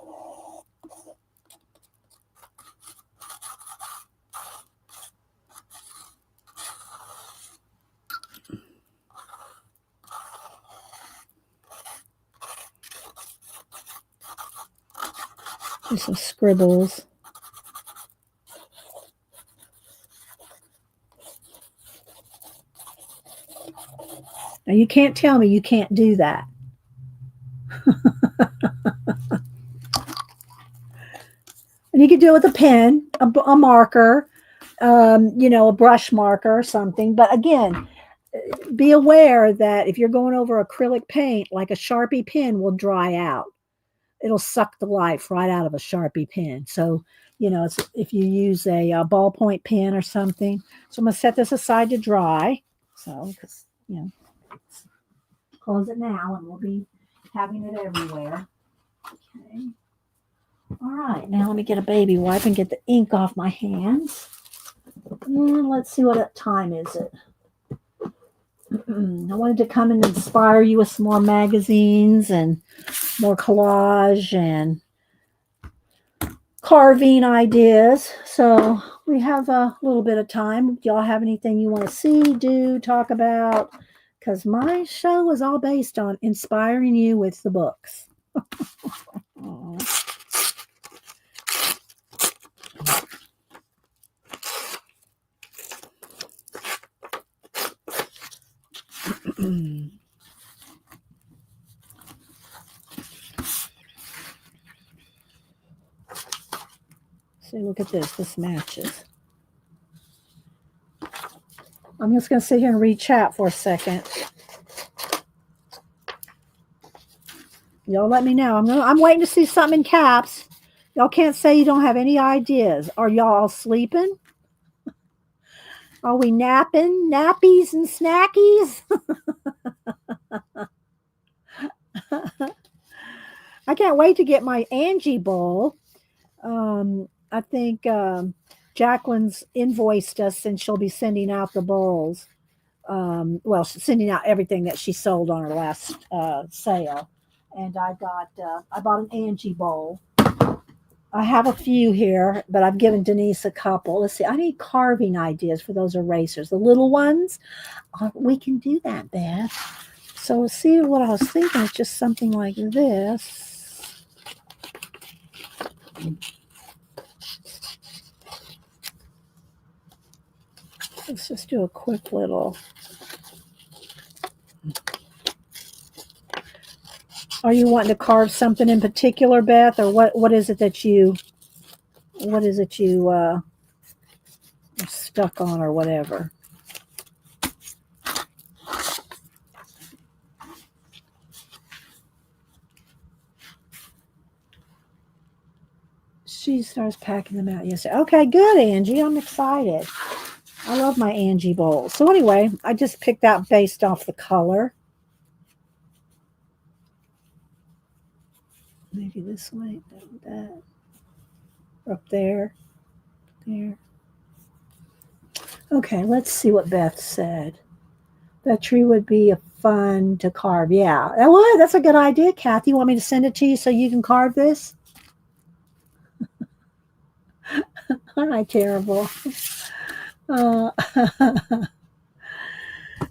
Just some scribbles. Now you can't tell me you can't do that. And you can do it with a pen, a marker, a brush marker or something. But again, be aware that if you're going over acrylic paint, like a Sharpie pen will dry out. It'll suck the life right out of a Sharpie pen. So, if you use a ballpoint pen or something. So I'm going to set this aside to dry. So, because, close it now and we'll be having it everywhere. Okay. All right, now let me get a baby wipe and get the ink off my hands. And let's see what time is it. I wanted to come and inspire you with some more magazines and more collage and carving ideas. So we have a little bit of time. Do y'all have anything you want to see, do, talk about? Because my show is all based on inspiring you with the books. See, look at this. This matches. I'm just going to sit here and read chat for a second. Y'all let me know. I'm waiting to see something in caps. Y'all can't say you don't have any ideas. Are y'all sleeping? Are we napping? Nappies and snackies? I can't wait to get my Angie bowl. I think Jacqueline's invoiced us and she'll be sending out the bowls. She's sending out everything that she sold on her last sale. And I bought an Angie bowl. I have a few here, but I've given Denise a couple. Let's see. I need carving ideas for those erasers. The little ones. We can do that, Beth. So let's see what I was thinking. It's just something like this. Let's just do a quick little. Are you wanting to carve something in particular, Beth, or what is it that you are stuck on or whatever? She starts packing them out yesterday. Okay, good, Angie. I'm excited. I love my Angie bowl. So anyway, I just picked out based off the color. Maybe this way, that, up there, there. Okay, let's see what Beth said. That tree would be fun to carve. Yeah, that would. That's a good idea, Kathy. You want me to send it to you so you can carve this? All right, terrible. Uh,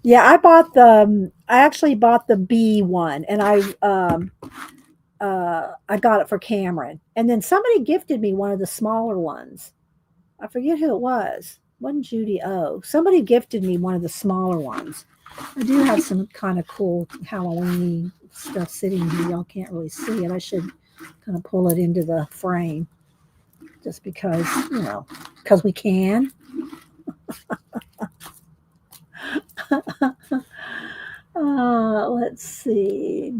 yeah, I bought the. I actually bought the B one, and I got it for Cameron, and then somebody gifted me one of the smaller ones. I forget who it was. It wasn't Judy O. Somebody gifted me one of the smaller ones. I do have some kind of cool Halloween stuff sitting here. Y'all can't really see it. I should kind of pull it into the frame just because, because we can. Let's see.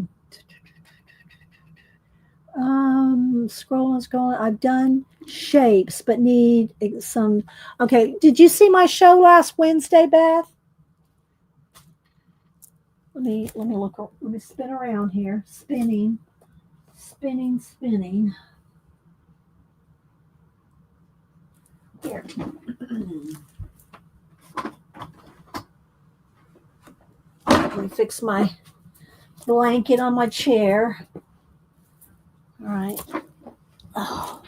Scrolling. I've done shapes, but need some. Okay, did you see my show last Wednesday, Beth? Let me look. Let me spin around here. Spinning. Here. Let me fix my blanket on my chair. All right. Oh.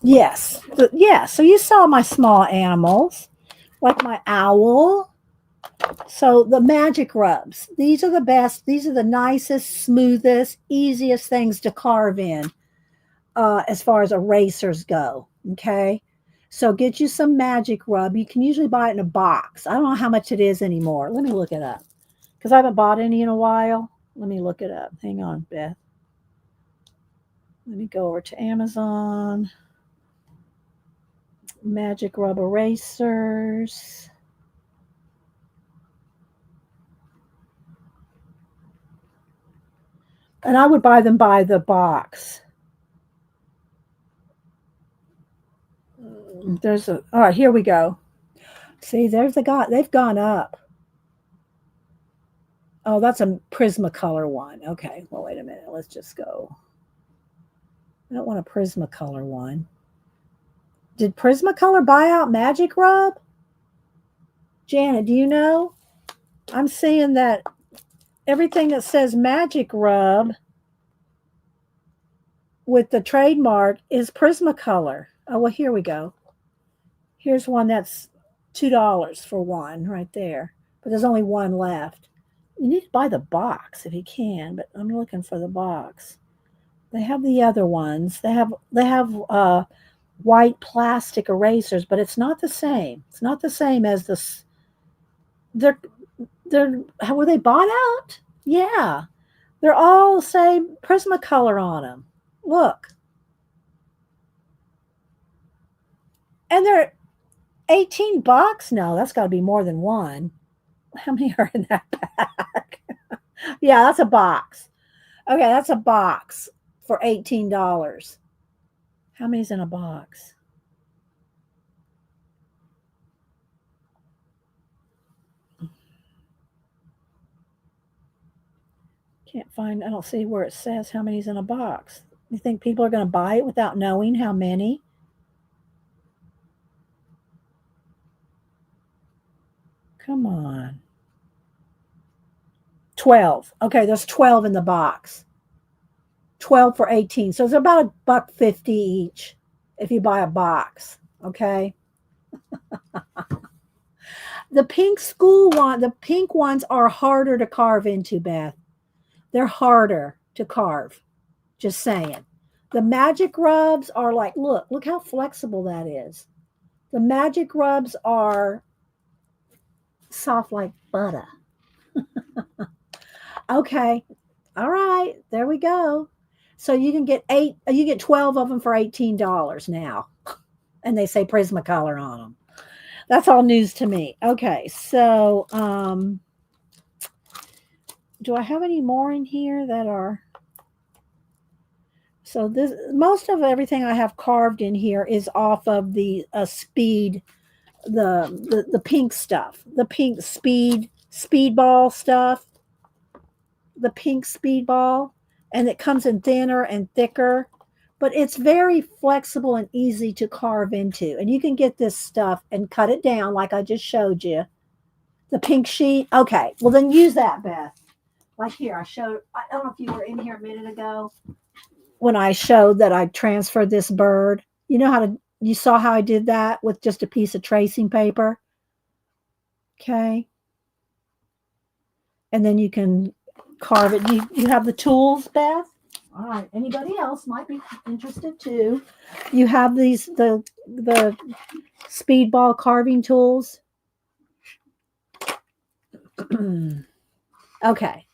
Yes. Yeah. So you saw my small animals, like my owl. So the magic rubs, these are the best. These are the nicest, smoothest, easiest things to carve in as far as erasers go. Okay. So get you some magic rub. You can usually buy it in a box. I don't know how much it is anymore. Let me look it up because I haven't bought any in a while. Let me look it up. Hang on, Beth. Let me go over to Amazon. Magic rub erasers. And I would buy them by the box. All right, here we go. See, they've gone up. Oh, that's a Prismacolor one. Okay, well, wait a minute. Let's just go. I don't want a Prismacolor one. Did Prismacolor buy out Magic Rub? Janet, do you know? I'm seeing that everything that says Magic Rub with the trademark is Prismacolor. Oh, well, here we go. Here's one that's $2 for one right there, but there's only one left. You need to buy the box if you can, but I'm looking for the box. They have the other ones. They have white plastic erasers, but it's not the same. It's not the same as this. They're how were they bought out? Yeah, they're all the same Prismacolor on them. Look, and they're $18. No, that's got to be more than one. How many are in that pack? Yeah, that's a box. Okay, that's a box for $18. How many's in a box? Can't find, I don't see where it says how many's in a box. You think people are going to buy it without knowing how many? Come on. 12. Okay, there's 12 in the box. 12 for 18. So it's about $1.50 each if you buy a box. Okay. The pink ones are harder to carve into, Beth. They're harder to carve. Just saying. The magic rubs are like, look how flexible that is. The magic rubs are soft like butter. Okay. All right. There we go. So you can get 12 of them for $18 now. And they say Prismacolor on them. That's all news to me. Okay. So, do I have any more in here that are so this most of everything I have carved in here is off of the speed the pink stuff, the pink speedball stuff, the pink speedball, and it comes in thinner and thicker, but it's very flexible and easy to carve into. And you can get this stuff and cut it down like I just showed you. The pink sheet. Okay, well then use that, Beth. Like here, I don't know if you were in here a minute ago when I showed that I transferred this bird. You saw how I did that with just a piece of tracing paper. Okay. And then you can carve it. You have the tools, Beth? All right. Anybody else might be interested too. You have the speedball carving tools. Okay.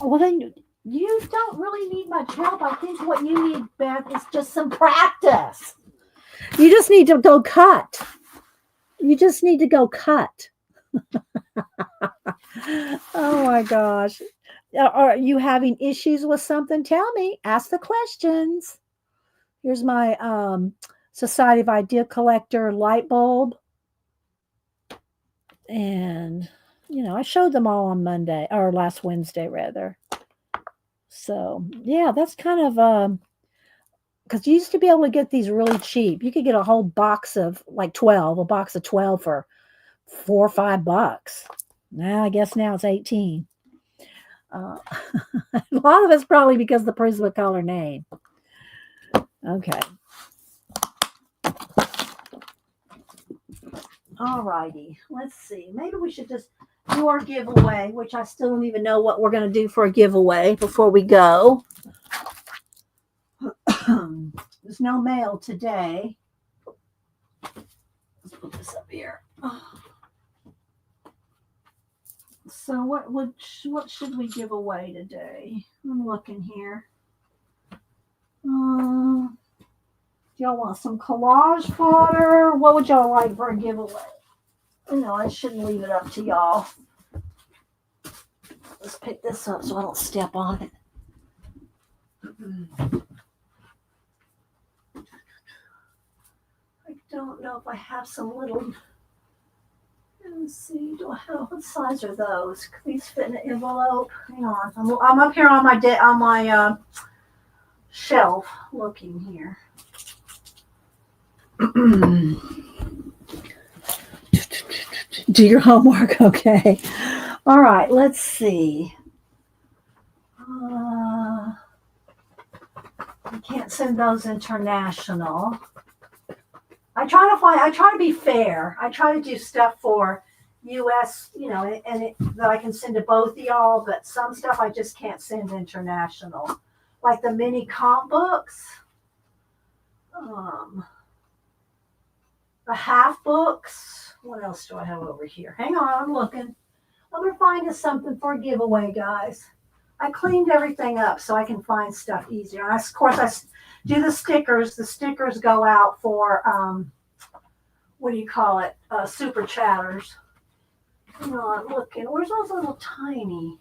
Well, then you don't really need much help. I think what you need, Beth, is just some practice. You just need to go cut. Oh my gosh. Are you having issues with something? Tell me. Ask the questions. Here's my Society of Idea Collector light bulb. And, I showed them all on Monday, or last Wednesday, rather. So, yeah, that's kind of, because you used to be able to get these really cheap. You could get a whole box of, like 12, a box of 12 for $4 or $5. Now, I guess now it's 18. A lot of it's probably because of the Prismacolor name. Okay. All righty. Let's see. Maybe we should just do our giveaway, which I still don't even know what we're going to do for a giveaway before we go. There's no mail today. Let's put this up here. So what should we give away today? I'm looking here. Do y'all want some collage fodder? What would y'all like for a giveaway? I shouldn't leave it up to y'all. Let's pick this up so I don't step on it. I don't know if I have some little. Let's see. What size are those? Can these fit in an envelope? Hang on. I'm up here on my shelf looking here. Do your homework, okay? All right. Let's see. I can't send those international. I try to be fair. I try to do stuff for U.S., that I can send to both of y'all, but some stuff I just can't send international. Like the mini comp books, the half books. What else do I have over here? Hang on, I'm looking. I'm going to find us something for a giveaway, guys. I cleaned everything up so I can find stuff easier. And of course, I do the stickers. The stickers go out for, what do you call it? Super chatters. Hang on, I'm looking. Where's those little tiny?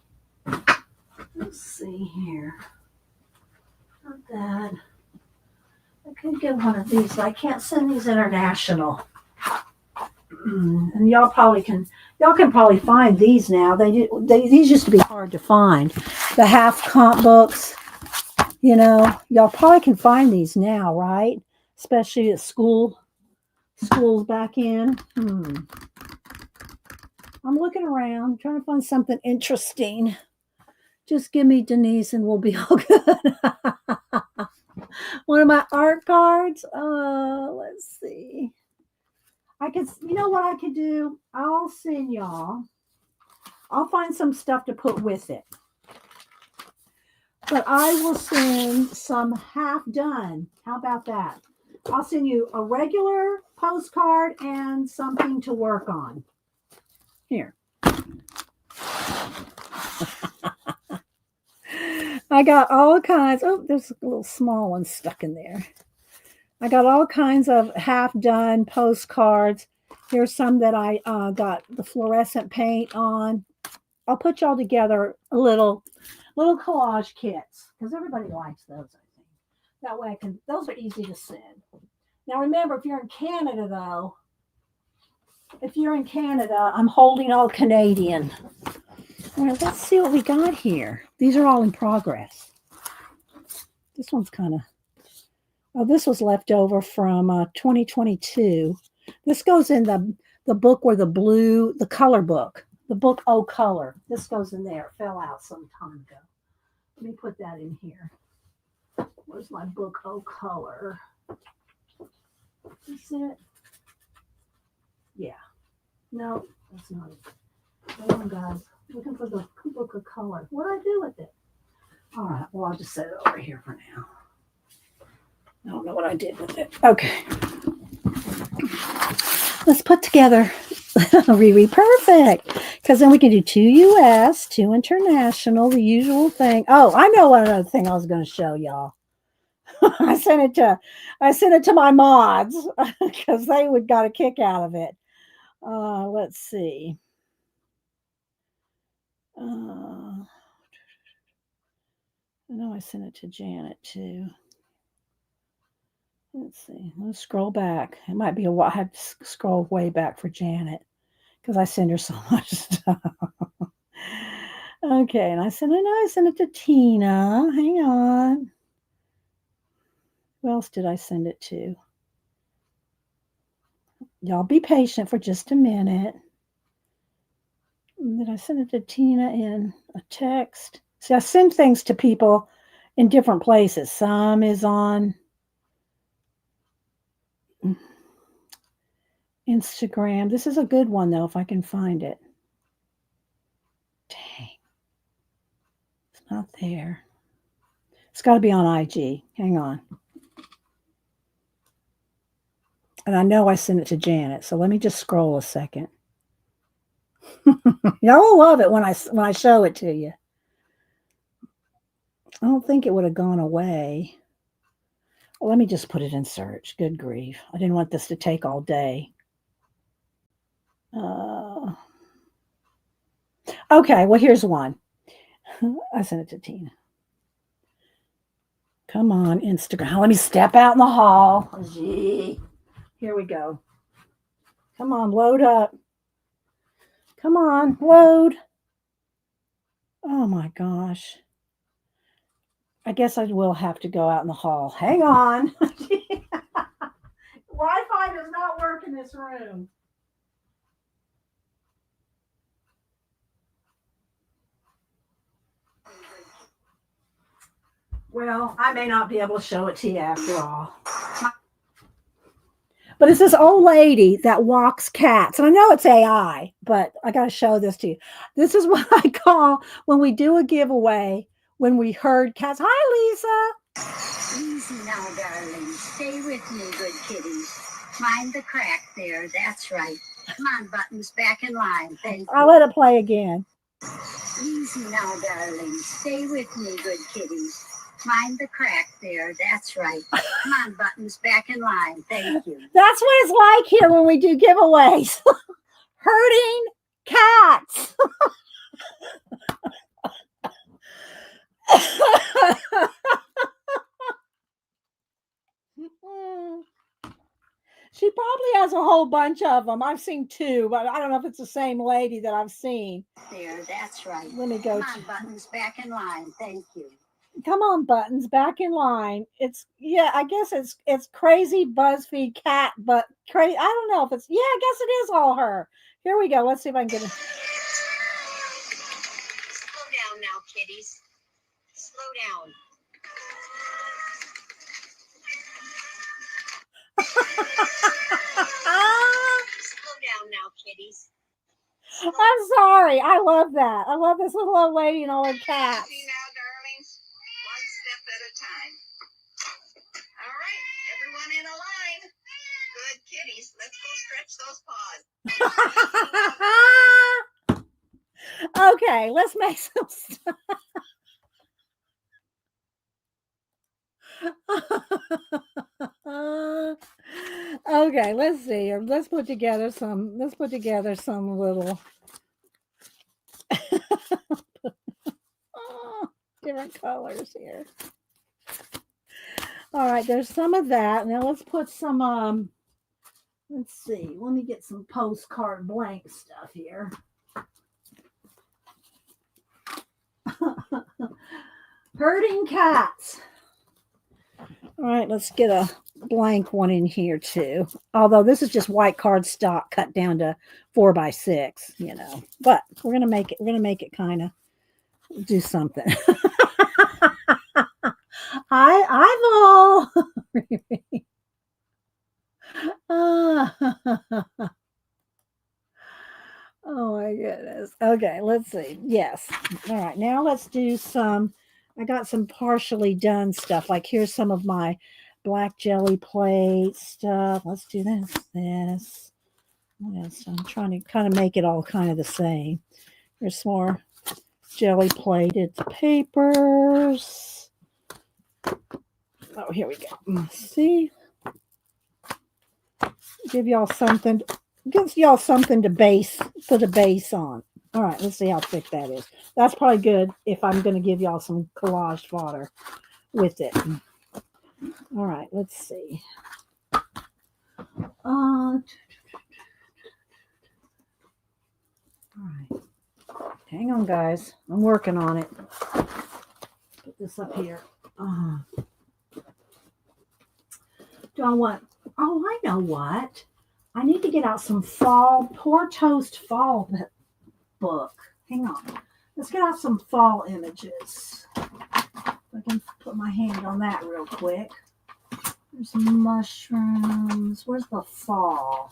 Let's see here. Not that. I could get one of these, but I can't send these international. And y'all can probably find these now. These used to be hard to find. The half comp books, y'all probably can find these now, right? Especially at school's back in. I'm looking around, trying to find something interesting. Just give me Denise and we'll be all good. One of my art cards. Let's see. What I could do? I'll send y'all. I'll find some stuff to put with it. But I will send some half done. How about that? I'll send you a regular postcard and something to work on. Here. I got all kinds. Oh, there's a little small one stuck in there. I got all kinds of half-done postcards. Here's some that I got the fluorescent paint on. I'll put y'all together a little collage kits because everybody likes those, I think. That way those are easy to send. Now remember, if you're in Canada though, If you're in Canada, I'm holding all Canadian. All right, let's see what we got here. These are all in progress. This one's kind of, oh, this was left over from 2022. This goes in the book where the color book, the book Oh Color. This goes in there. It fell out some time ago. Let me put that in here. Where's my book Oh Color? Is it? Yeah. No, that's not it. Hold on, guys. Looking for the book of color. What do I do with it? All right. Well, I'll just set it over here for now. I don't know what I did with it. Okay. Let's put together Riri perfect. Because then we can do 2 US, 2 international, the usual thing. Oh, I know what another thing I was going to show y'all. I sent it to my mods because they would got a kick out of it. Let's see. I know I sent it to Janet too. Let's see. Let's scroll back. It might be a while. I have to scroll way back for Janet because I send her so much stuff. Okay, and I sent it to Tina. Hang on. Who else did I send it to? Y'all be patient for just a minute. And then I sent it to Tina in a text. See, I send things to people in different places. Some is on Instagram. This is a good one, though, if I can find it. Dang. It's not there. It's got to be on IG. Hang on. And I know I sent it to Janet, so let me just scroll a second. Y'all will love it when I show it to you. I don't think it would have gone away. Well, let me just put it in search. Good grief. I didn't want this to take all day. Okay, well, here's one. I sent it to Tina. Come on, Instagram. Let me step out in the hall. Gee. Here we go. Come on, load up. Come on, load. Oh my gosh. I guess I will have to go out in the hall. Hang on. Wi-Fi does not work in this room. Well, I may not be able to show it to you after all. But it's this old lady that walks cats. And I know it's AI, but I got to show this to you. This is what I call when we do a giveaway, when we herd cats. Hi, Lisa. Easy now, darling. Stay with me, good kitties. Mind the crack there. That's right. Come on, Buttons, back in line. Thank you. I'll let it play again. Easy now, darling. Stay with me, good kitties. Mind the crack there. That's right. Come on, Buttons, back in line. Thank you. That's what it's like here when we do giveaways. Herding cats. She probably has a whole bunch of them. I've seen 2, but I don't know if it's the same lady that I've seen. There, that's right. Let me go. Come on, Buttons, back in line. Thank you. Come on, Buttons, back in line. It's, yeah, I guess it's crazy BuzzFeed cat, but crazy. I don't know if it's, yeah, I guess it is all her. Here we go. Let's see if I can get it. Slow down now, kitties. Slow down. Slow down now, kitties. I'm sorry. I love that. I love this little old lady and all her cats. See now, darlings, one step at a time. All right, everyone in a line. Good kitties. Let's go stretch those paws. Okay, let's make some stuff. Okay, let's see. Let's put together some little different colors here. All right, there's some of that. Now let's put some Let's see. Let me get some postcard blank stuff here. Herding cats. All right, let's get a blank one in here too. Although this is just white cardstock cut down to 4x6, you know. But we're gonna make it. We're gonna make it kind of do something. Hi, Ivo. Oh my goodness. Okay, let's see. Yes. All right. Now let's do some. I got some partially done stuff. Like here's some of my black jelly plate stuff. Let's do this. This. What else? I'm trying to kind of make it all kind of the same. Here's some more jelly plated papers. Oh, here we go. See? Give y'all something. Gives y'all something to put a base on. All right, let's see how thick that is. That's probably good if I'm going to give y'all some collage fodder with it. All right, let's see. All right. Hang on, guys. I'm working on it. Put this up here. Do I want... Oh, I know what. I need to get out some fall, Pour Toast fall book. Hang on. Let's get out some fall images. I can put my hand on that real quick. There's mushrooms. Where's the fall?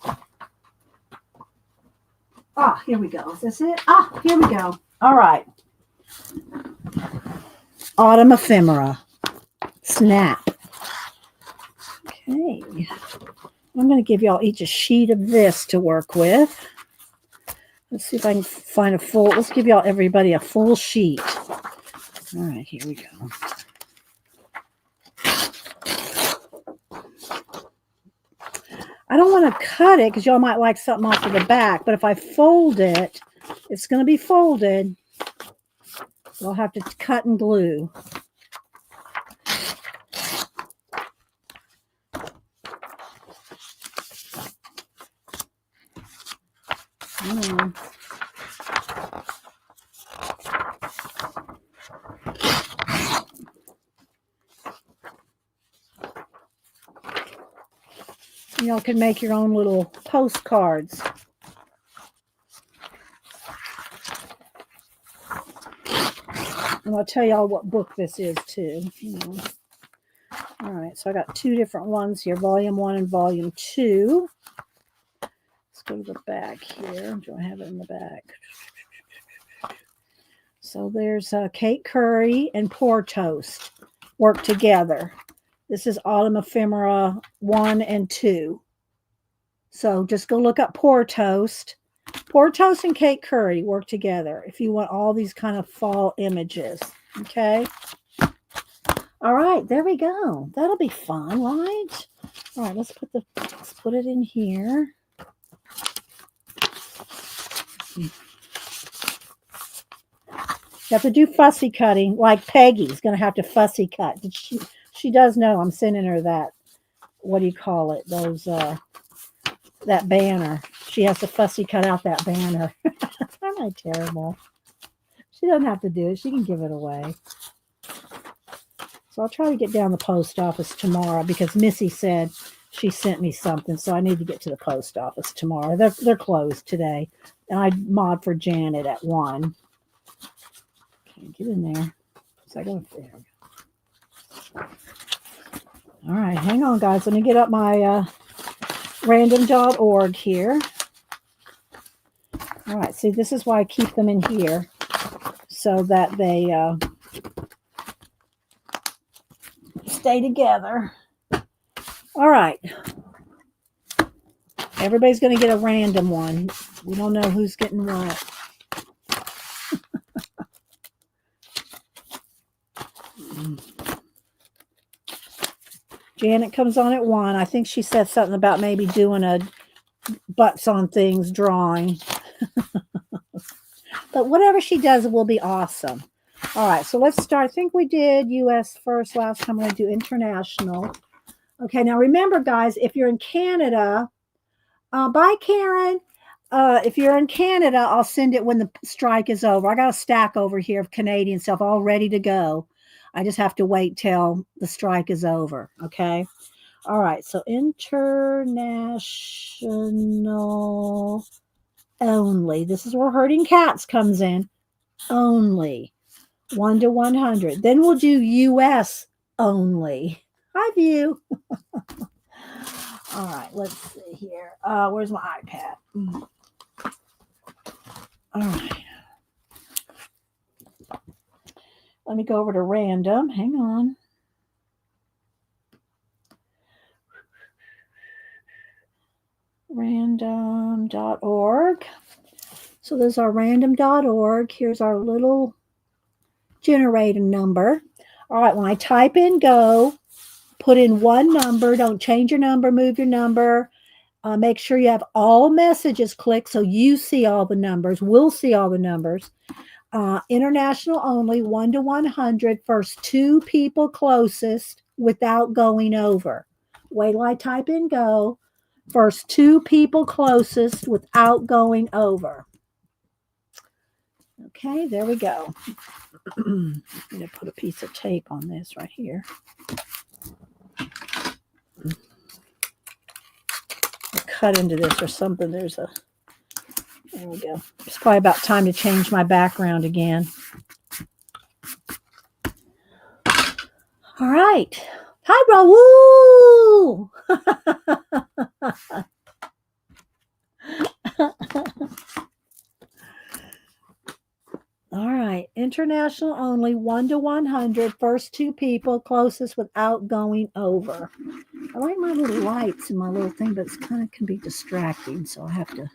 Ah, here we go. Is this it? Ah, here we go. All right. Autumn ephemera. Snap. Okay. I'm going to give y'all each a sheet of this to work with. Let's see if I can find a full. Let's give y'all everybody a full sheet. All right, here we go. I don't want to cut it because y'all might like something off of the back, but if I fold it, it's going to be folded. So I'll have to cut and glue. Y'all can make your own little postcards. And I'll tell y'all what book this is too. You know. All right, so I got two different ones here, volume 1 and volume 2. Let's go to the back here. Do I have it in the back? So there's Kate Curry and Pour Toast work together. This is Autumn Ephemera 1 and 2. So just go look up Pour Toast. Pour Toast and Kate Curry work together if you want all these kind of fall images. Okay. All right, there we go. That'll be fun, right? All right, let's put it in here. You have to do fussy cutting, like Peggy's going to have to fussy cut. She does know I'm sending her that, what do you call it? Those, that banner. She has to fussy cut out that banner. Am I terrible? She doesn't have to do it. She can give it away. So I'll try to get down the post office tomorrow because Missy said she sent me something. So I need to get to the post office tomorrow. They're closed today. And I mod for Janet at 1. Okay, get in there. So I go there. All right, hang on, guys. Let me get up my random.org here. All right, see, this is why I keep them in here so that they stay together. All right. Everybody's going to get a random one. We don't know who's getting what. Janet comes on at 1. I think she said something about maybe doing a butts on things drawing. But whatever she does, it will be awesome. All right, so let's start. I think we did U.S. first last time. I'm going to do international. Okay, now remember, guys, if you're in Canada, Bye, Karen. If you're in Canada, I'll send it when the strike is over. I got a stack over here of Canadian stuff all ready to go. I just have to wait till the strike is over. Okay. All right. So international only. This is where herding cats comes in. Only 1 to 100. Then we'll do US only. Hi, View. All right, let's see here. Where's my iPad? All right. Let me go over to random. Hang on. Random.org. So there's our random.org. Here's our little generator number. All right, when I type in go, put in one number. Don't change your number, move your number. Make sure you have all messages clicked so you see all the numbers. We'll see all the numbers. International only, 1 to 100. First 2 people closest without going over. Wait till I type in go. First 2 people closest without going over. Okay, there we go. I'm going to put a piece of tape on this right here. Cut into this or something. There we go. It's probably about time to change my background again. All right. Hi, Raul. All right. International only, 1 to 100. First 2 people closest without going over. I like my little lights and my little thing, but it's kind of can be distracting, so I have to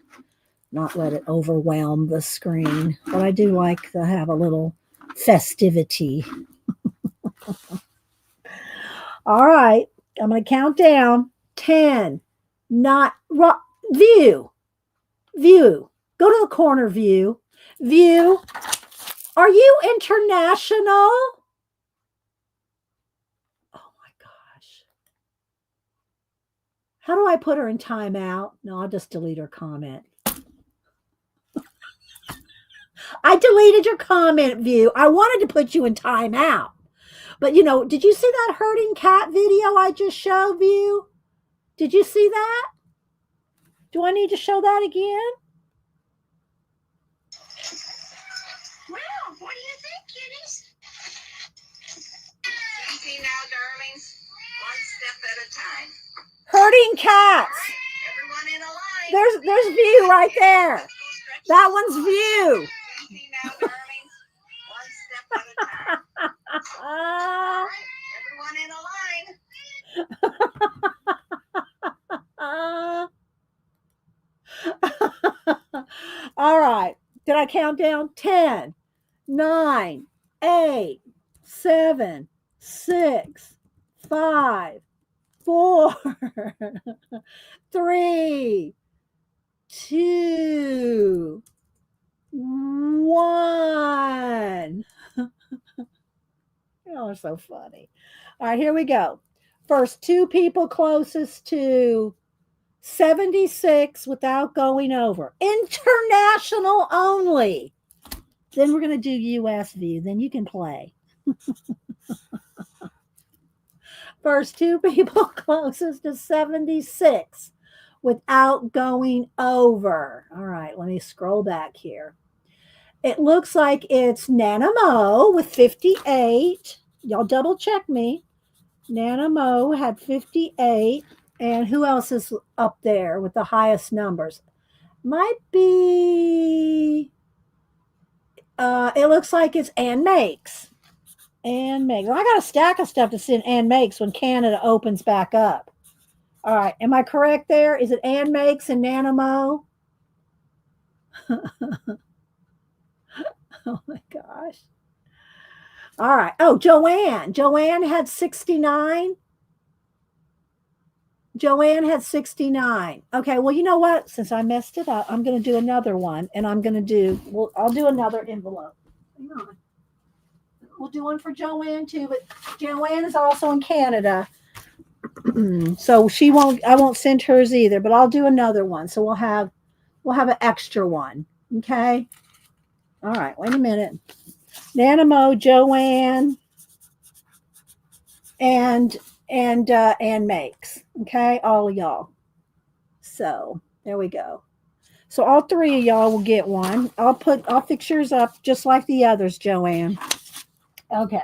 not let it overwhelm the screen. But I do like to have a little festivity. All right. I'm going to count down. 10. View. View. Go to the corner, View. View. Are you international? Oh my gosh. How do I put her in timeout? No, I'll just delete her comment. I deleted your comment, View. I wanted to put you in timeout. But, did you see that herding cat video I just showed, View? Did you see that? Do I need to show that again? Well, what do you think, kitties? Easy now, darlings. One step at a time. Herding cats. Right, everyone in a line. There's View right there. That one's View. Easy now, darlings. One step at a time. All right, everyone in a line. All right. Did I count down? 10, 9, 8, 7, 6, 5, 4, 3, 2, 1. Oh, so funny. All right, here we go. First 2 people closest to 76 without going over. International only. Then we're going to do US View. Then you can play. First 2 people closest to 76 without going over. All right, let me scroll back here. It looks like it's Nana Mo with 58. Y'all double check me. Nana Mo had 58. And who else is up there with the highest numbers? Might be, it looks like it's Ann Makes. Ann Makes. Well, I got a stack of stuff to send Ann Makes when Canada opens back up. All right. Am I correct there? Is it Ann Makes and Nana Mo? Oh my gosh. All right. Oh, Joanne. Joanne had 69. Joanne had 69. Okay, well, you know what? Since I messed it up, I'm going to do another one, and I'll do another envelope. Hang on. We'll do one for Joanne too, but Joanne is also in Canada. So I won't send hers either, but I'll do another one. So we'll have an extra one. Okay. All right. Wait a minute. Nanamo, Joanne, and and makes. Okay, all of y'all. So there we go. So all three of y'all will get one. I'll fix yours up just like the others, Joanne. Okay.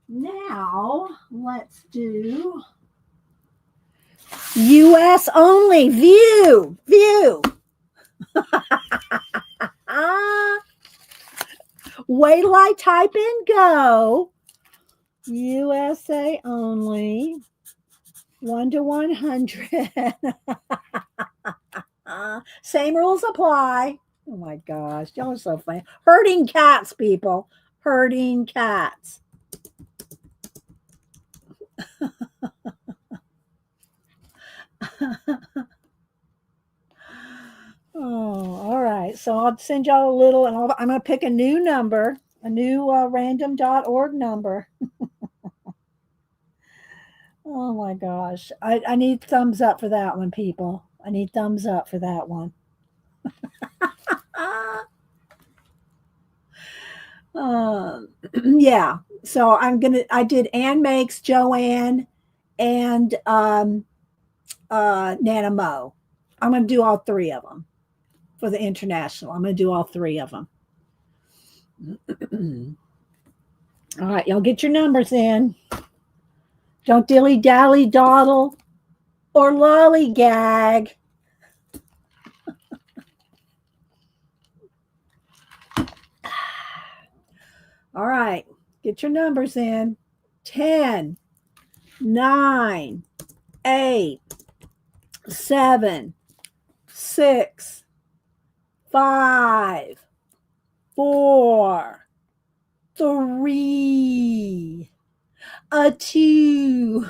Now let's do US only. View. Ah, wait till I type in go. USA only. 1 to 100. Same rules apply. Oh my gosh, y'all are so funny. Herding cats, people. Herding cats. Oh, all right. So I'll send y'all a little, and I'm going to pick a new number, a new random.org number. Oh my gosh. I need thumbs up for that one, people. I need thumbs up for that one. Yeah. So I did Ann Makes, Joanne, and Nana Mo. I'm going to do all three of them for the international. I'm going to do all three of them. All right, y'all get your numbers in. Don't dilly dally dawdle or lollygag. All right, get your numbers in. 10, 9, 8, 7, 6, 5, 4, 3, a 2,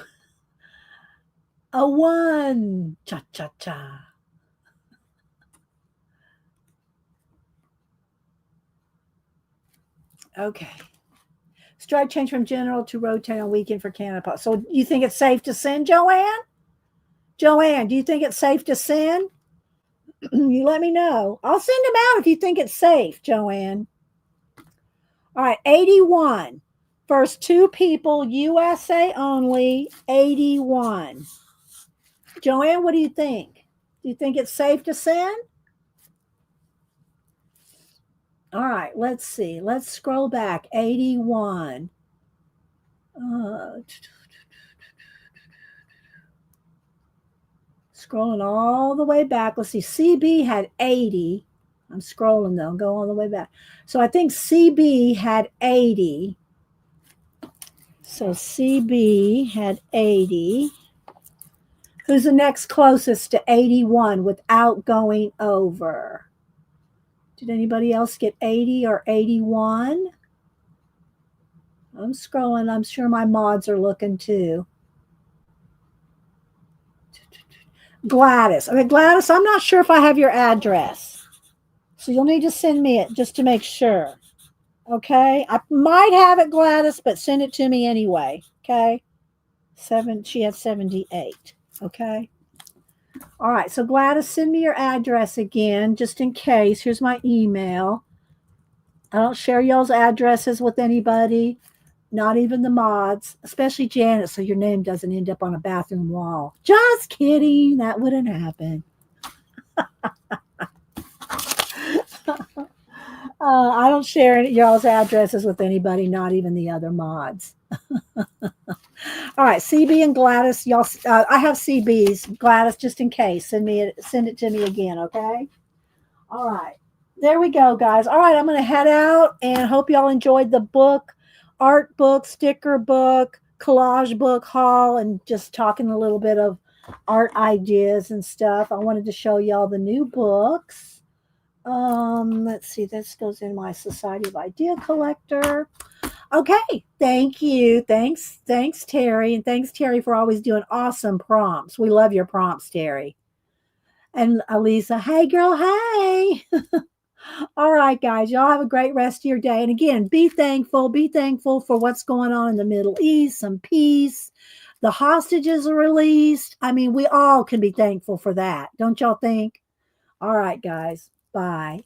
a 1. Cha cha cha. Okay. Stride change from general to rotate on weekend for Canada. So you think it's safe to send, Joanne? Joanne, do you think it's safe to send? You let me know. I'll send them out if you think it's safe, Joanne. All right, 81. First two people, USA only, 81. Joanne, what do you think? Do you think it's safe to send? All right, let's see. Let's scroll back. 81. Scrolling all the way back. Let's see. CB had 80. I'm scrolling though. Go all the way back. So I think CB had 80. So CB had 80. Who's the next closest to 81 without going over? Did anybody else get 80 or 81? I'm scrolling. I'm sure my mods are looking too. Gladys. Okay, Gladys, I'm not sure if I have your address. So you'll need to send me it just to make sure. Okay. I might have it, Gladys, but send it to me anyway. Okay. She had 78. Okay. All right. So Gladys, send me your address again, just in case. Here's my email. I don't share y'all's addresses with anybody, not even the mods, especially Janet, so your name doesn't end up on a bathroom wall. Just kidding. That wouldn't happen. I don't share y'all's addresses with anybody, not even the other mods. All right, CB and Gladys, y'all. I have CB's. Gladys, just in case, send it to me again, okay? All right, there we go, guys. All right, I'm going to head out and hope y'all enjoyed the book, art book, sticker book, collage book haul, and just talking a little bit of art ideas and stuff. I wanted to show y'all the new books. Let's see, this goes in my Society of Idea Collector. Okay, thank you. Thanks, Terry. And thanks, Terry, for always doing awesome prompts. We love your prompts, Terry. And Elisa, hey girl, hey. All right, guys, y'all have a great rest of your day. And again, be thankful for what's going on in the Middle East, some peace. The hostages are released. I mean, we all can be thankful for that. Don't y'all think? All right, guys. Bye.